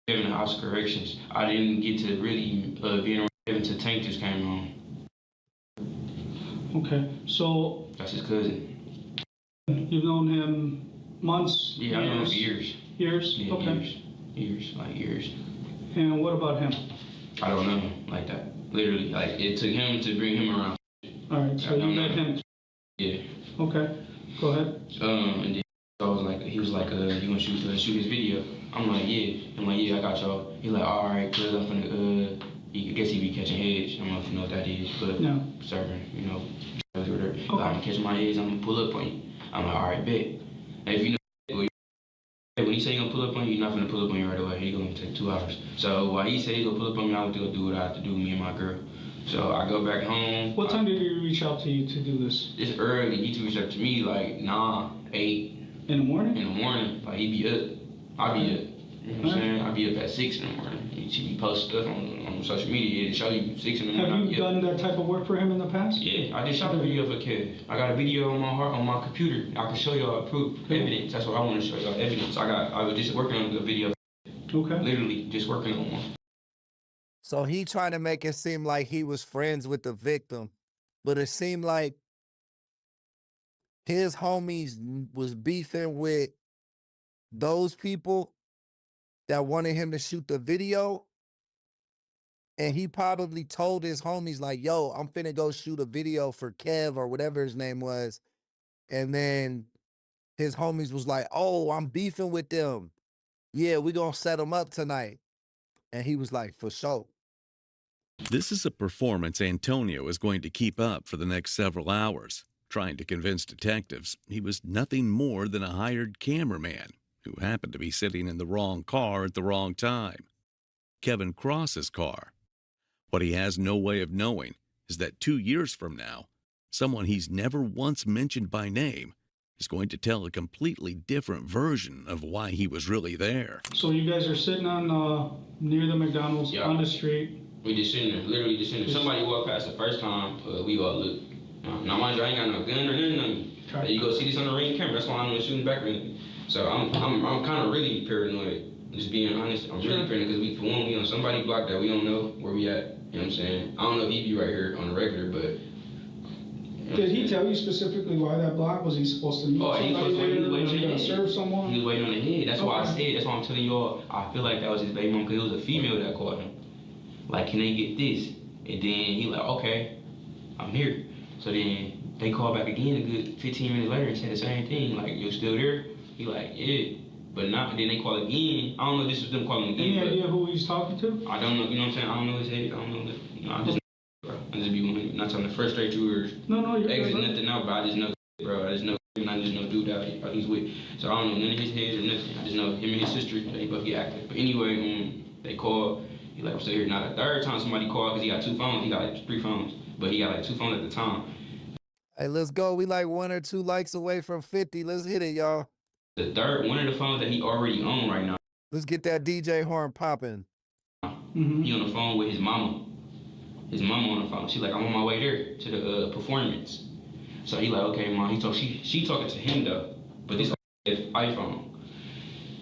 giving the House of Corrections. I didn't get to really be around until Tank just came on. Okay. So. That's his cousin. You've known him months? Yeah, I've known him for years. Years? Yeah, okay. Years. And what about him? I don't know him like that. Literally, like it took him to bring him around. All right, so you met him. Yeah. Okay. Go ahead. And then he was like, you gonna shoot his video? I'm like, yeah, I got y'all. He like, all right, cuz I'm finna, I guess he be catching heads. I don't know if you know what that is, but no. Serving, whatever. Okay. I'm gonna catch my heads, I'm gonna pull up on you. I'm like, all right, bet. And if you know, when he say he gonna pull up on you, you're not gonna pull up on you right away. He gonna take 2 hours. So while he say he gonna pull up on me, I went to go do what I have to do, me and my girl. So I go back home. What time did he reach out to you to do this? It's early. He reached out to me like 8. In the morning? In the morning. Like he be up. I be up. You know what I'm saying? I be up at 6 in the morning. He post stuff on social media to show you 6 in the morning. Have you done that type of work for him in the past? Yeah, I just shot a video for Kev. I got a video on my computer. I can show y'all proof, evidence. That's what I want to show y'all, evidence. I was just working on the video. Okay. Literally, just working on one. So he trying to make it seem like he was friends with the victim, but it seemed like his homies was beefing with those people that wanted him to shoot the video. And he probably told his homies like, yo, I'm finna go shoot a video for Kev or whatever his name was. And then his homies was like, oh, I'm beefing with them. Yeah, we gonna set them up tonight. And he was like, for sure. This is a performance Antonio is going to keep up for the next several hours. trying to convince detectives he was nothing more than a hired cameraman who happened to be sitting in the wrong car at the wrong time. Kevin Cross's car. What he has no way of knowing is that 2 years from now, someone he's never once mentioned by name is going to tell a completely different version of why he was really there. So you guys are sitting on near the McDonald's on the street. We just sitting there, literally just sitting there. Somebody walked past the first time, we all looked. Now mind you, I ain't got no gun or nothing. You go see this on the ring camera, that's why I'm gonna shoot back. So I'm kind of really paranoid. Just being honest, I'm really paranoid because we on somebody block that we don't know where we at. You know what I'm saying? I don't know if he be right here on the regular, but. Did he tell you specifically why that block? Was he supposed to meet somebody he was waiting on was he the gonna head. serve someone? He was waiting on the head. That's why I said. That's why I'm telling y'all. I feel like that was his baby mom because it was a female that called him. Like, can they get this? And then he like, okay, I'm here. So then they called back again a good 15 minutes later and said the same thing. Like, you're still there? He like, yeah. But not. Then they call again. I don't know if this was them calling again. Any idea who he's talking to? I don't know. You know what I'm saying? I don't know his age. I don't know. I just. Bro, I just be not trying to frustrate you or exit nothing out, but I just know, bro. I just know, and I just know dude out he's with. So I don't know none of his heads or nothing. I just know him and his sister, they both get active. But anyway, they called. He like, I'm still here. Now the third time somebody called because he got 2 phones. He got like 3 phones, but he got like 2 phones at the time. Hey, let's go. We like 1 or 2 likes away from 50. Let's hit it, y'all. The third, one of the phones that he already own right now. Let's get that DJ horn popping. He on the phone with his mama. His mama on the phone. She like, I'm on my way there to the performance. So he like, okay, mom. She talking to him though, but this iPhone.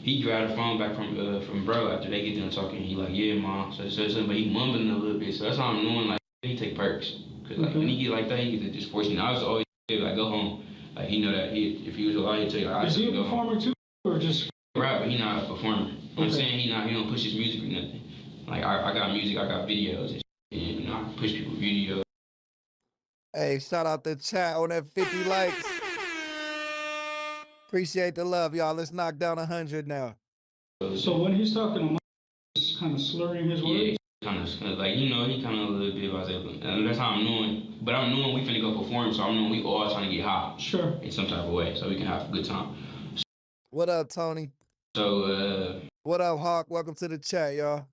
He grabbed the phone back from bro after they get done talking. He like, yeah, mom. So something, but he mumbling a little bit. So that's how I'm knowing like he take perks. Cause like when he get like that, he get just forcing. I was always like, go home. Like he know that if he was alive, he'd tell you like, is he a performer too, or just rap? But he not a performer. I'm saying he don't push his music or nothing. Like I got music, I got videos. And you know, I push people videos. Hey, shout out the chat on that 50 likes. Appreciate the love, y'all. Let's knock down 100 now. So when he's talking to mom, he's kind of slurring his words? Yeah, kind of like, you know, he kind of a little bit about that. And that's how I'm knowing. But I'm knowing we finna go perform, so I'm knowing we all trying to get high. Sure. In some type of way, so we can have a good time. What up, Tony? So, what up, Hawk? Welcome to the chat, y'all.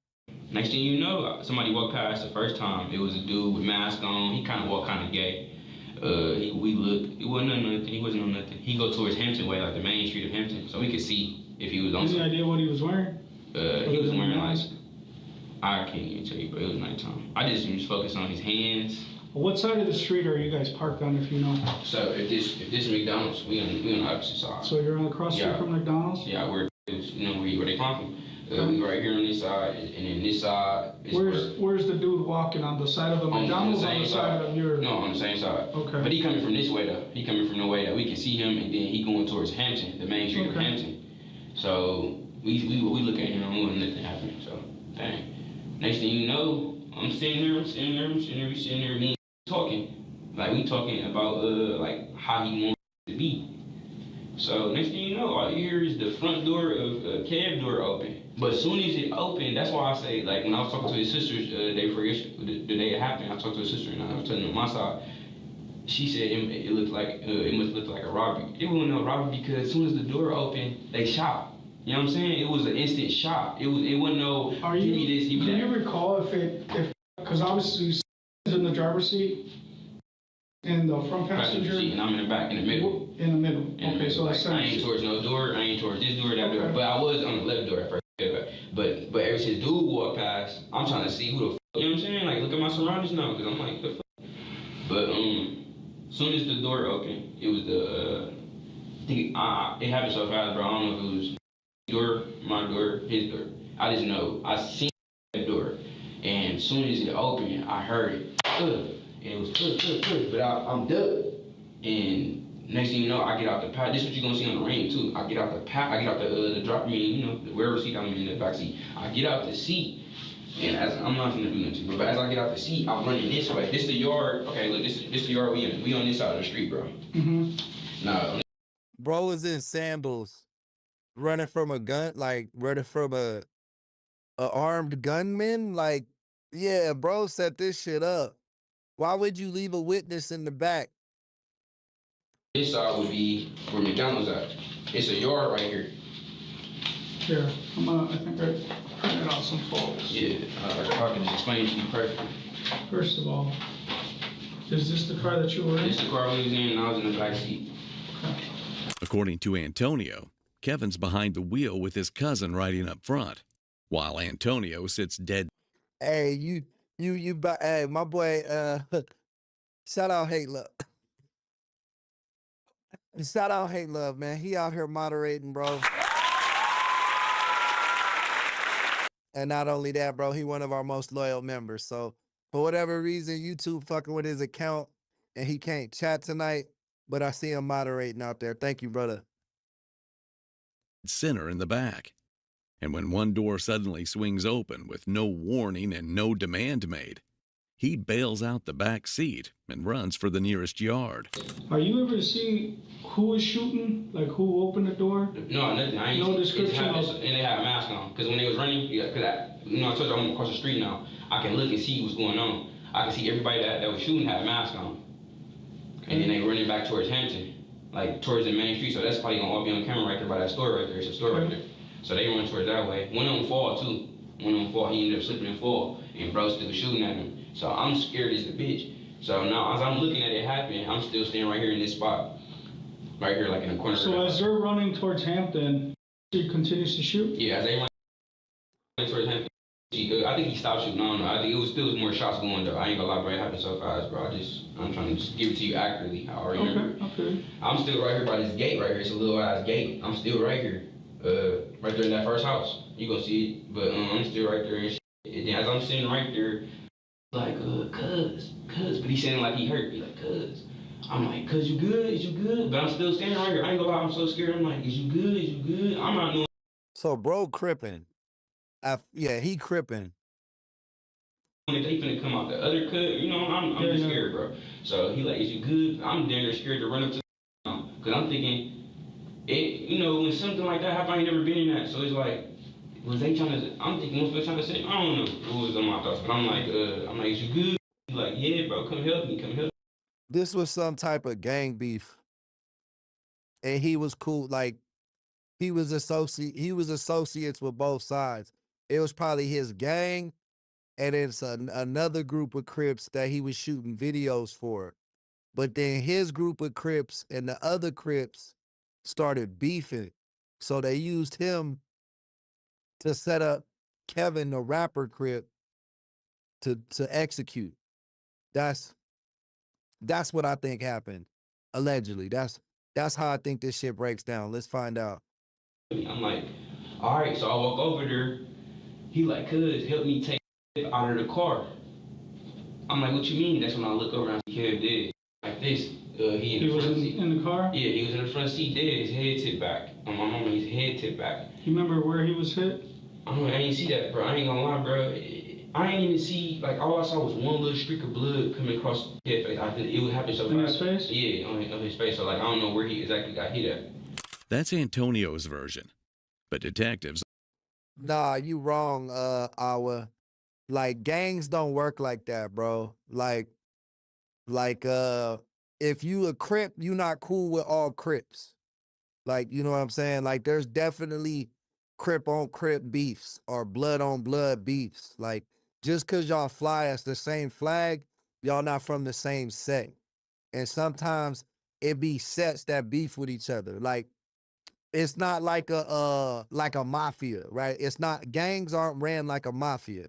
Next thing you know, somebody walked past the first time. It was a dude with mask on. He kind of walked kind of gay. We looked. It wasn't on nothing. He wasn't on nothing. He go towards Hampton Way, like the main street of Hampton, so we could see if he was on. Any idea what he was wearing? He was wearing like, I can't even tell you, but it was nighttime. I just was focused on his hands. What side of the street are you guys parked on, if you know? So if this McDonald's, we on the opposite side. So you're on the cross street from McDonald's? Yeah, where they come from. We right here on this side, and then this side. Where's the dude walking on the side of the McDonald's or on the side of your? No, on the same side. Okay. But he coming from this way though. He coming from the way that we can see him, and then he going towards Hampton, the main street of Hampton. So we look at him and nothing happening. So dang. Next thing you know, I'm sitting there, me talking. Like we talking about like how he wants to be. So next thing you know, all you hear is the front door of cab door open. But as soon as it opened, that's why I say, like when I was talking to his sisters the day it happened, I talked to his sister and I was telling them my side. She said it looked like it must look like a robbery. It wasn't no robbery because as soon as the door opened, they shot. You know what I'm saying? It was an instant shot. It wasn't no give me this, give me that. Do you recall if because obviously he's in the driver's seat and the front passenger seat, and I'm in the back, in the middle. In the middle. Okay, so like, I ain't towards no door. I ain't towards this door, that door. But I was on the left door at first. But ever since dude walked past, I'm trying to see who the fuck. You know what I'm saying? Like look at my surroundings now, because I'm like the fuck. But as soon as the door opened, it was the it happened so fast, bro. I don't know if it was door, my door, his door. I just know I seen that door, and as soon as it opened, I heard it. And it was but I'm done. And next thing you know, I get out the pack. This is what you're gonna see on the ring too. I get out the pack. I get out the drop me, you know, wherever seat I'm in the back seat. I get out the seat, and as I'm not gonna do nothing, but as I get out the seat, I'm running this way. This the yard. Okay, look, this the yard we in. We on this side of the street, bro. Now, bro is in sandals, running from a gun, like running from a armed gunman. Like, yeah, bro set this shit up. Why would you leave a witness in the back? This side would be where McDonald's at. It's a yard right here. Here, I think I printed out some photos. Yeah, I can explain it to you perfectly. First of all, is this the car that you were in? This is the car we was in, and I was in the back seat. Okay. According to Antonio, Kevin's behind the wheel with his cousin riding up front, while Antonio sits dead. Hey, hey, my boy, shout out Hate Love. Shout out Hate Love, man. He out here moderating, bro. And not only that, bro, he one of our most loyal members. So for whatever reason, YouTube fucking with his account and he can't chat tonight, but I see him moderating out there. Thank you, brother. Center in the back. And when one door suddenly swings open with no warning and no demand made, he bails out the back seat and runs for the nearest yard. Are you ever to see who is shooting? Like who opened the door? No, nothing. I ain't. No description. And they had a mask on. Because when they was running, I told you I'm across the street now. I can look and see what's going on. I can see everybody that was shooting had a mask on. And then they running back towards Hampton, like towards the main street. So that's probably gonna all be on camera right there by that store right there. It's a store right there. So they run towards that way. One of them fall too. One of them fall. He ended up slipping and fall. And bro still shooting at him. So I'm scared as a bitch. So now as I'm looking at it happen, I'm still standing right here in this spot. Right here, like in the corner. So as they're running towards Hampton, he continues to shoot? Yeah, as they run towards Hampton, I think he stopped shooting. I don't know. I think it was still more shots going though. I ain't gonna lie, bro. It happened so fast, bro. I'm trying to just give it to you accurately. How I remember. Okay. I'm still right here by this gate right here. It's a little ass gate. I'm still right here. Right there in that first house. You gonna see it. But I'm still right there and shit. And then as I'm sitting right there, like, cuz. But he's saying like he hurt me, like, cuz. I'm like, cuz, you good? Is you good? But I'm still standing right here. I ain't gonna lie, I'm so scared. I'm like, is you good? Is you good? I'm not knowing. So bro cripping. Yeah, he cripping. If they finna come out the other cut, you know, I'm just scared, bro. So he like, is you good? I'm damn near scared to run up to because I'm thinking, you know, when something like that happen, I ain't never been in that. So it's like, was they trying to, I'm thinking, was they trying to say, I don't know what was on my thoughts, but I'm like, is you good? He's like, yeah, bro, come help me. This was some type of gang beef. And he was cool, like, he was associates with both sides. It was probably his gang, and it's another group of Crips that he was shooting videos for. But then his group of Crips and the other Crips started beefing. So they used him to set up Kevin, the rapper Crip, to execute. That's what I think happened. Allegedly. That's how I think this shit breaks down. Let's find out. I'm like, all right, so I walk over there. He like, cuz, help me take out of the car. I'm like, what you mean? That's when I look over and see Kev dead. Like this. He in the front seat. In the car? Yeah, he was in the front seat dead. His head tipped back. On my mama, his head tipped back. You remember where he was hit? I ain't see that, bro. I ain't gonna lie, bro. I ain't even see, like, all I saw was one little streak of blood coming across his face. It would happen so fast. In his face? Yeah, on his face. So, like, I don't know where he exactly got hit at. That's Antonio's version. But detectives... Nah, you wrong, Awa. Like, gangs don't work like that, bro. Like, if you a Crip, you not cool with all Crips. Like, you know what I'm saying? Like, there's definitely Crip on Crip beefs or blood on blood beefs. Like, just because y'all fly as the same flag, y'all not from the same set. And sometimes it be sets that beef with each other. Like, it's not like a mafia, right? It's not, gangs aren't ran like a mafia.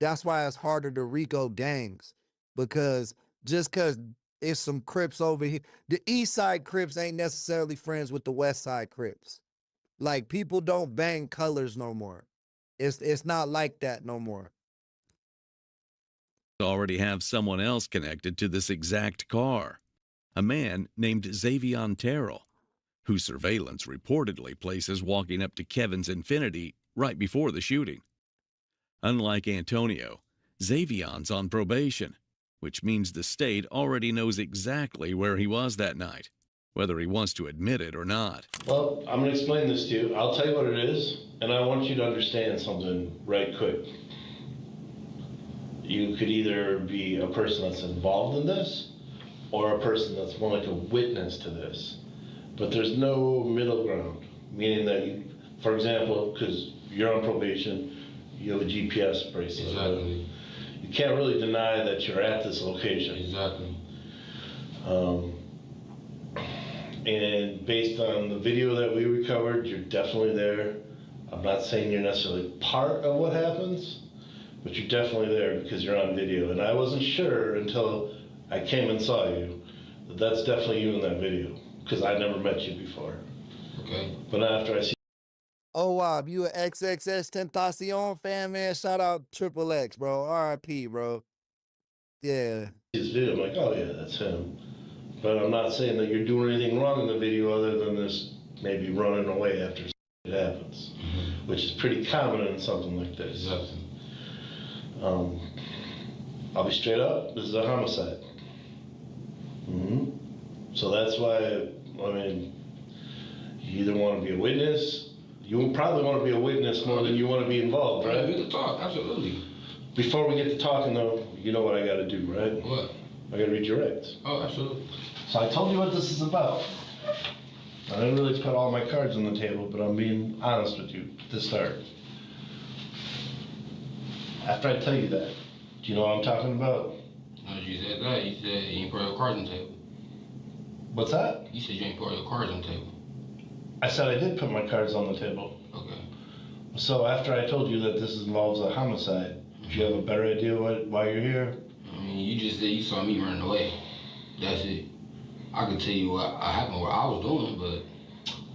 That's why it's harder to RICO gangs, because just because it's some Crips over here, the East Side Crips ain't necessarily friends with the West Side Crips. Like, people don't bang colors no more. It's not like that no more. Already have someone else connected to this exact car, a man named Xavion Terrell, whose surveillance reportedly places walking up to Kevin's Infiniti right before the shooting. Unlike Antonio, Xavion's on probation, which means the state already knows exactly where he was that night, whether he wants to admit it or not. Well, I'm going to explain this to you. I'll tell you what it is, and I want you to understand something right quick. You could either be a person that's involved in this, or a person that's more like a witness to this. But there's no middle ground, meaning that you, for example, because you're on probation, you have a GPS bracelet. Exactly. You can't really deny that you're at this location. Exactly. And based on the video that we recovered, you're definitely there. I'm not saying you're necessarily part of what happens, but you're definitely there because you're on video. And I wasn't sure until I came and saw you that that's definitely you in that video, because I never met you before. Okay. But after I see. Oh, wow. You an XXS Tentacion fan, man? Shout out Triple X, bro. RIP, bro. Yeah. This video, I'm like, oh yeah, that's him. But I'm not saying that you're doing anything wrong in the video other than this maybe running away after it happens, which is pretty common in something like this. Exactly. I'll be straight up, this is a homicide. So that's why, I mean, you either want to be a witness, you probably want to be a witness more than you want to be involved, right? Yeah, we can talk, absolutely. Before we get to talking though, you know what I gotta do, right? What? I gotta read your rights. Oh, absolutely. So I told you what this is about. I didn't really put all my cards on the table, but I'm being honest with you to start. After I tell you that, do you know what I'm talking about? No, you said that. You said you ain't put your cards on the table. What's that? You said you ain't put your cards on the table. I said I did put my cards on the table. Okay. So after I told you that this involves a homicide, do you have a better idea why you're here? I mean, you just said you saw me running away. That's it. I could tell you what happened, what I was doing, but...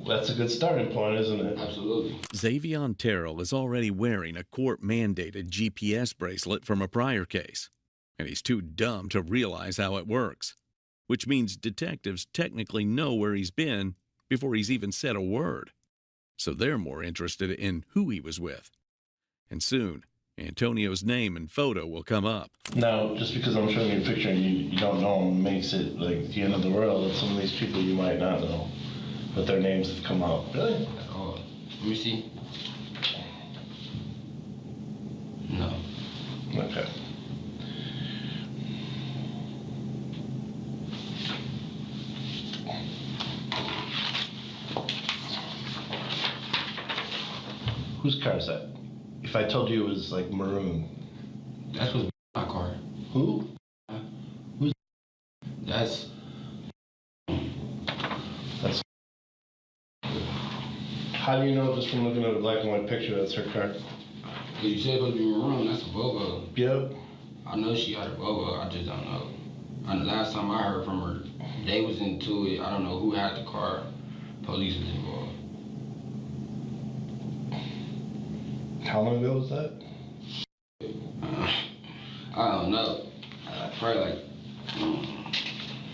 That's a good starting point, isn't it? Absolutely. Xavion Terrell is already wearing a court-mandated GPS bracelet from a prior case, and he's too dumb to realize how it works, which means detectives technically know where he's been before he's even said a word. So they're more interested in who he was with. And soon, Antonio's name and photo will come up. Now, just because I'm showing you a picture and you don't know them makes it like the end of the world, and some of these people you might not know, but their names have come out. Really? Oh, let me see. No. Okay. Whose car is that? If I told you it was like maroon. That's what's my car. Who? Who's? That's. How do you know just from looking at a black and white picture that's her car? You said it was maroon, that's a Volvo. Yep. I know she had a Volvo, I just don't know. And the last time I heard from her, they was into it. I don't know who had the car. Police was involved. How long ago was that? I don't know. Probably like a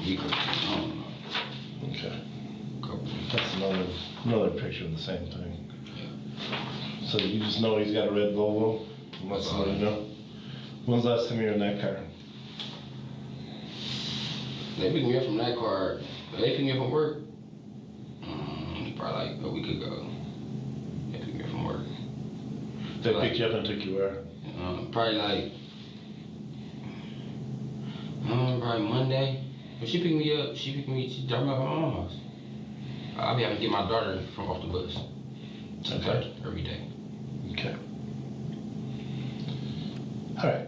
week or two. I don't know. Okay. That's another picture of the same thing. Yeah. So you just know he's got a red Volvo? Unless somebody know. When's the last time you were in that car? They picked me up from that car. They picked me up from work. Probably like a week ago. They picked me up from work. They picked you up and took you where? Probably like, probably Monday. But she picked me up, she dropped me off at my mom's house. I'll be having to get my daughter from off the bus. Okay. Every day. Okay. All right.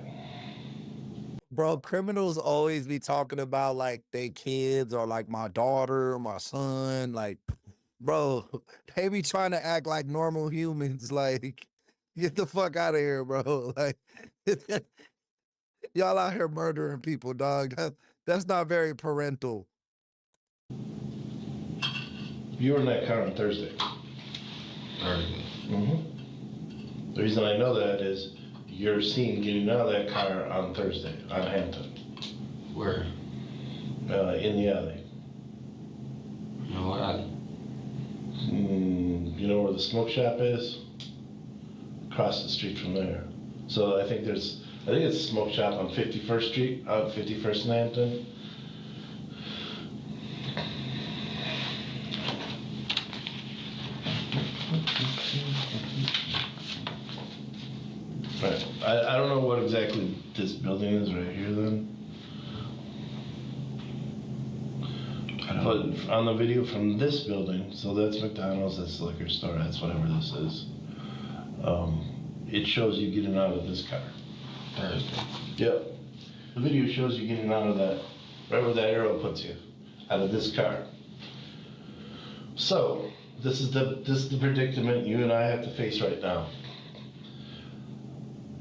Bro, criminals always be talking about like they kids or like my daughter or my son. Like, bro, they be trying to act like normal humans. Like, get the fuck out of here, bro. Like, y'all out here murdering people, dog. That's not very parental. You were in that car on Thursday. Thursday. Mm-hmm. The reason I know that is you're seen getting out of that car on Thursday on Hampton. Where? In the alley. No, what alley? You know where the smoke shop is? Across the street from there. So I think it's a smoke shop on 51st Street, out 51st and Hampton. Right. I don't know what exactly this building is right here then. But on the video from this building, so that's McDonald's, that's the liquor store, that's whatever this is. It shows you getting out of this car. Yep. The video shows you getting out of that, right where that arrow puts you, out of this car. So, this is the predicament you and I have to face right now.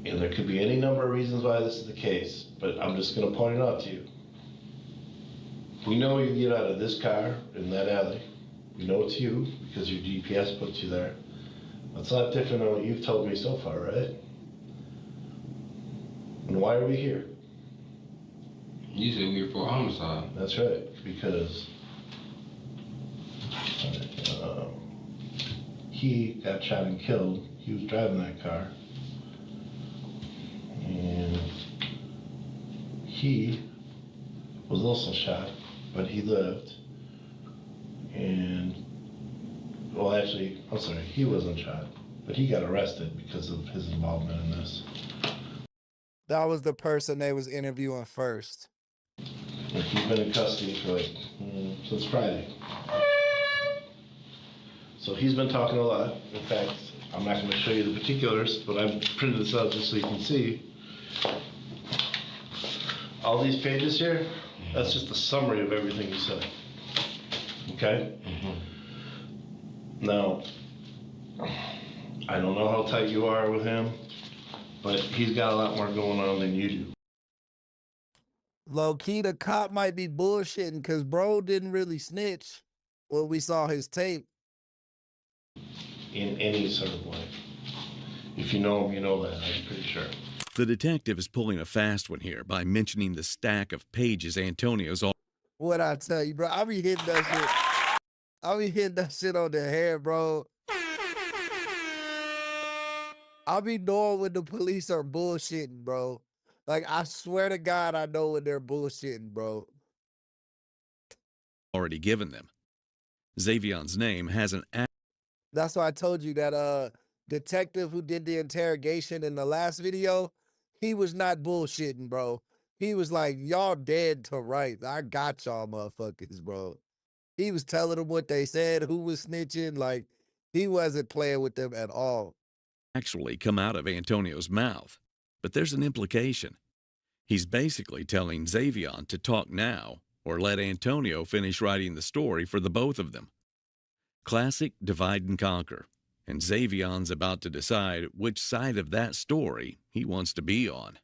And there could be any number of reasons why this is the case, but I'm just gonna point it out to you. We know you get out of this car in that alley. We know it's you because your GPS puts you there. That's a lot different than what you've told me so far, right? And why are we here? You said we were for homicide. That's right, because he got shot and killed. He was driving that car. And he was also shot, but he lived. And, well, actually, I'm sorry, he wasn't shot, but he got arrested because of his involvement in this. That was the person they was interviewing first. He's been in custody for like, since Friday. So he's been talking a lot. In fact, I'm not going to show you the particulars, but I've printed this out just so you can see. All these pages here, that's just a summary of everything he said. Okay? Now, I don't know how tight you are with him, but he's got a lot more going on than you do. Low key, the cop might be bullshitting because bro didn't really snitch when we saw his tape. In any sort of way. If you know him, you know that, I'm pretty sure. The detective is pulling a fast one here by mentioning the stack of pages Antonio's all. What I tell you, bro, I be hitting that shit. I be hitting that shit on the head, bro. I be knowing when the police are bullshitting, bro. Like, I swear to God, I know when they're bullshitting, bro. Already given them. Xavion's name has an. That's why I told you that detective who did the interrogation in the last video, he was not bullshitting, bro. He was like, y'all dead to rights. I got y'all motherfuckers, bro. He was telling them what they said, who was snitching. Like, he wasn't playing with them at all. Actually come out of Antonio's mouth, but there's an implication. He's basically telling Xavion to talk now or let Antonio finish writing the story for the both of them. Classic divide and conquer, and Xavion's about to decide which side of that story he wants to be on.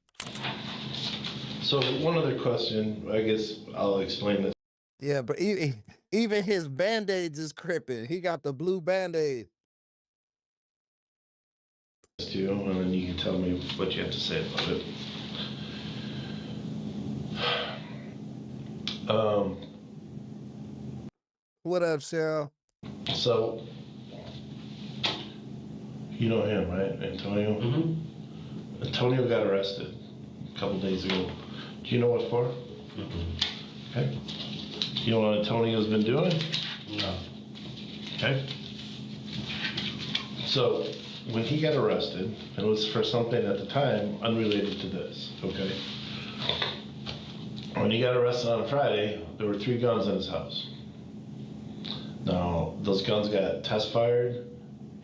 So one other question, I guess I'll explain this. Yeah, but even his Band-Aids is crippin'. He got the blue Band-Aid. To you, and then you can tell me what you have to say about it. What up, Cheryl? So, you know him, right? Antonio? Mm-hmm. Antonio got arrested a couple days ago. Do you know what for? Mm-hmm. Okay. You know what Antonio's been doing? No. Okay. So, when he got arrested, it was for something at the time unrelated to this, okay? When he got arrested on a Friday, there were 3 guns in his house. Now, those guns got test fired,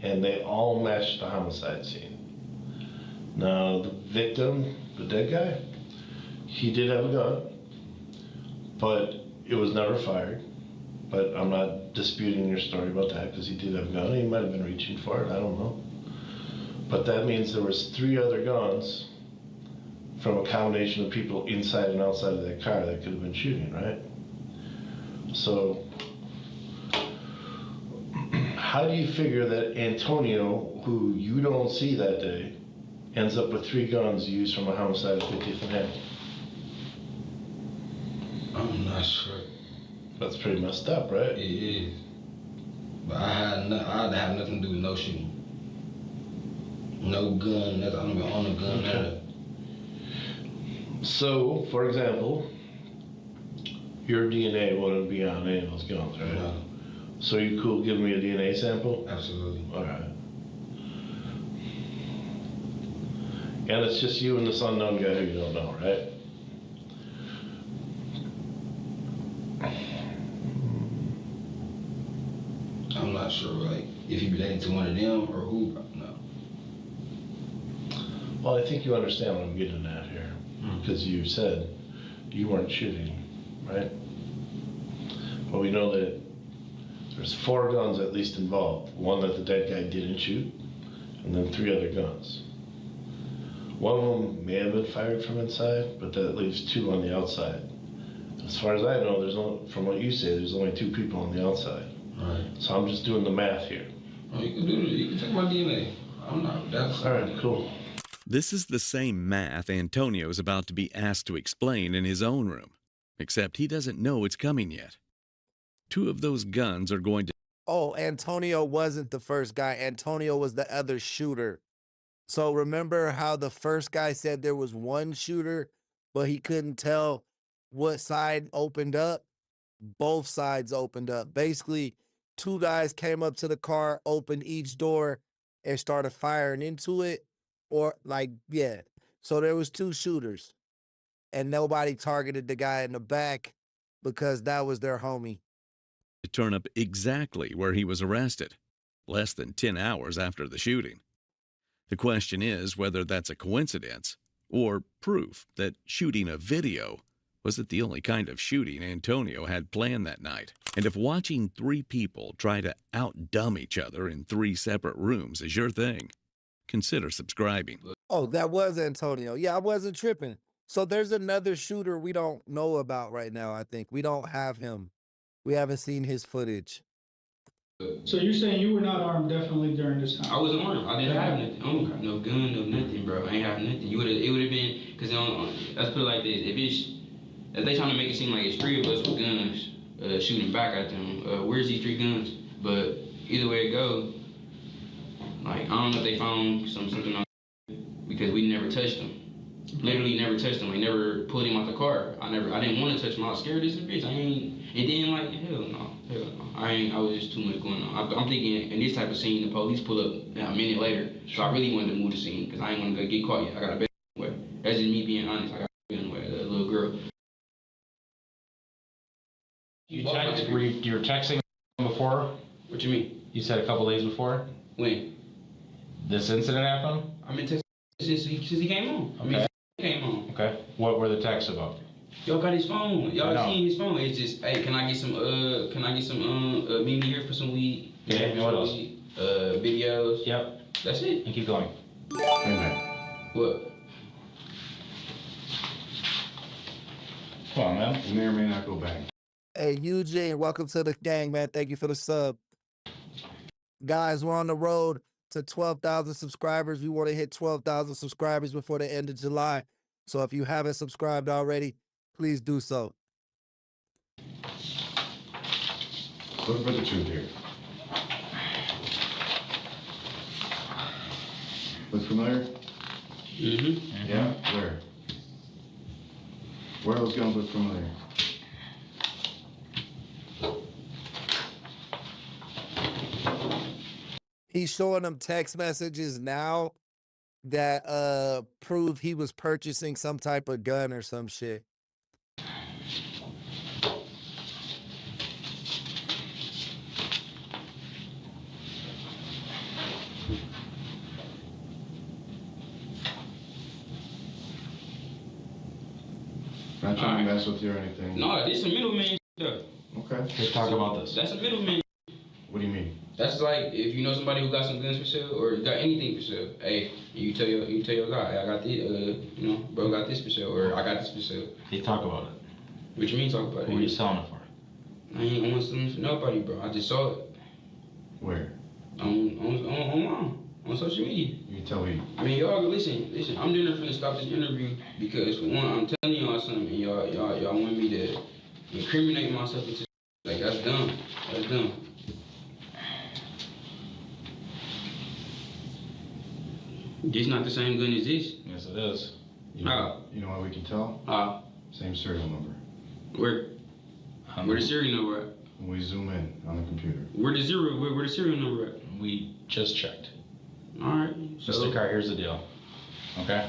and they all matched the homicide scene. Now, the victim, the dead guy, he did have a gun, but it was never fired. But I'm not disputing your story about that, because he did have a gun. He might have been reaching for it, I don't know. But that means there was 3 other guns from a combination of people inside and outside of that car that could have been shooting, right? So, how do you figure that Antonio, who you don't see that day, ends up with 3 guns used from a homicide at 50th and Hamilton? I'm not sure. That's pretty messed up, right? It is. But I have nothing to do with no shooting. No gun, nothing. I don't even own a gun. Okay. So, for example, your DNA wouldn't be on any of those guns, right? No. So you cool giving me a DNA sample? Absolutely. All right. And it's just you and this unknown guy who you don't know, right? sure, like, if he related to one of them or who, no. Well, I think you understand what I'm getting at here, because you said you weren't shooting, right? Well, we know that there's 4 guns at least involved. One that the dead guy didn't shoot, and then 3 other guns. One of them may have been fired from inside, but that leaves 2 on the outside. As far as I know, from what you say, there's only 2 people on the outside. Right. So I'm just doing the math here. Oh, you can do it. You can take my DNA. I'm not. That's all right. Cool. This is the same math Antonio is about to be asked to explain in his own room, except he doesn't know it's coming yet. 2 of those guns are going to... Oh, Antonio wasn't the first guy. Antonio was the other shooter. So remember how the first guy said there was 1 shooter, but he couldn't tell what side opened up? Both sides opened up. Basically, 2 guys came up to the car, opened each door, and started firing into it. Or like, yeah. So there was 2 shooters. And nobody targeted the guy in the back because that was their homie. to turn up exactly where he was arrested, less than 10 hours after the shooting. The question is whether that's a coincidence or proof that shooting a video wasn't the only kind of shooting Antonio had planned that night. And if watching 3 people try to outdumb each other in 3 separate rooms is your thing, consider subscribing. Oh, that was Antonio. Yeah, I wasn't tripping. So there's another shooter we don't know about right now, I think. We don't have him. We haven't seen his footage. So you're saying you were not armed definitely during this time? I wasn't armed. I didn't have nothing. I don't got no gun, no nothing, bro. I ain't have nothing. It would have been, because let's put it like this. If they trying to make it seem like it's 3 of us with guns shooting back at them, where's these 3 guns? But either way it go, like, I don't know if they found something on, because we never touched them. Literally never touched him. I never pulled him out the car. I didn't want to touch him. I was scared as a bitch. And then like, hell no. I was just too much going on. I'm thinking in this type of scene, the police pull up a minute later. So I really wanted to move the scene because I didn't want to get caught yet. I got a better way. That's just me being honest. I got a better way. A little girl. You were texting before? What you mean? You said a couple days before? When? This incident happened? I've been texting since he came on. Okay. Came on. Okay. What were the texts about? Y'all got his phone. Y'all seen his phone. It's just, hey, can I get some meet me here for some weed? Yeah, and what else? Videos. Yep. That's it. And keep going. What? Come on, man. You may or may not go back. Hey, Eugene, welcome to the gang, man. Thank you for the sub. Guys, we're on the road to 12,000 subscribers. We want to hit 12,000 subscribers before the end of July. So if you haven't subscribed already, please do so. Look for the truth here. Look familiar? Mm-hmm. Yeah? Where? Where are those guns look familiar? He's showing them text messages now that prove he was purchasing some type of gun or some shit. Not trying to mess with you or anything. No, this is a middleman stuff. Okay. Let's talk about this. That's a middleman. What do you mean? That's like if you know somebody who got some guns for sale or got anything for sale. Hey, you tell your guy, I got this, bro got this for sale, or I got this for sale. They talk about it. What you mean talk about it? Who are you selling it for? I ain't want something for nobody, bro. I just saw it. Where? On social media. You tell me. I mean, y'all listen. I'm doing it for to stop this interview because for one, I'm telling y'all something, and y'all want me to incriminate myself into like that's dumb. That's dumb. This not the same gun as this. Yes, it is. You know how we can tell? How? Same serial number. Where the serial number at? When we zoom in on the computer. Where the serial number at? We just checked. All right. Mr. Carr, here's the deal. Okay?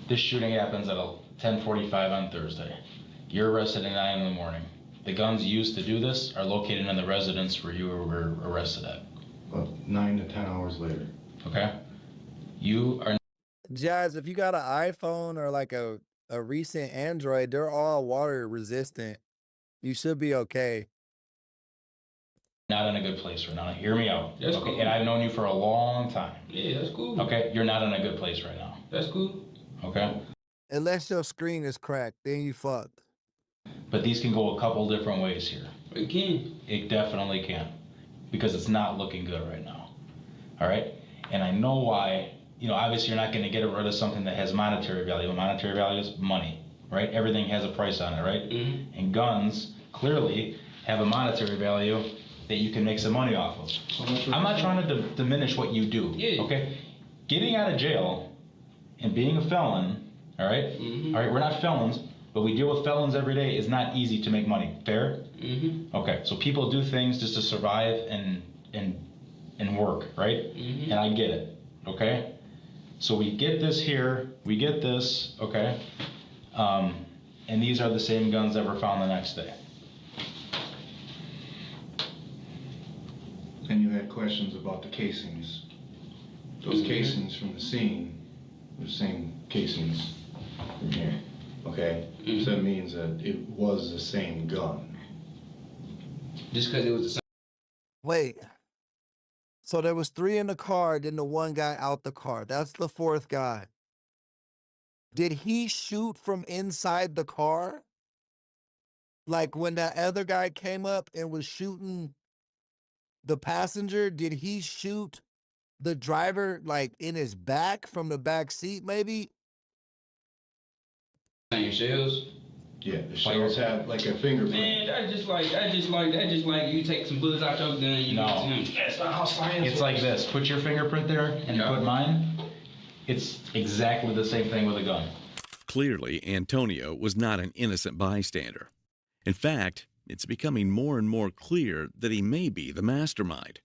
This shooting happens at 10:45 on Thursday. You're arrested at 9 in the morning. The guns used to do this are located in the residence where you were arrested at. About 9 to 10 hours later. Okay? You are Jazz, if you got an iPhone or like a recent Android, they're all water resistant. You should be okay. not in a good place right now. Hear me out. That's okay? cool. And I've known you for a long time. Yeah, that's cool. Okay? You're not in a good place right now. That's cool. Okay? Unless your screen is cracked, then you fucked. But these can go a couple different ways here. It can. It definitely can. Because it's not looking good right now. All right? And I know why. You know, obviously you're not going to get rid of something that has monetary value. Monetary value is money, right? Everything has a price on it, right? Mm-hmm. And guns clearly have a monetary value that you can make some money off of. I'm not trying to diminish what you do, okay? Getting out of jail and being a felon, all right? Mm-hmm. All right, we're not felons, but we deal with felons every day. It's not easy to make money. Fair? Mm-hmm. Okay, so people do things just to survive and work, right? Mm-hmm. And I get it, okay? So we get this here, we get this, okay? And these are the same guns that were found the next day. And you had questions about the casings. Those casings from the scene were the same casings from here. Okay? So that means that it was the same gun. Just because it was the same. Wait. So there was 3 in the car, then the one guy out the car. That's the 4th guy. Did he shoot from inside the car? Like when that other guy came up and was shooting the passenger, did he shoot the driver like in his back from the back seat maybe? Same shells. Yeah, the shells have like a fingerprint. Man, that's just like you take some bullets out your gun and you No. get to him. That's not how science It's like this, put your fingerprint there and put mine. It's exactly the same thing with a gun. Clearly, Antonio was not an innocent bystander. In fact, it's becoming more and more clear that he may be the mastermind,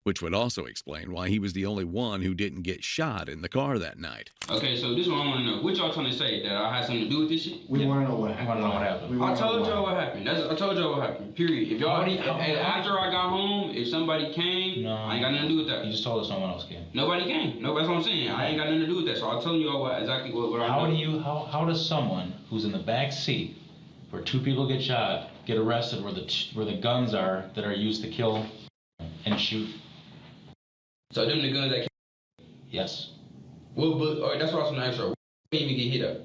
which would also explain why he was the only one who didn't get shot in the car that night. Okay, so this is what I want to know. What y'all trying to say? That I had something to do with this shit? We want to know what happened. I want to know what happened. I told y'all what happened. I told y'all what happened. Period. If y'all, after I got home, if somebody came, I ain't got nothing to do with that. You just told us no one else came. Nobody came. That's what I'm saying. I ain't got nothing to do with that. So I'm telling y'all exactly what I know. How does someone who's in the back seat where 2 people get shot get arrested where the guns are that are used to kill and shoot? So them the guns that came? Yes. Well, but that's what I was gonna ask you. Didn't even get hit up.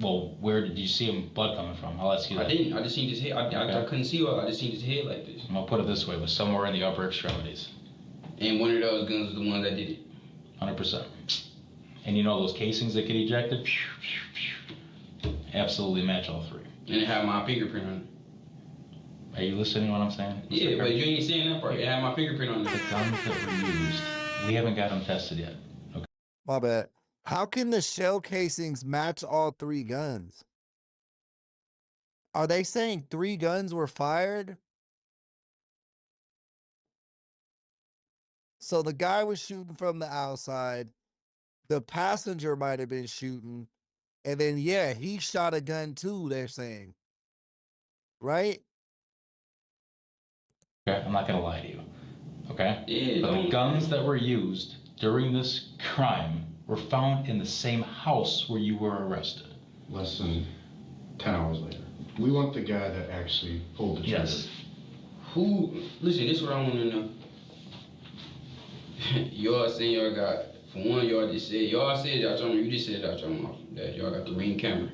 Well, where did you see him blood coming from? I'll ask you that. I didn't. I just seen his head. I couldn't see her. I just seen his head like this. I'll put it this way, it was somewhere in the upper extremities. And one of those guns was the one that did it. 100%. And you know those casings that get ejected? Absolutely match all 3. And it had my fingerprint on it. Are you listening to what I'm saying? Yeah, but you ain't saying that part. It had my fingerprint on it. The guns that were used, we haven't got them tested yet. Okay. My bad. How can the shell casings match all 3 guns? Are they saying 3 guns were fired? So the guy was shooting from the outside. The passenger might have been shooting. And then, yeah, he shot a gun too, they're saying. Right? Okay, I'm not going to lie to you. Okay? Yeah, but the guns that were used during this crime were found in the same house where you were arrested. Less than 10 hours later. We want the guy that actually pulled the trigger. Yes. Listen, this is what I want to know. Y'all saying y'all got, for one, y'all just said, you just said out your mouth that y'all got the ring camera.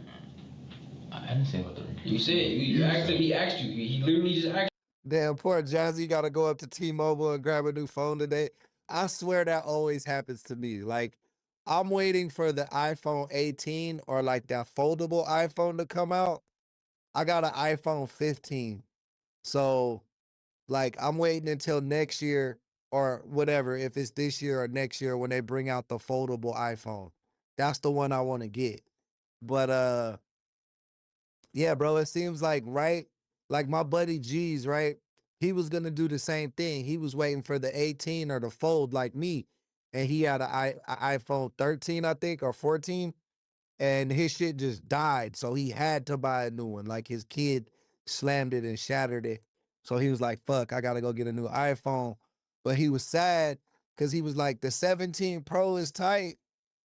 I didn't say about the ring camera. You said, you asked him, he asked you. He literally just asked you. Damn, poor Jazzy got to go up to T-Mobile and grab a new phone today. I swear that always happens to me. Like, I'm waiting for the iPhone 18 or like that foldable iPhone to come out. I got an iPhone 15. So, like, I'm waiting until next year or whatever, if it's this year or next year when they bring out the foldable iPhone. That's the one I want to get. But, yeah, bro, it seems like, right? Like my buddy G's, right? He was going to do the same thing. He was waiting for the 18 or the fold like me. And he had an iPhone 13, I think, or 14. And his shit just died. So he had to buy a new one. Like his kid slammed it and shattered it. So he was like, fuck, I gotta go get a new iPhone. But he was sad because he was like, the 17 Pro is tight,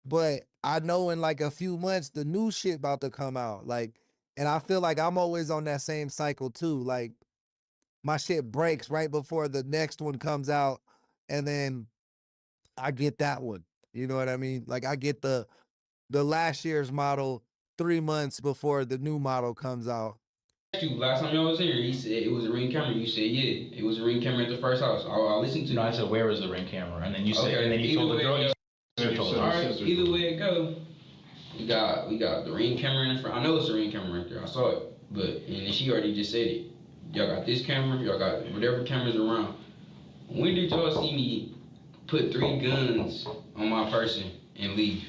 but I know in like a few months the new shit about to come out. Like, and I feel like I'm always on that same cycle too. Like, my shit breaks right before the next one comes out, and then I get that one. You know what I mean? Like, I get the last year's model 3 months before the new model comes out. Last time y'all was here, he said it was a Ring camera. You said yeah, it was a Ring camera at the first house. I listened to. No, I said where was the Ring camera, and then you said, Okay, and then you told the girl. Alright, either way it go, we got the Ring camera in the front. I know it's a Ring camera right there. I saw it, but and then she already just said it. Y'all got this camera. Y'all got whatever cameras around. When did y'all see me put 3 guns on my person and leave?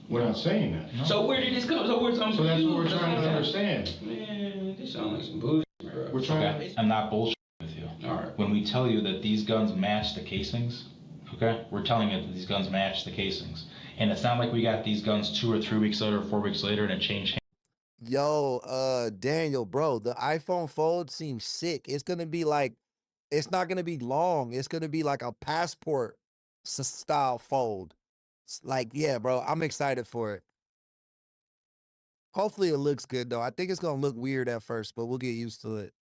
We're not saying that. No. So where did this come? So that's what we're trying to understand. Man, this sounds like some bullshit, bro. We're trying to... I'm not bullshitting with you. All right. When we tell you that these guns match the casings, okay, we're telling you that these guns match the casings. And it's not like we got these guns 2 or 3 weeks later or 4 weeks later and it changed hands. Yo, Daniel, bro, the iPhone Fold seems sick. It's gonna be like, it's not gonna be long. It's gonna be like a passport style fold. Like, yeah, bro, I'm excited for it. Hopefully it looks good though. I think it's gonna look weird at first, but we'll get used to it.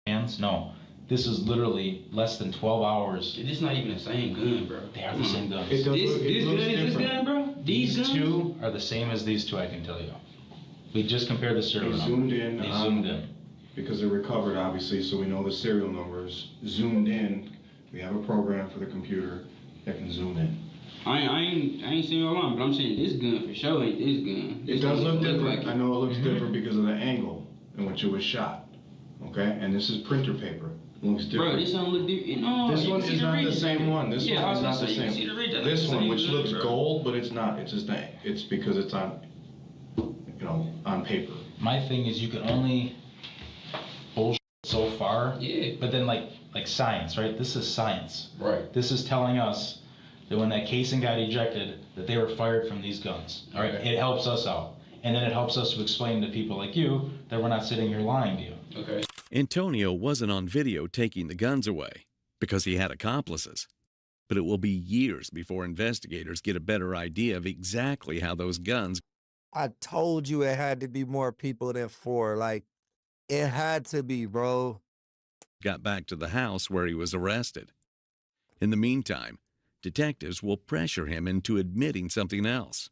Hands? No. This is literally less than 12 hours. This is not even the same gun, bro. They are the same guns. This gun, bro? These guns? 2 are the same as these 2, I can tell you. We just compared the serial They number. zoomed in. They zoomed in. Because they're recovered, obviously, so we know the serial numbers. Zoomed in. We have a program for the computer that can zoom in. I ain't seen your line, but I'm saying this gun for sure ain't this gun. It does look different. Like I know it looks different because of the angle in which it was shot. Okay? And this is printer paper. It looks different. Bro, this don't look different. No, this one is not the same one. This one is not the same. This one, which looks gold, but it's not. It's just that. It's because it's on, on paper. My thing is you can only bullshit so far. Yeah. But then like science, right? This is science. Right. This is telling us that when that casing got ejected, that they were fired from these guns. All right. Okay. It helps us out. And then it helps us to explain to people like you that we're not sitting here lying to you. Okay. Antonio wasn't on video taking the guns away because he had accomplices. But it will be years before investigators get a better idea of exactly how those guns. I told you it had to be more people than 4. Like, it had to be, bro. Got back to the house where he was arrested. In the meantime, detectives will pressure him into admitting something else.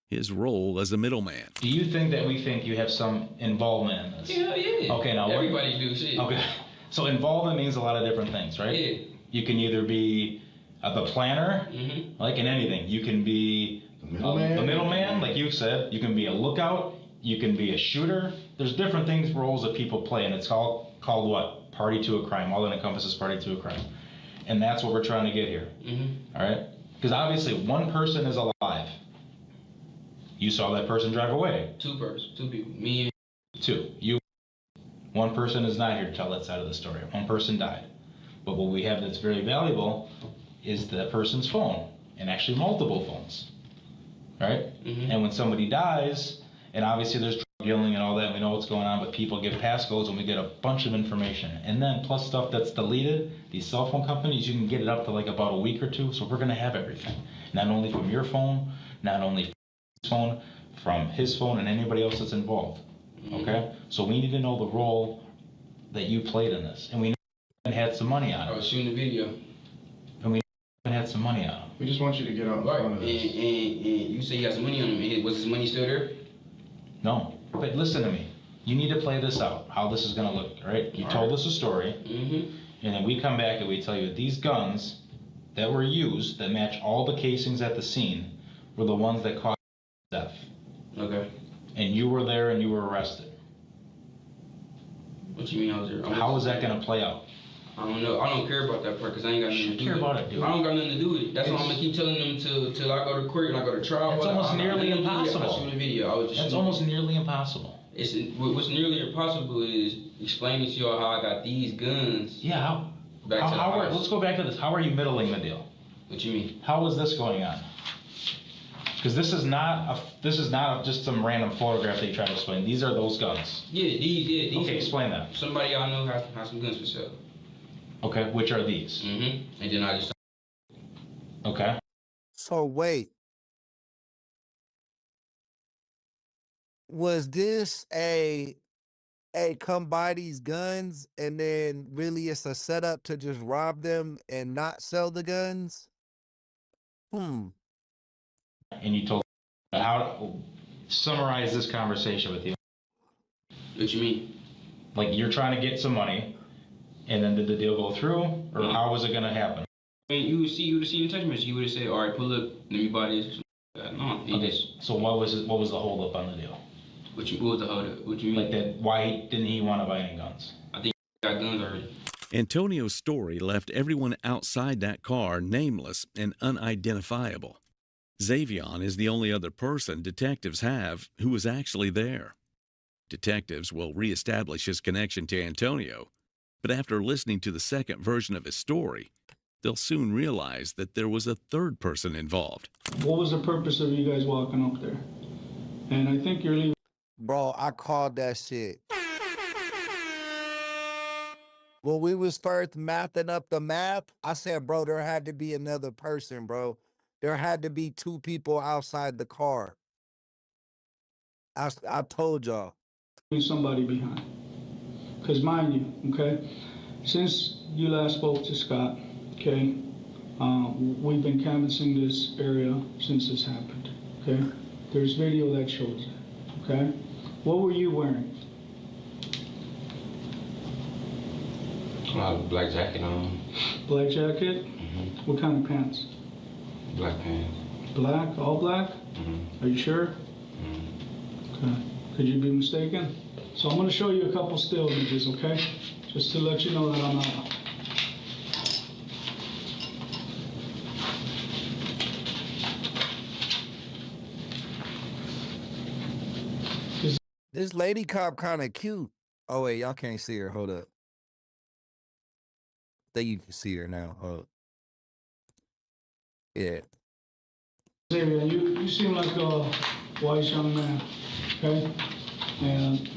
His role as a middleman. Do you think that we think you have some involvement in this? Hell yeah. Okay, now everybody do shit. Okay. So involvement means a lot of different things, right? Yeah. You can either be the planner, like in anything. You can be the middleman, like you said. You can be a lookout. You can be a shooter. There's different things, roles that people play, and it's called what? Party to a crime. All that encompasses party to a crime. And that's what we're trying to get here. All right? Because obviously one person is alive. You saw that person drive away. 2 people. Me and 2. You. One person is not here to tell that side of the story. One person died. But what we have that's very valuable is the person's phone, and actually multiple phones. Right? And when somebody dies, and obviously there's drug dealing and all that, and we know what's going on, but people give passcodes and we get a bunch of information. And then plus stuff that's deleted, these cell phone companies, you can get it up to like about a week or 2, so we're gonna have everything. Not only from your phone, not only from his phone, from his phone and anybody else that's involved. Okay? So we need to know the role that you played in this. And we know you had some money on it. I was shooting a video. And we had some money on it. We just want you to get out in front of this. And you say you got some money on him. Was his money still there? No. But listen to me. You need to play this out, how this is going to look, right? You told us a story, and then we come back and we tell you these guns that were used that match all the casings at the scene were the ones that caused death. Okay. And you were there and you were arrested. What you mean I was there? How is that going to play out? I don't know. I don't care about that part because I ain't got nothing to do with it. about it, dude. I don't got nothing to do with it. That's why I'm going to keep telling them till I go to court and I go to trial. It's almost nearly impossible. I shoot a video. That's almost nearly impossible. What's nearly impossible is explaining to y'all how I got these guns. Yeah, let's go back to this. How are you middling the deal? What you mean? How is this going on? Because this is not just some random photograph that you try to explain. These are those guns. Yeah, these. Okay, explain that. Somebody y'all know have some guns for sale. Okay, which are these? And then I just. Okay. So wait. Was this a come buy these guns and then really it's a setup to just rob them and not sell the guns? And you told how summarize this conversation with you. What you mean? Like you're trying to get some money, and then did the deal go through, or how was it gonna happen? I mean, you would have seen the text message. You would have said, "All right, pull up, let me buy this." No, okay. So what was the hold up on the deal? What was the hold up? What you mean? Like that? Why didn't he want to buy any guns? I think he got guns already. Antonio's story left everyone outside that car nameless and unidentifiable. Xavion is the only other person detectives have who was actually there. Detectives will reestablish his connection to Antonio, but after listening to the second version of his story, they'll soon realize that there was a third person involved. What was the purpose of you guys walking up there? And I think you're leaving. Bro, I called that shit. When we was first mapping up the map, I said, bro, there had to be another person, bro. There had to be two people outside the car. I told y'all. Somebody behind. Because mind you, okay, since you last spoke to Scott, okay, we've been canvassing this area since this happened, okay? There's video that shows it, okay? What were you wearing? Black jacket on. Black jacket? What kind of pants? Black pants. Black? All black? Are you sure? Okay. Could you be mistaken? So I'm going to show you a couple still images, okay? Just to let you know that I'm not. This lady cop kind of cute. Oh, wait, y'all can't see her. Hold up. Think you can see her now. Hold up. Yeah. Xavier, you seem like a wise young man, okay? And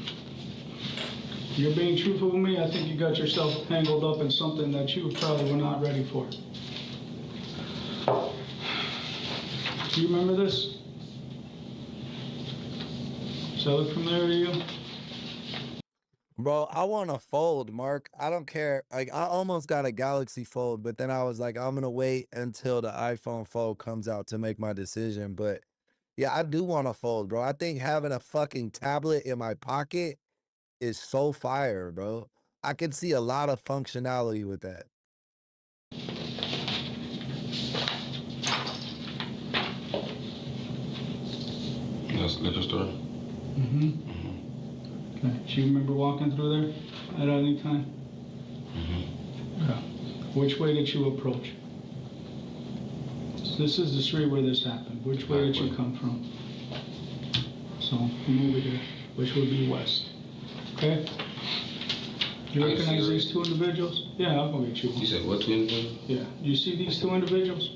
you're being truthful with me. I think you got yourself tangled up in something that you probably were not ready for. Do you remember this? Does that look familiar to you? Bro, I want to fold, Mark. I don't care. Like, I almost got a Galaxy Fold, but then I was like, I'm going to wait until the iPhone Fold comes out to make my decision. But yeah, I do want to fold, bro. I think having a fucking tablet in my pocket is so fire, bro. I can see a lot of functionality with that. That's a liquor store. Okay. Do you remember walking through there at any time? Okay. Which way did you approach? So this is the street where this happened. Which way did you come from? So from over here, which would be west. Okay? Do you recognize these two individuals? Yeah, I'll go get you one. You said what two individuals? Yeah. Do you see these two individuals?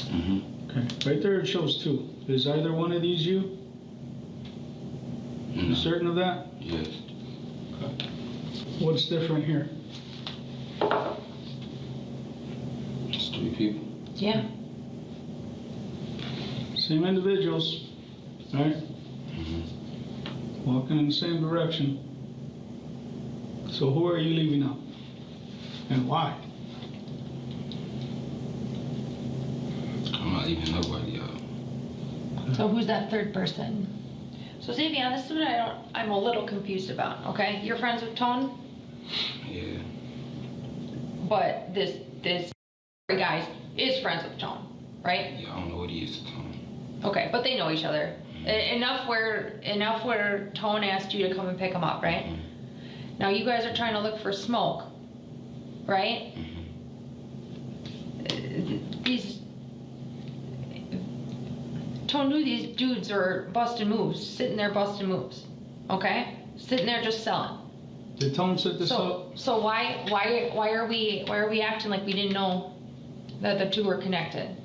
Okay. Right there it shows two. Is either one of these you? You certain of that? Yes. Okay. What's different here? It's three people. Yeah. Same individuals, right? Walking in the same direction. So who are you leaving out? And why? I'm not leaving nobody out. So who's that third person? So Xavier, this is what I'm a little confused about, okay? You're friends with Tone? Yeah. But this guy is friends with Tone, right? Yeah, I don't know what he is to Tone. Okay, but they know each other. Enough where Tone asked you to come and pick him up, right? Now you guys are trying to look for smoke, right? Tone knew these dudes are busting moves, sitting there busting moves, okay? Sitting there just selling. Did Tone set this up? So why are we acting like we didn't know that the two were connected?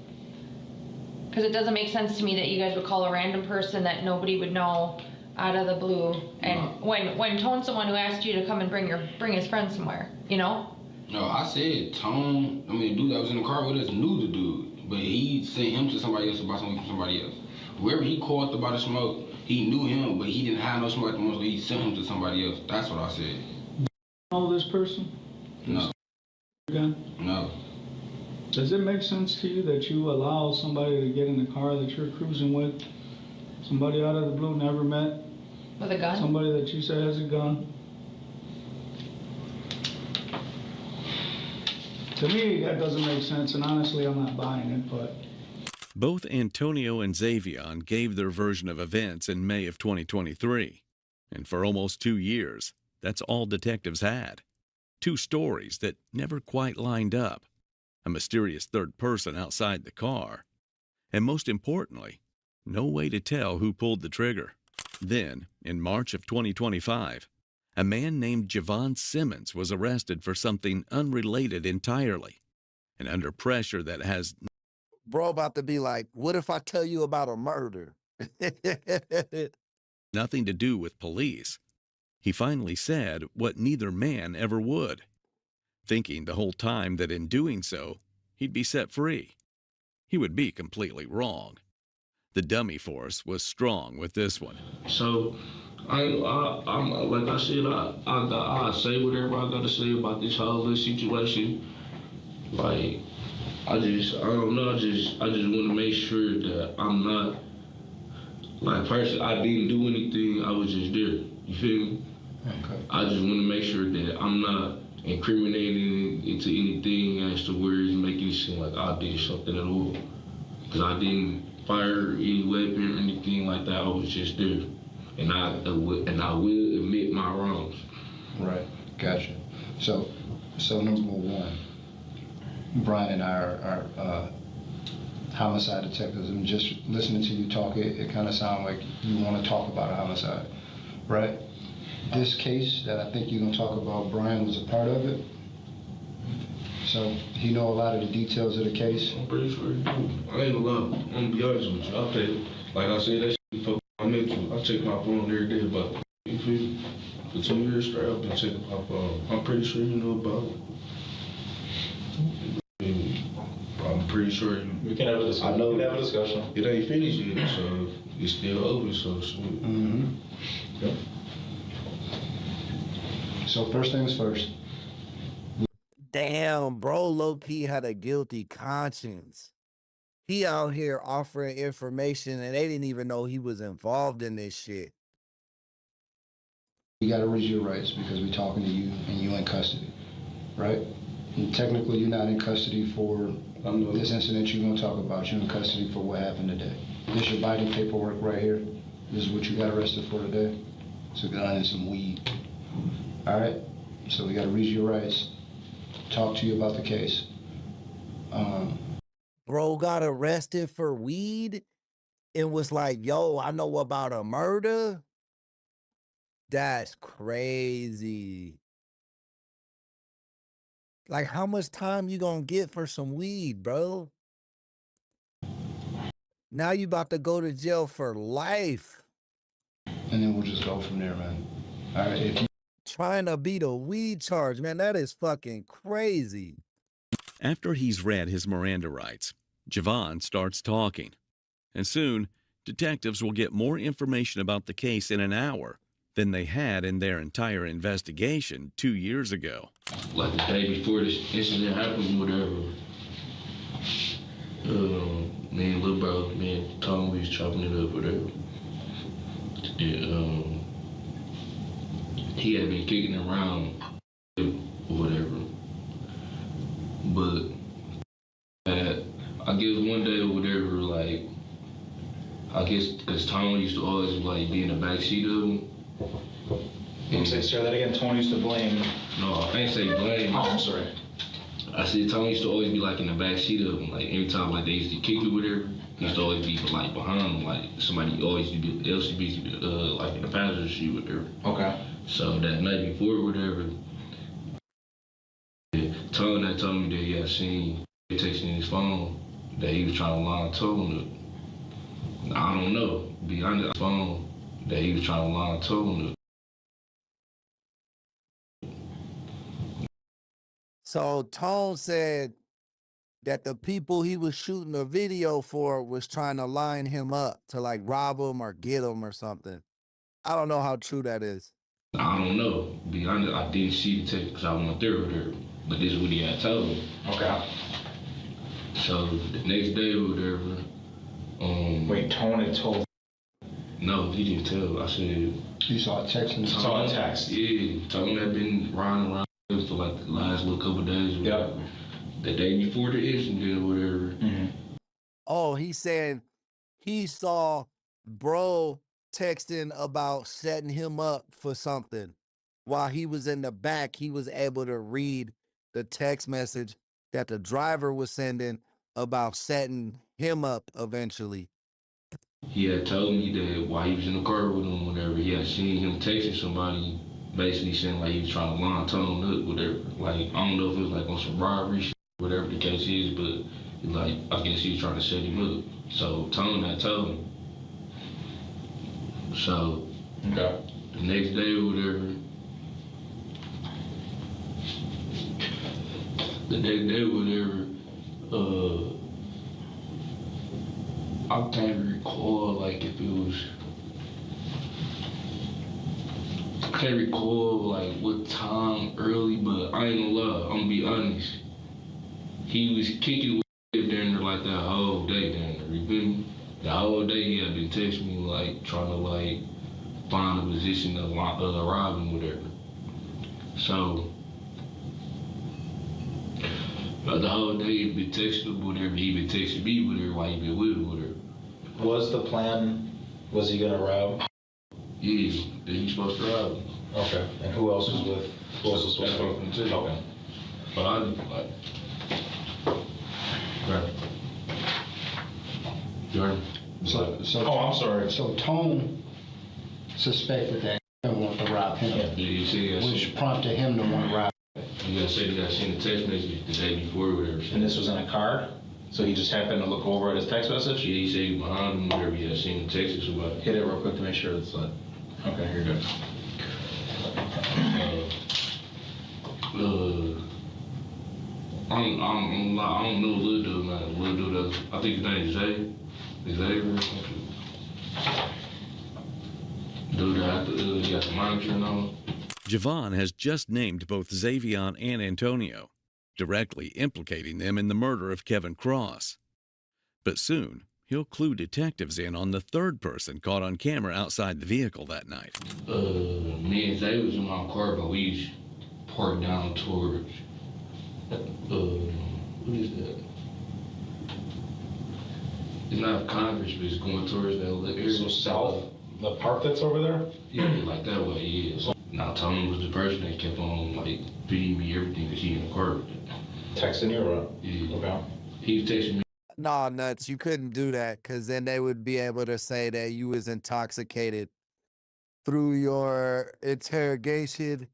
Because it doesn't make sense to me that you guys would call a random person that nobody would know out of the blue. And when Tone's someone who asked you to come and bring his friend somewhere, you know? No, I said Tone, the dude that was in the car with us knew the dude, but he sent him to somebody else to buy something from somebody else. Whoever he called to buy the smoke, he knew him, but he didn't have no smoke at the moment, so he sent him to somebody else. That's what I said. Know this person? No. Again? No. Does it make sense to you that you allow somebody to get in the car that you're cruising with? Somebody out of the blue, never met? With a gun? Somebody that you say has a gun? To me, that doesn't make sense, and honestly, I'm not buying it, but... Both Antonio and Xavion gave their version of events in May of 2023. And for almost 2 years, that's all detectives had. 2 stories that never quite lined up. A mysterious third person outside the car. And most importantly, no way to tell who pulled the trigger. Then, in March of 2025, a man named Javon Simmons was arrested for something unrelated entirely. And under pressure that has... Bro about to be like, what if I tell you about a murder? nothing to do with police. He finally said what neither man ever would, thinking the whole time that in doing so, he'd be set free. He would be completely wrong. The dummy force was strong with this one. So, I'm like I said, I say whatever I gotta say about this whole little situation. Like, I don't know, I just want to make sure that I'm not, like, personally, I didn't do anything, I was just there, you feel me? Okay. I just want to make sure that I'm not incriminating into anything as to where it's making it seem like I did something at all. Because I didn't fire any weapon or anything like that, I was just there. And I will admit my wrongs. Right, gotcha. So number one, Brian and I are homicide detectives, and just listening to you talk, it kind of sounds like you want to talk about a homicide, right? This case that I think you're going to talk about, Brian was a part of it. So he know a lot of the details of the case. I'm pretty sure he do. I ain't gonna lie, I'm gonna be honest with you. I pay, like I said, that shit fuck my mental. I check my phone every day, but you feel me? For 2 years straight, I've been checking my phone. I'm pretty sure you know about it. I'm pretty sure we can have a discussion. I know. We can have a discussion. It ain't finished yet, so it's still open, so shit. Mm-hmm. Yep. So first things first. Damn, bro, low-key had a guilty conscience. He out here offering information and they didn't even know he was involved in this shit. You gotta read your rights because we're talking to you and you in custody, right? And technically you're not in custody for this incident you're gonna talk about. You're in custody for what happened today. This your body paperwork right here. This is what you got arrested for today. It's a gun and some weed. All right, so we gotta read your rights. Talk to you about the case. Bro got arrested for weed and was like, yo, I know about a murder. That's crazy. Like, how much time you gonna get for some weed, bro? Now you about to go to jail for life. And then we'll just go from there, man. All right, if you trying to beat a weed charge, man, that is fucking crazy. After he's read his Miranda rights, Javon starts talking. And soon, detectives will get more information about the case in an hour than they had in their entire investigation 2 years ago. Like the day before this incident happened, whatever, me and little bro, me and Tom, we was chopping it up, whatever. And, he had been kicking around or whatever. But I guess one day or whatever, like, I guess because Tom used to always like be in the backseat of him. And say that again, Tony used to blame. No, I ain't say blame. Oh, I'm sorry. I said Tom used to always be like in the backseat of him. Like every time like they used to kick or whatever, he used to always be like behind him. Like somebody always used to be like in the passenger seat or whatever. Okay. So that night before or whatever, Tone had told me that he had seen texting in his phone that he was trying to line Tone up. I don't know. Be honest, phone that he was trying to lie to him. So Tone said that the people he was shooting a video for was trying to line him up to like rob him or get him or something. I don't know how true that is. I don't know. Be honest, I didn't see the text because I went there with her. But this is what he had told me. Okay. So the next day or whatever. Wait, Tone had told. No, he didn't tell. I said. You saw a text and saw a text. Yeah, Tone had been riding around for like the last little couple of days. Or whatever. The day before the incident or whatever. Mm-hmm. Oh, he said he saw bro texting about setting him up for something. While he was in the back, he was able to read the text message that the driver was sending about setting him up eventually. He had told me that while he was in the car with him, whatever, he had seen him texting somebody, basically saying like he was trying to line Tone up, whatever. Like, I don't know if it was like on some robbery shit, whatever the case is, but like, I guess he was trying to set him up. So Tone had told him. So, the next day or whatever, I can't recall like if it was, I can't recall like what time early, but I ain't gonna lie, I'm gonna be honest. He was kicking with during like that whole day down there, you feel me? The whole day he had been texting me like trying to like find a position to rob him, whatever. So the whole day he been texting whatever, he been texting me whatever while he been with him, whatever. Was the plan, was he gonna rob? Yeah, that he's supposed to rob him. Okay. And who else was with? Who else was supposed to rob him? Okay. But I didn't like. Jordan. Oh, I'm sorry. So Tone suspected that he wanted to rob him, which prompted him to want to rob. He got said he got sent a text message the day before or whatever. And this was in a car? So he just happened to look over at his text message? Yeah, he said he was behind him whatever, he had seen the text or somebody. Hit it real quick to make sure it's like, okay, you're good. I don't know Lil Dude, man. Lil Dude, I think his name is Xavier or something. Dude, he got the monitor and all. Javon has just named both Xavion and Antonio, directly implicating them in the murder of Kevin Cross. But soon, he'll clue detectives in on the third person caught on camera outside the vehicle that night. Me and Zay was in my car, but we was parked down towards, what is that? It's not Congress, but it's going towards that little area. So south, the park that's over there? Yeah, like that way, yeah. So now Tony was the person that kept on like feeding me everything because he in the car. Texting you or what? Yeah. Okay. He was texting me. Nah, nuts, you couldn't do that because then they would be able to say that you was intoxicated through your interrogation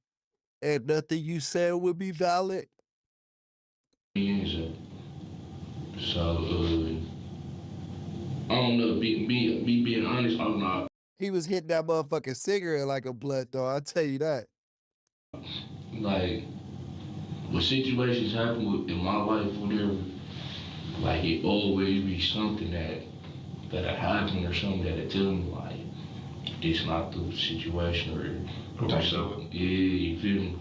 and nothing you said would be valid. So, I don't know, me being honest, I'm not. He was hitting that motherfucking cigarette like a blood dog, I'll tell you that. Like, when situations happen in my life, whatever, like it always be something that happened or something that tell me like, this not the situation or something. Yeah, you feel me?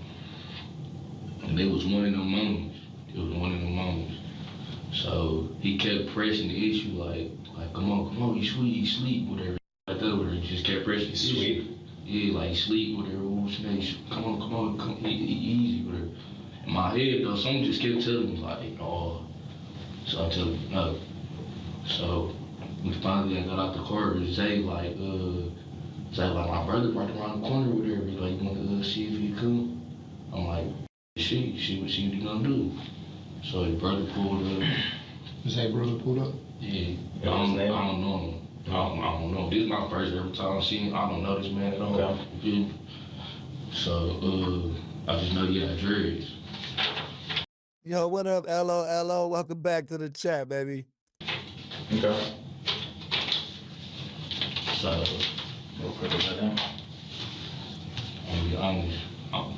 And it was one of them moments. So he kept pressing the issue like, come on, you sleep, whatever. Like that, whatever. He just kept pressing the issue. Yeah, like sleep, whatever. Come on, easy, whatever. In my head though, someone just kept telling me like, no. So I told him no. So we finally got out the car. Zay like my brother right around the corner, whatever. Like, you want to see if he could come? I'm like, see what he gonna do. So his brother pulled up. Zay brother pulled up? Yeah. I don't know him. I don't know. This is my first ever time seeing him. I don't know this man at all. Okay. You feel me? So I just know he had dreads. Yo, what up, LO? Welcome back to the chat, baby. Okay. So, no further than that. I'm gonna be honest.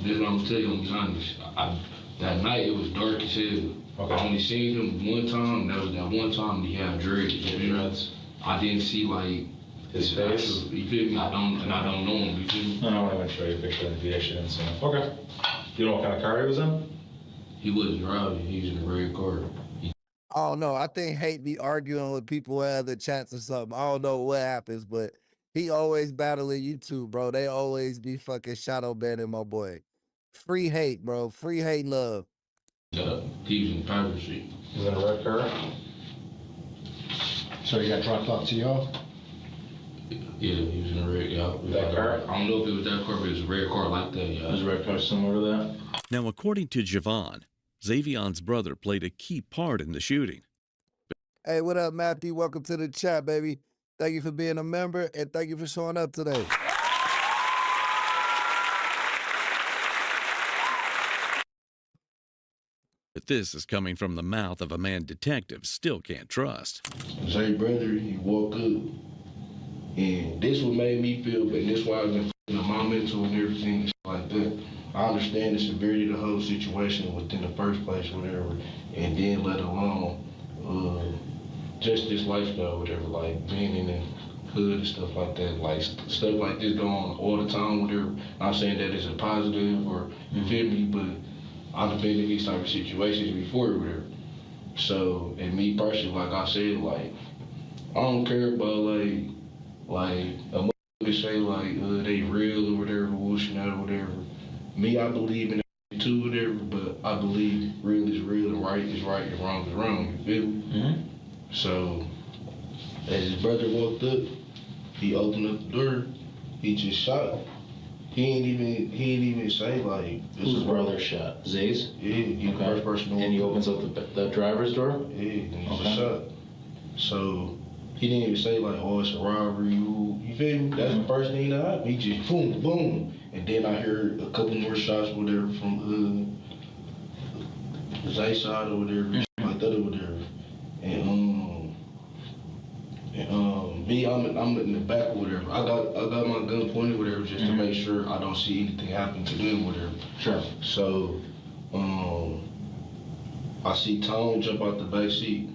This is what I'm gonna tell you, I'm gonna be honest. That night it was dark as hell. Okay. I only seen him one time, that was that one time he had dreads. Dreads. I didn't see like his face. Actual, you feel me? I don't know him, you feel me? No, I want to show you a picture of the actually didn't see him. Okay. You know what kind of car he was in? He wasn't driving, he was in a red car. I don't know. I think Hate be arguing with people at other chats or something. I don't know what happens, but he always battling you too, bro. They always be fucking shadow banning my boy. Free Hate, bro. Free Hate love. He was in the driver's seat. He's in a red car. So you got dropped off to y'all? Yeah, he was in a red, that car? I don't know if it was that car, but it was a red car like that, yeah. It was a red car similar to that? Now, according to Javon, Xavion's brother played a key part in the shooting. Hey, what up, Matthew? Welcome to the chat, baby. Thank you for being a member, and thank you for showing up today. But this is coming from the mouth of a man detectives still can't trust. Zay brother, he woke up, and this what made me feel, but this why I've been f***ing up my mental and everything and like that. I understand the severity of the whole situation within the first place, whatever, and then let alone just this lifestyle, whatever, like being in the hood and stuff like that, like stuff like this going on all the time, whatever. Not saying that it's a positive or you feel me, but I've been in these type of situations before, whatever. So, and me personally, like I said, like I don't care about like a motherfucker say like they real or whatever, whooshing out or whatever. Me, I believe in it too, whatever, but I believe real is real and right is right and wrong is wrong, you feel me? Mm-hmm. So, as his brother walked up, he opened up the door, he just shot. He ain't even say like whose brother shot? Zay's? Yeah, he's the first person to walk. And he opens up the driver's door? Yeah, and he just shot. So he didn't even say like, oh, it's a robbery. You feel me? That's the first thing that happened. He just boom, boom. And then I heard a couple more shots, whatever, from Zay's side or whatever, like that or whatever. And me, I'm in the back or whatever. I got my gun pointed, whatever, just to make sure I don't see anything happen to them, whatever. Sure. So, I see Tone jump out the back seat.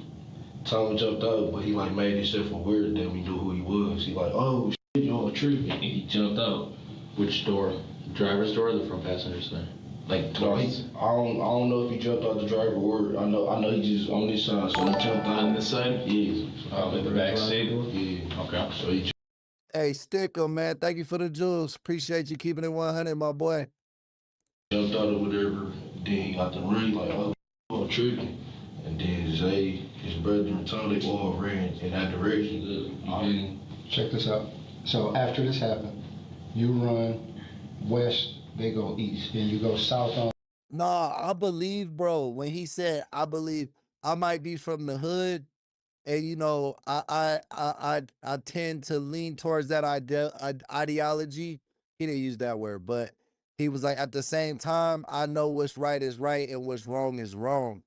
Tone jumped out, but he like made himself aware that we knew who he was. He like, oh shit, y'all tripping. And he jumped out. Which door? The driver's door or the front passenger side? Like no, I don't know if he jumped out the driver or I know he just on this side, so he jumped out on this side. Yeah. Like the back seat. Yeah. Okay. So he. Hey, Sticker, man, thank you for the jewels. Appreciate you keeping it 100, my boy. Jumped out or whatever. Then he got the ring like, oh, tripping. And then Zay, his brother, and Tony, they all ran in that direction. Check this out. So after this happened, you run west, they go east, then you go south on. Nah, I believe, bro, when he said, I believe I might be from the hood, and you know, I tend to lean towards that ideology. He didn't use that word, but he was like, at the same time, I know what's right is right and what's wrong is wrong.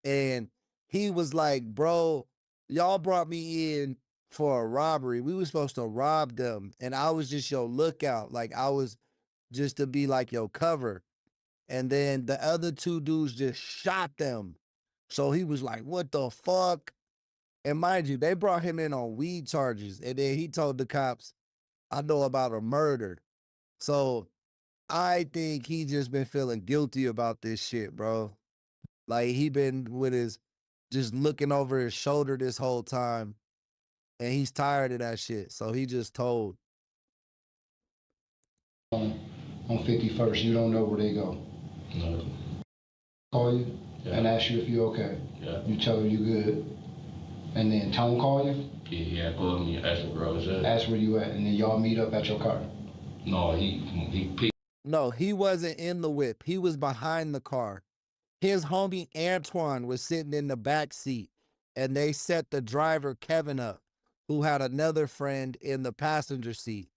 And he was like, bro, y'all brought me in for a robbery. We were supposed to rob them. And I was just your lookout. Like, I was just to be like your cover. And then the other two dudes just shot them. So he was like, what the fuck? And mind you, they brought him in on weed charges. And then he told the cops, I know about a murder. So I think he just been feeling guilty about this shit, bro. Like he been with his, just looking over his shoulder this whole time. And he's tired of that shit. So he just told. On 51st, you don't know where they go. No. Call you and ask you if you okay. Yeah. You tell them you good. And then Tone call you? Yeah, called me, asked me where I was at. Ask where you at, and then y'all meet up at your car. No, he picked. No, he wasn't in the whip. He was behind the car. His homie Antoine was sitting in the back seat, and they set the driver Kevin up, who had another friend in the passenger seat.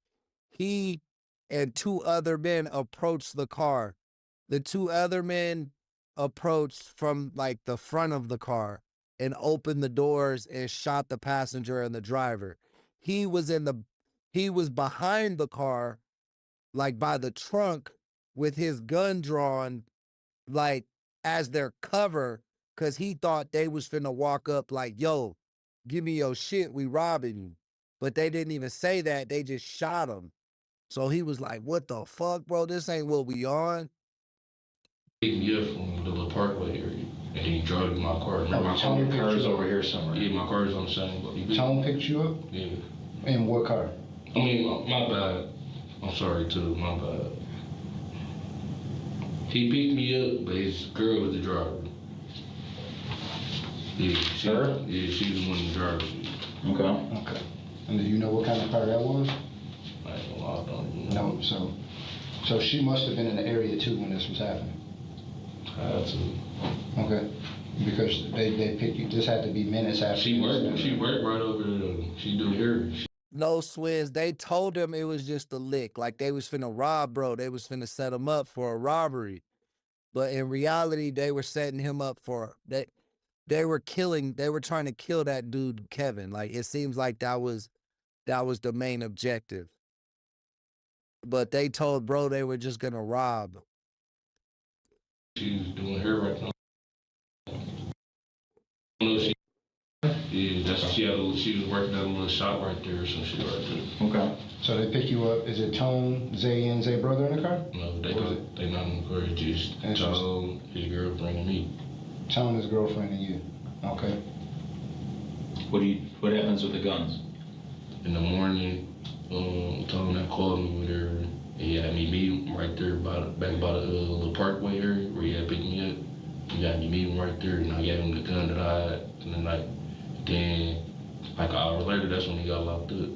He and two other men approached the car. The two other men approached from like the front of the car and opened the doors and shot the passenger and the driver. He was in the he was behind the car, like by the trunk, with his gun drawn, like as their cover, because he thought they was finna walk up like, yo, give me your shit, we robbing you. But they didn't even say that, they just shot him. So he was like, what the fuck, bro? This ain't what we on. Picked me up from the little parkway area, and then he drove my car. Remember, my car is over here somewhere. Yeah, my car is on the same. Tone picked you up? Yeah. In what car? I mean, my bad. I'm sorry too, my bad. He picked me up, but his girl was the driver. Yeah, she was the one in the driver's seat. Okay. And do you know what kind of car that was? I don't even know. No, so she must have been in the area too when this was happening. Had to. Okay. Because they picked you, this had to be minutes after. She worked right over there. She do hair. No, Swizz, they told him it was just a lick. Like they was finna rob, bro. They was finna set him up for a robbery. But in reality, they were setting him up for they were trying to kill that dude, Kevin. Like it seems like that was the main objective. But they told bro they were just gonna rob. She's doing hair right now. She was working at a little shop right there or some shit right there. Okay. So they pick you up. Is it Tone, Zay, and Zay brother in the car? No, they not in the car. It's just Tone, his girlfriend, and me. Tone, his girlfriend, and you. Okay. What happens with the guns? In the morning, Tone had called me with her, and he had me meet him right there back by the little parkway area where he had picked me up. He had me meet him right there, and I gave him the gun that I had in the night. Then, like an hour later, that's when he got locked up.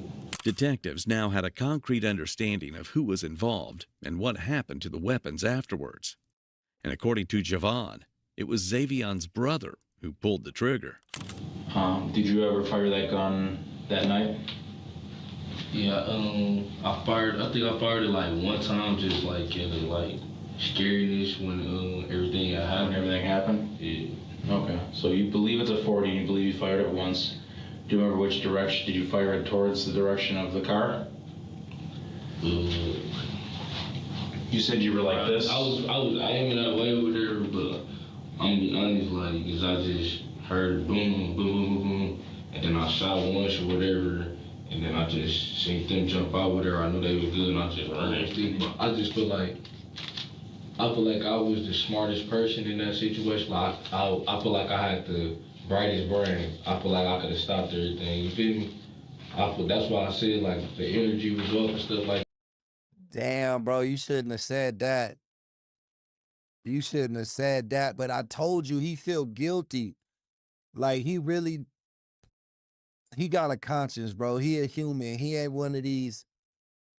Detectives now had a concrete understanding of who was involved and what happened to the weapons afterwards. And according to Javon, it was Zavion's brother who pulled the trigger. Did you ever fire that gun that night? Yeah, I think I fired it like one time, just like in the like scariness when everything happened. Yeah. Okay, so you believe it's a 40, and you believe you fired it once. Do you remember which direction? Did you fire it towards the direction of the car? You said you were like this? I was aiming that way over there, but I'm gonna be honest, like, cause I just heard boom, boom, boom, boom, and then I shot once or whatever, and then I just seen them jump out with her. I knew they was good, and I just ran. But I just feel like I was the smartest person in that situation. Like I feel like I had the brightest brain. I feel like I could have stopped everything. You feel me? That's why I said like the energy was up and stuff like. Damn, bro, you shouldn't have said that. You shouldn't have said that. But I told you he feel guilty. Like he got a conscience, bro. He a human. He ain't one of these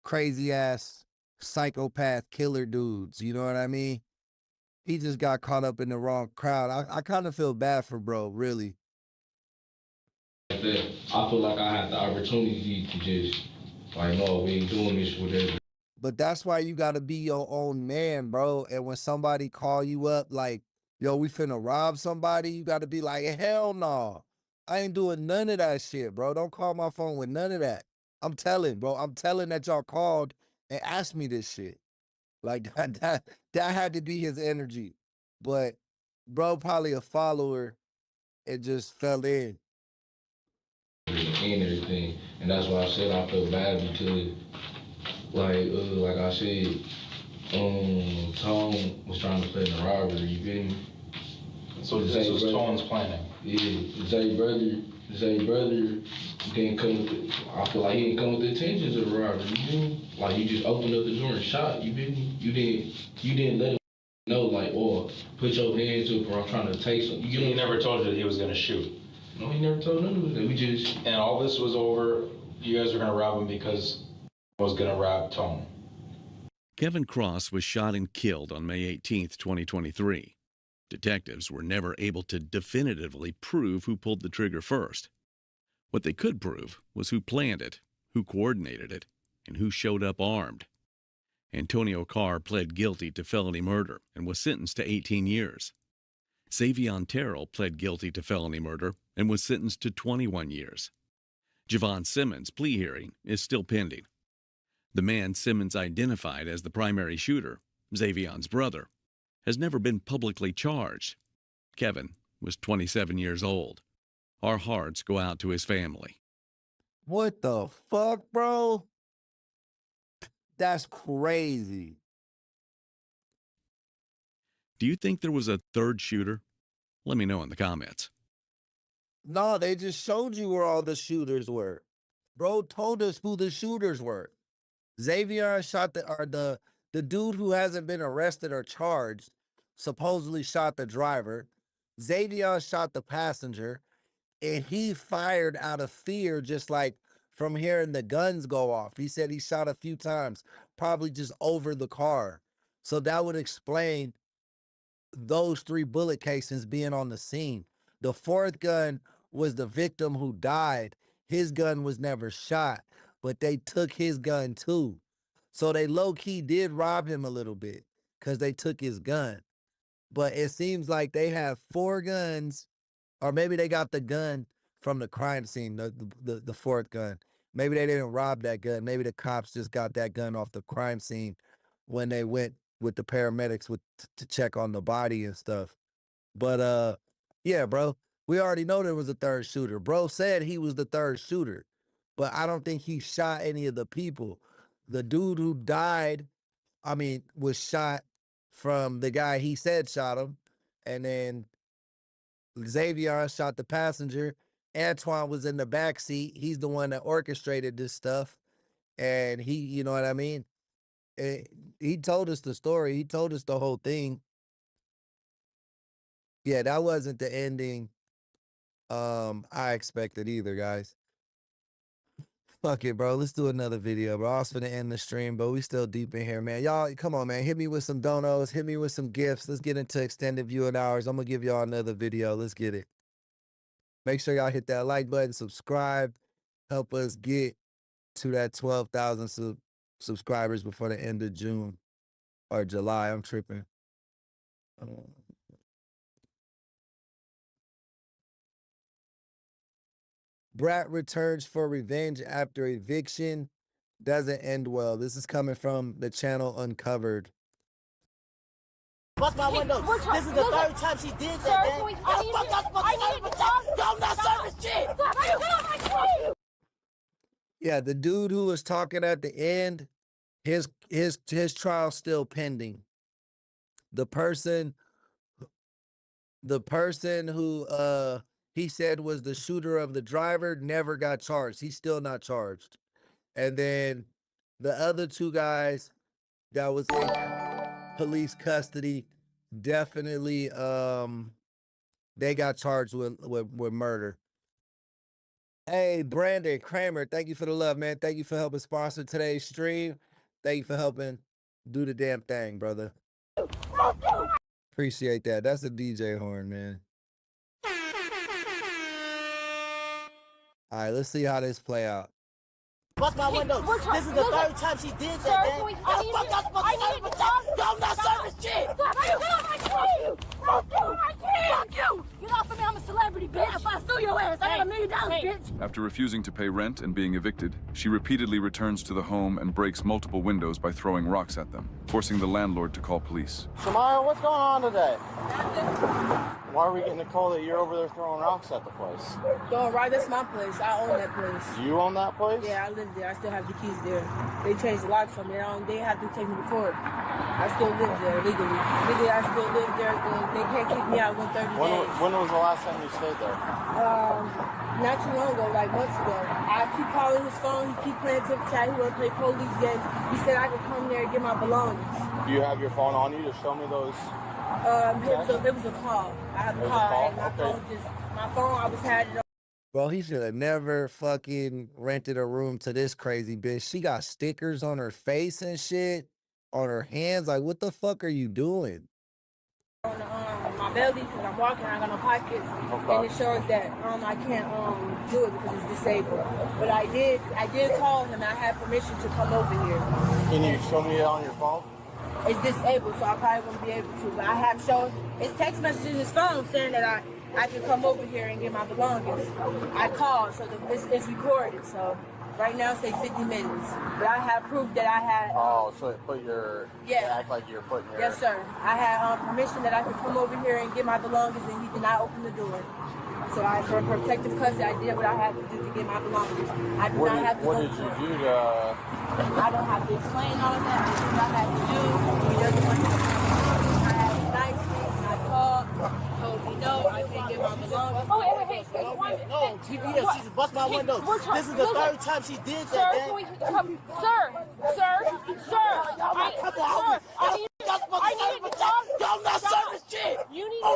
crazy ass psychopath killer dudes. You know what I mean? He just got caught up in the wrong crowd. I kind of feel bad for bro, really. Like that. I feel like I had the opportunity to just like, no, we ain't doing this with it. But that's why you gotta be your own man, bro. And when somebody call you up like, yo, we finna rob somebody, you gotta be like, hell no. I ain't doing none of that shit, bro. Don't call my phone with none of that. I'm telling, bro. I'm telling that y'all called and asked me this shit. Like that had to be his energy. But bro, probably a follower, it just fell in. And everything. And that's why I said I feel bad because like I said, Tone was trying to play the robbery, you feel me? So this was Tone's planning? Yeah, Zay brother didn't come with the, I feel like he didn't come with the intentions of the robbery, you feel me? Like you just opened up the door and shot, you feel me? You didn't let him know like, oh, put your hands up or I'm trying to take something. He never told you that he was gonna shoot? No, he never told none of us that. We just... And all this was over, you guys were gonna rob him because he was gonna rob Tone. Kevin Cross was shot and killed on May 18th, 2023. Detectives were never able to definitively prove who pulled the trigger first. What they could prove was who planned it, who coordinated it, and who showed up armed. Antonio Carr pled guilty to felony murder and was sentenced to 18 years. Zavion Terrell pled guilty to felony murder and was sentenced to 21 years. Javon Simmons' plea hearing is still pending. The man Simmons identified as the primary shooter, Xavion's brother, has never been publicly charged. Kevin was 27 years old. Our hearts go out to his family. What the fuck, bro? That's crazy. Do you think there was a third shooter? Let me know in the comments. No, they just showed you where all the shooters were. Bro told us who the shooters were. Xavier shot the dude who hasn't been arrested or charged, supposedly shot the driver. Xavier shot the passenger, and he fired out of fear, just like from hearing the guns go off. He said he shot a few times, probably just over the car. So that would explain those 3 bullet casings being on the scene. The 4th gun was the victim who died. His gun was never shot, but they took his gun too. So they low-key did rob him a little bit because they took his gun. But it seems like they have 4 guns, or maybe they got the gun from the crime scene, the 4th gun. Maybe they didn't rob that gun. Maybe the cops just got that gun off the crime scene when they went with the paramedics to check on the body and stuff. But yeah, bro, we already know there was a 3rd shooter. Bro said he was the 3rd shooter, but I don't think he shot any of the people. The dude who died, was shot from the guy he said shot him, and then Xavier shot the passenger. Antoine was in the back seat. He's the one that orchestrated this stuff, and he, you know what I mean? He told us the story. He told us the whole thing. Yeah, that wasn't the ending I expected either, guys. Fuck it, bro. Let's do another video, bro. I was finna end the stream, but we still deep in here, man. Y'all, come on, man. Hit me with some donos. Hit me with some gifts. Let's get into extended viewing hours. I'm gonna give y'all another video. Let's get it. Make sure y'all hit that like button, subscribe. Help us get to that 12,000 subscribers before the end of June or July. I'm tripping. Brat returns for revenge after eviction. Doesn't end well. This is coming from the channel Uncovered. Bust my window. This is the 3rd time she did that, man. I'm not serving shit. Yeah, the dude who was talking at the end, his trial's still pending. The person who he said was the shooter of the driver never got charged. He's still not charged. And then the other 2 guys that was in police custody, definitely they got charged with murder. Hey, Brandon Kramer, thank you for the love, man. Thank you for helping sponsor today's stream. Thank you for helping do the damn thing, brother. Appreciate that. That's a DJ horn, man. All right, let's see how this play out. Bust my window. This is the 3rd time she did that, man. I'm not serving shit. Fuck you. Get off of me. I'm a celebrity, bitch. If I sue your ass, I got $1 million, bitch. After refusing to pay rent and being evicted, she repeatedly returns to the home and breaks multiple windows by throwing rocks at them, forcing the landlord to call police. Shamaya, what's going on today? Why are we getting a call that you're over there throwing rocks at the place? Going right, that's my place. I own that place. You own that place? Yeah, I live there. I still have the keys there. They changed the lock for me. They have to take me to court. I still live there legally. Legally, I still live there. They can't kick me out within 30 days. When was the last time you stayed there? Not too long ago, like months ago. I keep calling his phone. He keep playing tip-tap. He want to play police games. He said I could come there and get my belongings. Do you have your phone on you to show me those? It was a call. I had a call. My phone, I was had it on. Bro, he should have never fucking rented a room to this crazy bitch. She got stickers on her face and shit, on her hands. Like, what the fuck are you doing? On my belly because I'm walking. I got no pockets, and it shows that I can't do it because it's disabled. But I did call him. I had permission to come over here. Can you show me it on your phone? It's disabled, so I probably won't be able to. But I have shown. It's text messages in his phone saying that I can come over here and get my belongings. I called, so it's recorded. So right now, say 50 minutes. But I have proof that I had. Oh, so it put your. Yeah. Act like you're putting your. Yes, sir. I had permission that I could come over here and get my belongings, and he did not open the door. So for protective custody, I did what I had to do to get my belongings. I do not have to. What did you do to? I don't have to explain all that. I did what I had to do. He doesn't want to. I had nice things. I called, told me no, I can't get my belongings. Oh, wait. No, TVS, she's bust my window. This is the third time she did that, sir, can we come, sir, I need to talk. Y'all not serving shit. You need to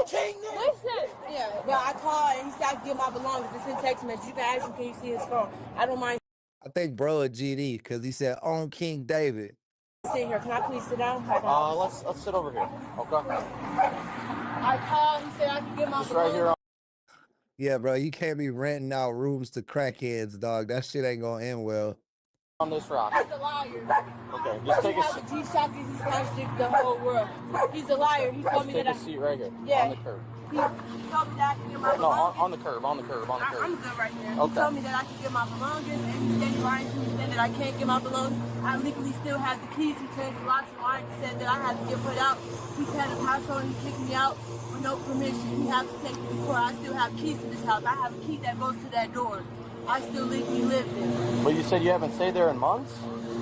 listen. Yeah, but I called and he said I could get my belongings. It's in text message. You can ask him, can you see his phone? I don't mind I think bro a GD because he said on King David. sitting here. Can I please sit down? Let's sit over here. Okay. I called. He said I could get my Just right here. Yeah, bro, you can't be renting out rooms to crackheads, dog. That shit ain't gonna end well. On this rock. He's a liar. Okay, just take a seat. G-Shock is he's contradicted the whole world. He's a liar. He told me that Take a seat right here. Yeah. On the curb. He told me that I could get my No, belongings. on the curb. On the curb. I'm good right here. Okay. He told me that I could get my belongings, and he's standing lying to me saying that I can't get my belongings. I legally still have the keys. He changed the locks and lying. He said that I had to get put out. He had a password and he kicked me out with no permission. He has to take me to court. I still have keys to this house. I have a key that goes to that door. I still legally live there. But you said you haven't stayed there in months?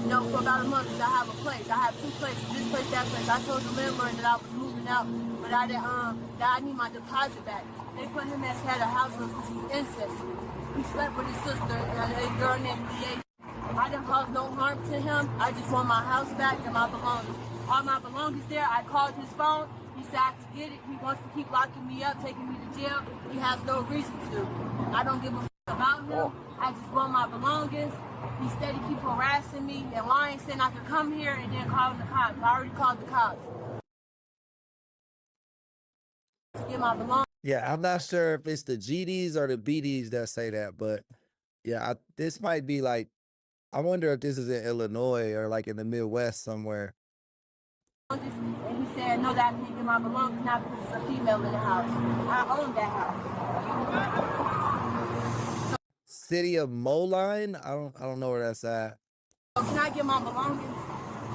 No, for about a month. I have a place. I have two places. This place, that place. I told the landlord that I was moving out, but I didn't. That I need my deposit back. They put him as head of household because he's incest. He slept with his sister and a girl named Leah. I didn't cause no harm to him. I just want my house back and my belongings. All my belongings there. I called his phone. He said I could get it. He wants to keep locking me up, taking me to jail. He has no reason to. I don't give a f about him. I just want my belongings. He steady keep harassing me and lying, saying I could come here and then calling the cops. I already called the cops. To get my belongings. Yeah, I'm not sure if it's the GDs or the BDs that say that, but yeah, this might be like, I wonder if this is in Illinois or like in the Midwest somewhere. And he said, no, that I can't get my belongings now because it's a female in the house. I own that house. City of Moline? I don't know where that's at. So can I get my belongings?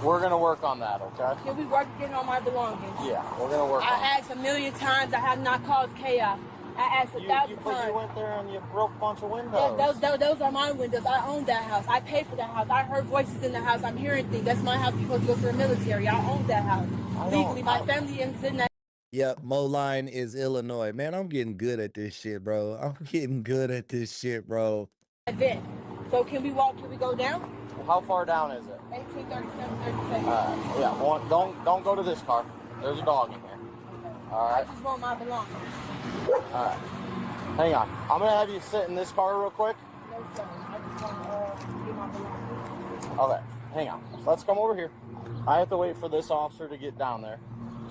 We're gonna work on that, okay? Can we work getting on my belongings? Yeah, we're gonna work on it. I asked a million times. I have not caused chaos. I asked 1,000 times. You went there and you broke a bunch of windows. Those are my windows. I own that house. I pay for that house. I heard voices in the house. I'm hearing things. That's my house. You're supposed to go for the military. I own that house. Legally, my family is in that. Yep, Moline is Illinois. Man, I'm getting good at this shit, bro. I'm getting good at this shit, bro. Event. So can we walk? Can we go down? How far down is it? 1837, 36. Yeah, well, don't go to this car. There's a dog in here. All right. I just want my belongings. All right. Hang on. I'm gonna have you sit in this car real quick. No, sir. I just want to get my belongings. Okay. Hang on. Let's come over here. I have to wait for this officer to get down there.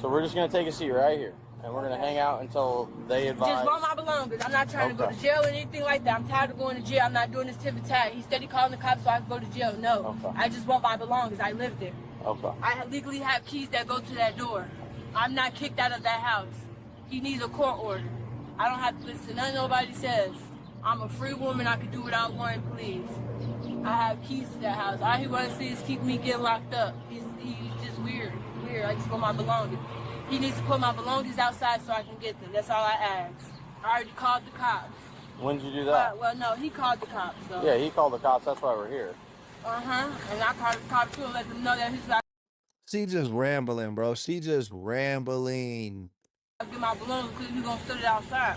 So we're just gonna take a seat right here, and we're gonna hang out until they advise. Just want my belongings. I'm not trying to go to jail or anything like that. I'm tired of going to jail. I'm not doing this tit for tat. He's steady calling the cops so I can go to jail. No. Okay. I just want my belongings. I live there. Okay. I legally have keys that go to that door. I'm not kicked out of that house. He needs a court order. I don't have to listen to nothing nobody says. I'm a free woman. I can do what I want, please. I have keys to that house. All he wants to see is keep me getting locked up. He's just weird. I just want my belongings. He needs to put my belongings outside so I can get them. That's all I ask. I already called the cops. When did you do that? Well, no, he called the cops. So. Yeah, he called the cops. That's why we're here. Uh-huh. And I called the cops too and let them know that he's like, She just rambling, bro. She just rambling. I'll get my belongings because you're going to sit it outside.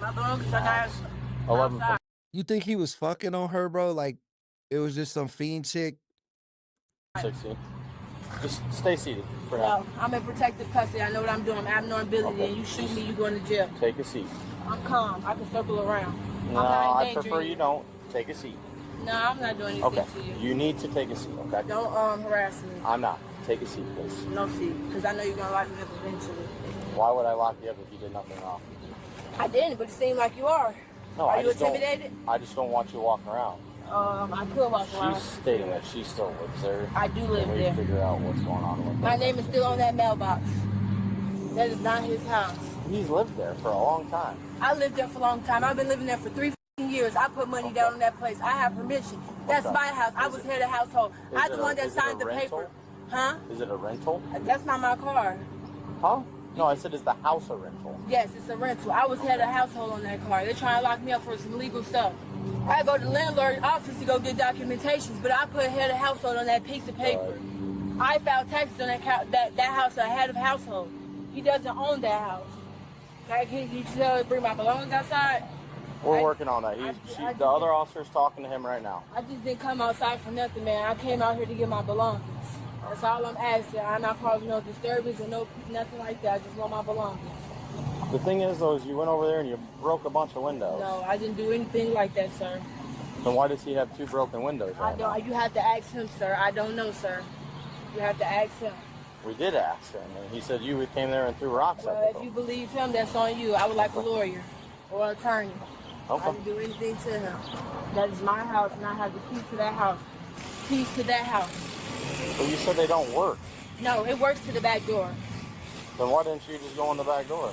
My belongings are not 11. outside. You think he was fucking on her, bro? Like, it was just some fiend chick? 16. Just stay seated for now. No, I'm in protective custody. I know what I'm doing. I'm abnormality, and you shoot me, you going to jail. Take a seat. I'm calm. I can circle around. No, I prefer you don't. Take a seat. No, I'm not doing anything Okay. to you. You need to take a seat, okay? Don't harass me. I'm not. Take a seat, please. No seat, because I know you're going to lock me up eventually. Why would I lock you up if you did nothing wrong? I didn't, but it seemed like you are. No, Are I you just intimidated? I just don't want you walking around. I could walk around. She's stating that she still lives there. I do live Can we there. figure out what's going on with My her? name is still on that mailbox. That is not his house. He's lived there for a long time. I lived there for a long time. I've been living there for 3 years. I put money down on that place. I have permission. That's my house. I was head of household. I'm the one that signed the paper. Huh? Is it a rental? That's not my car. Huh? No, I said, is the house a rental? Yes, it's a rental. I was head of household on that car. They're trying to lock me up for some illegal stuff. I go to the landlord's office to go get documentations, but I put head of household on that piece of paper. I filed taxes on that house, a head of household. He doesn't own that house. Can you tell bring my belongings outside? We're working on that. The other officer's talking to him right now. I just didn't come outside for nothing, man. I came out here to get my belongings. That's all I'm asking. I'm not causing no disturbance or nothing like that. I just want my belongings. The thing is, though, is you went over there and you broke a bunch of windows. No, I didn't do anything like that, sir. Then why does he have 2 broken windows right now? You have to ask him, sir. I don't know, sir. You have to ask him. We did ask him, and he said you came there and threw rocks at him. If you believe him, that's on you. I would like a lawyer or an attorney. Okay. I didn't do anything to him. That is my house, and I have the keys to that house. Keys to that house. But you said they don't work. No, it works to the back door. Then why didn't you just go in the back door?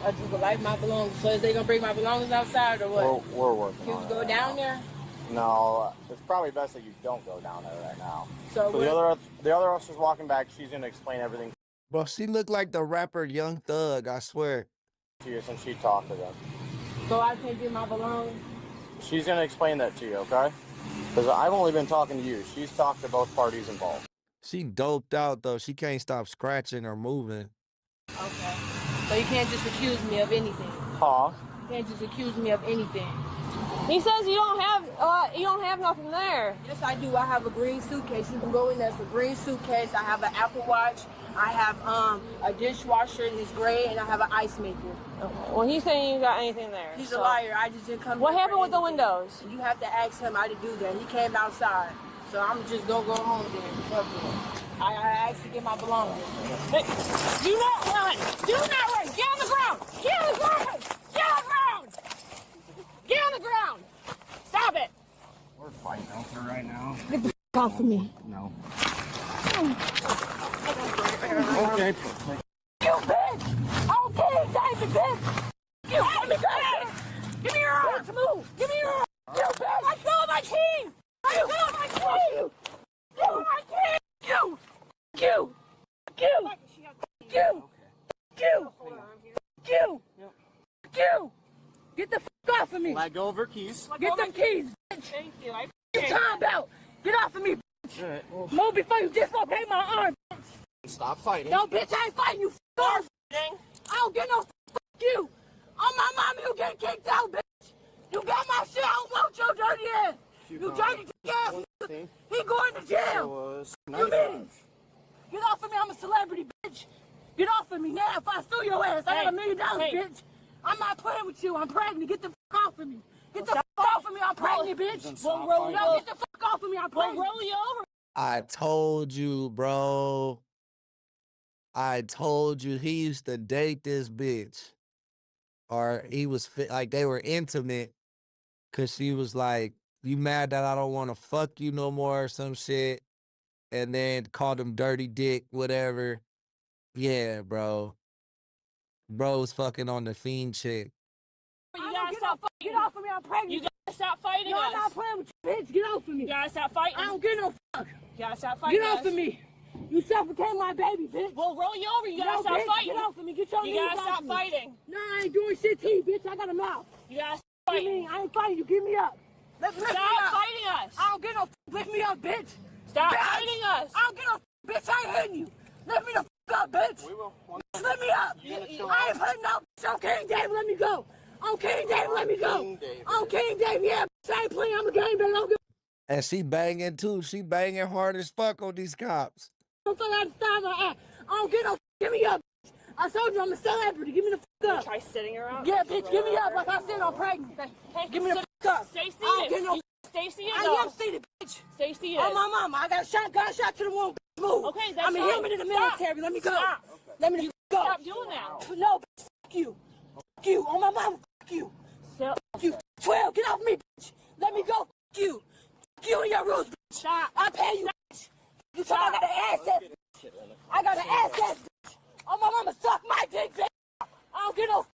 I just would like my belongings. So is they gonna bring my belongings outside or what? We're working Can on you it go right down now. there? No, it's probably best that you don't go down there right now. So the other officer's walking back. She's gonna explain everything Bro, she looked like the rapper Young Thug, I swear. to you since she talked to them. So I can't get my belongings? She's gonna explain that to you, okay? Because I've only been talking to you. She's talked to both parties involved. She doped out, though. She can't stop scratching or moving. Okay. So you can't just accuse me of anything. Huh? You can't just accuse me of anything. He says you don't have nothing there. Yes, I do. I have a green suitcase. You can go in there. It's a green suitcase. I have an Apple Watch. I have a dishwasher and it's gray, and I have an ice maker. Okay. Well, he's saying you got anything there. He's a liar. I just didn't come. What here happened for with the anything. windows? You have to ask him. I didn't do that. He came outside, so I'm just gonna go home then. I asked to get my belongings. Hey, do not run! Do not run! Get on the ground! Get on the ground! Get on the ground! Get on the ground! Stop it! We're fighting out there right now. Get the f off of me. No. Okay. You bitch! Okay, David, bitch! You let me go! Give me your arm! Move! Give me your arm! You bitch! Let go of my keys! Let go of my keys! You! My keys! You! You! You! You! You! You! You! Get the f off of me! Let go of her keys. Get them keys, bitch! Thank you. I Get your time out! Get off of me, bitch! Right, well, Move before you dislocate my arm, bitch! stop fighting. No, bitch, I ain't fighting you, f***ers! I don't get no f*** you! On my mama, you get kicked out, bitch! You got my shit, I don't want your dirty ass! You dirty ass! He going to jail! You mean? Get off of me, I'm a celebrity, bitch! Get off of me now if I sue your ass! I got $1 million, bitch! I'm not playing with you, I'm pregnant, get the f off of me! Get the f off of me, I'm pregnant, bitch! We'll roll you No, over. get the f off of me, I'm pregnant! We'll roll you over. I told you, bro. I told you he used to date this bitch. Or he was like, they were intimate. Cause she was like, you mad that I don't want to fuck you no more or some shit. And then called him dirty dick, whatever. Yeah, bro. Bro was fucking on the fiend chick. You gotta stop fighting. Get off of me, I'm pregnant! You gotta stop fighting No, us. I'm not playing with you, bitch! Get off of me! You gotta stop fighting. I don't get no fuck! You gotta stop fighting Get off us. of me! You suffocate my baby, bitch! We'll roll you over. You gotta No, stop bitch, fighting. Get off of me! Get your You knees gotta off stop me. fighting. No, I ain't doing shit to you, bitch! I got a mouth! You gotta stop What fighting. you mean? I ain't fighting you! Give me up! Lift me Stop up! fighting us. I don't get no lift me up, bitch! Stop Bitch! fighting us. I don't get no bitch! I ain't hitting you! Lift me the up, bitch! We will. Lift me up! I ain't putting no bitch! On King David, let me go! On King David, let me go! King David. On King David, yeah, bitch! I ain't playing, I'm a game baby, don't give And she banging too. She banging hard as fuck on these cops. don't fuck out of style my ass. I don't get no give me up, bitch! I told you I'm a celebrity, give me the up! Try sitting around. Yeah, bitch, give me up! Like I said, I'm pregnant! Hey, Give me the up! Stay seated. I don't get no Stay seated. I am seated, bitch! Stay seated. Oh, my mama, I got a gunshot to the wound. Move. Okay, that's I'm a fine. human in the Stop. military. Let me go. Stop. Let me go. Stop doing that. No, bitch, fuck you. Fuck you. On my mama, fuck you. Stop. Fuck you. 12, get off me, bitch. Let me go. Fuck you. Fuck you and your rules, bitch. Stop. I pay you, bitch. You talk, I got an asset, bitch. I got an asset, bitch. Oh, my mama, suck my dick, bitch. don't get no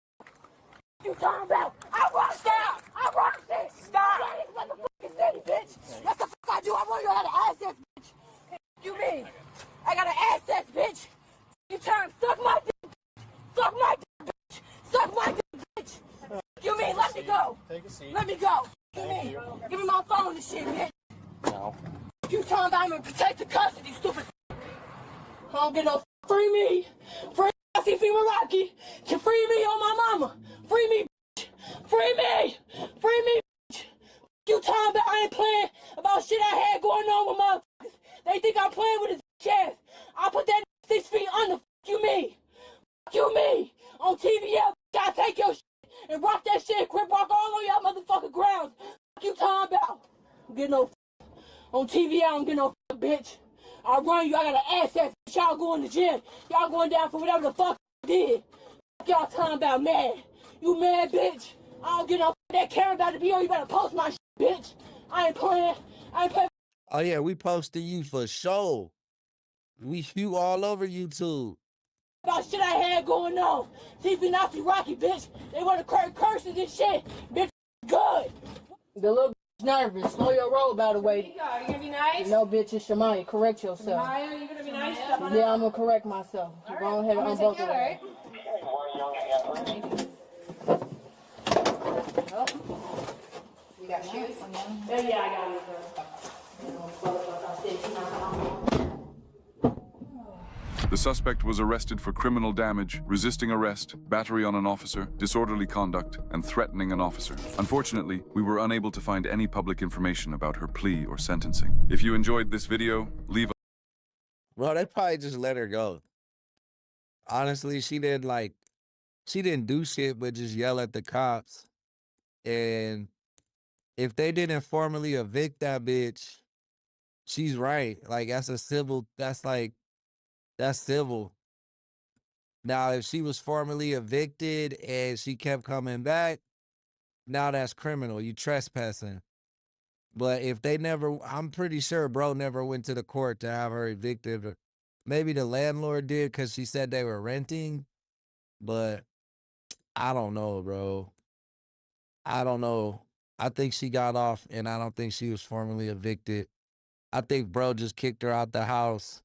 you talking about. I run stop. I run shit. Stop. I run this motherfucking city, bitch. That's the fuck I do. I run you out of access, bitch. You mean? I got an access, bitch. You turn, suck my dick. Suck my dick, bitch. Suck my dick, bitch. You mean? Let me go. Take a seat. Let me go. Thank you. Give me my phone and shit, bitch. No. You talking about I'm gonna protect the custody, stupid. I don't get no free me. Free FEMA Rocky. To free me on my mama. Free me, bitch. Free me. Free me, bitch. You talking about I ain't playing about shit I had going on with motherfuckers. They think I'm playing with his bitch ass. I put that 6 feet under. You me. You me. On TVL, I take your shit and rock that shit. Crip rock all on y'all motherfucking grounds. You talking about? Get no on TV, I don't get no bitch. I run you, I got an access. Y'all going to gym. Y'all going down for whatever the fuck you did. Y'all talking about mad. You mad, bitch? I don't get no that care about the video. You better post my shit, bitch. I ain't playing. I ain't playing. Oh yeah, we posted you for sure. You all over YouTube. About shit I had going on. TV Nazi Rocky, bitch. They want to crack curses and shit. Bitch, good. The little bitch nervous. Slow your roll, by the way. Are you gonna be nice? No, bitch, it's Shamaya. Correct yourself. Maya, are you gonna be nice? Yeah, I'm gonna correct myself. You're going ahead and both of them. You got shoes? Yeah, I got it. The suspect was arrested for criminal damage, resisting arrest, battery on an officer, disorderly conduct, and threatening an officer. Unfortunately, we were unable to find any public information about her plea or sentencing. If you enjoyed this video, leave a... Bro, they probably just let her go. Honestly, she didn't do shit but just yell at the cops. And if they didn't formally evict that bitch, she's right. Like, that's civil. Now, if she was formally evicted and she kept coming back, now that's criminal. You trespassing. But if they never, I'm pretty sure bro never went to the court to have her evicted. Maybe the landlord did because she said they were renting. But I don't know, bro. I don't know. I think she got off and I don't think she was formally evicted. I think bro just kicked her out the house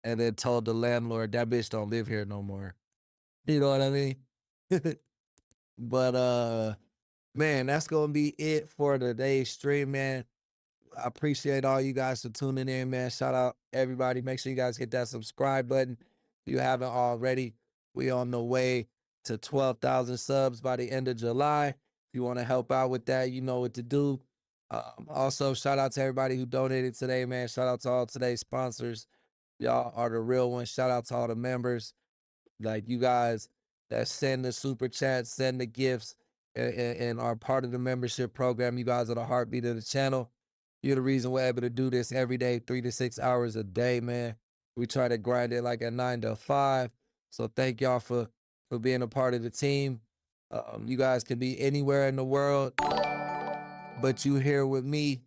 and then told the landlord that bitch don't live here no more. You know what I mean? But man, that's gonna be it for today's stream, man. I appreciate all you guys for tuning in, man. Shout out everybody. Make sure you guys hit that subscribe button if you haven't already. We on the way to 12,000 subs by the end of July. If you want to help out with that, you know what to do. Also, shout out to everybody who donated today, man. Shout out to all today's sponsors. Y'all are the real ones. Shout out to all the members. Like you guys that send the super chats, send the gifts, and are part of the membership program. You guys are the heartbeat of the channel. You're the reason we're able to do this every day, 3 to 6 hours a day, man. We try to grind it like a 9 to 5. So thank y'all for being a part of the team. You guys can be anywhere in the world, but you here with me.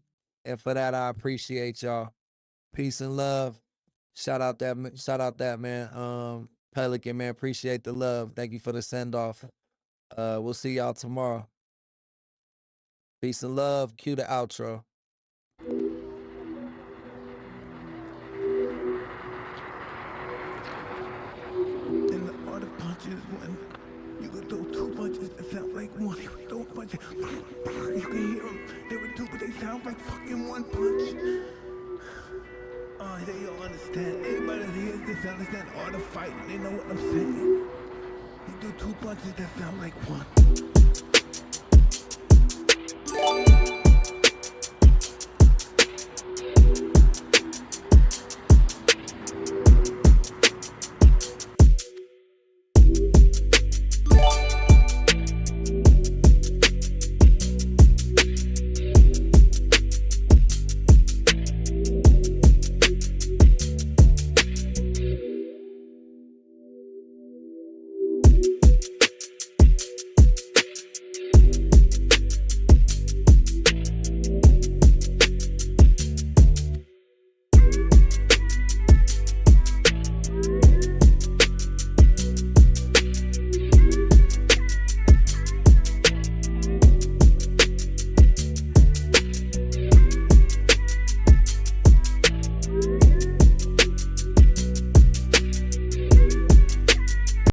And for that, I appreciate y'all. Peace and love. Shout out that man. Pelican, man. Appreciate the love. Thank you for the send off. We'll see y'all tomorrow. Peace and love. Cue the outro. In the art of punches, when you could throw 2 punches that sound like one, you could throw punches. You can hear them. They were 2, but they sound like fucking 1 punch. They don't understand. Anybody that hears this understand art of fighting. They know what I'm saying. You do 2 punches that sound like 1.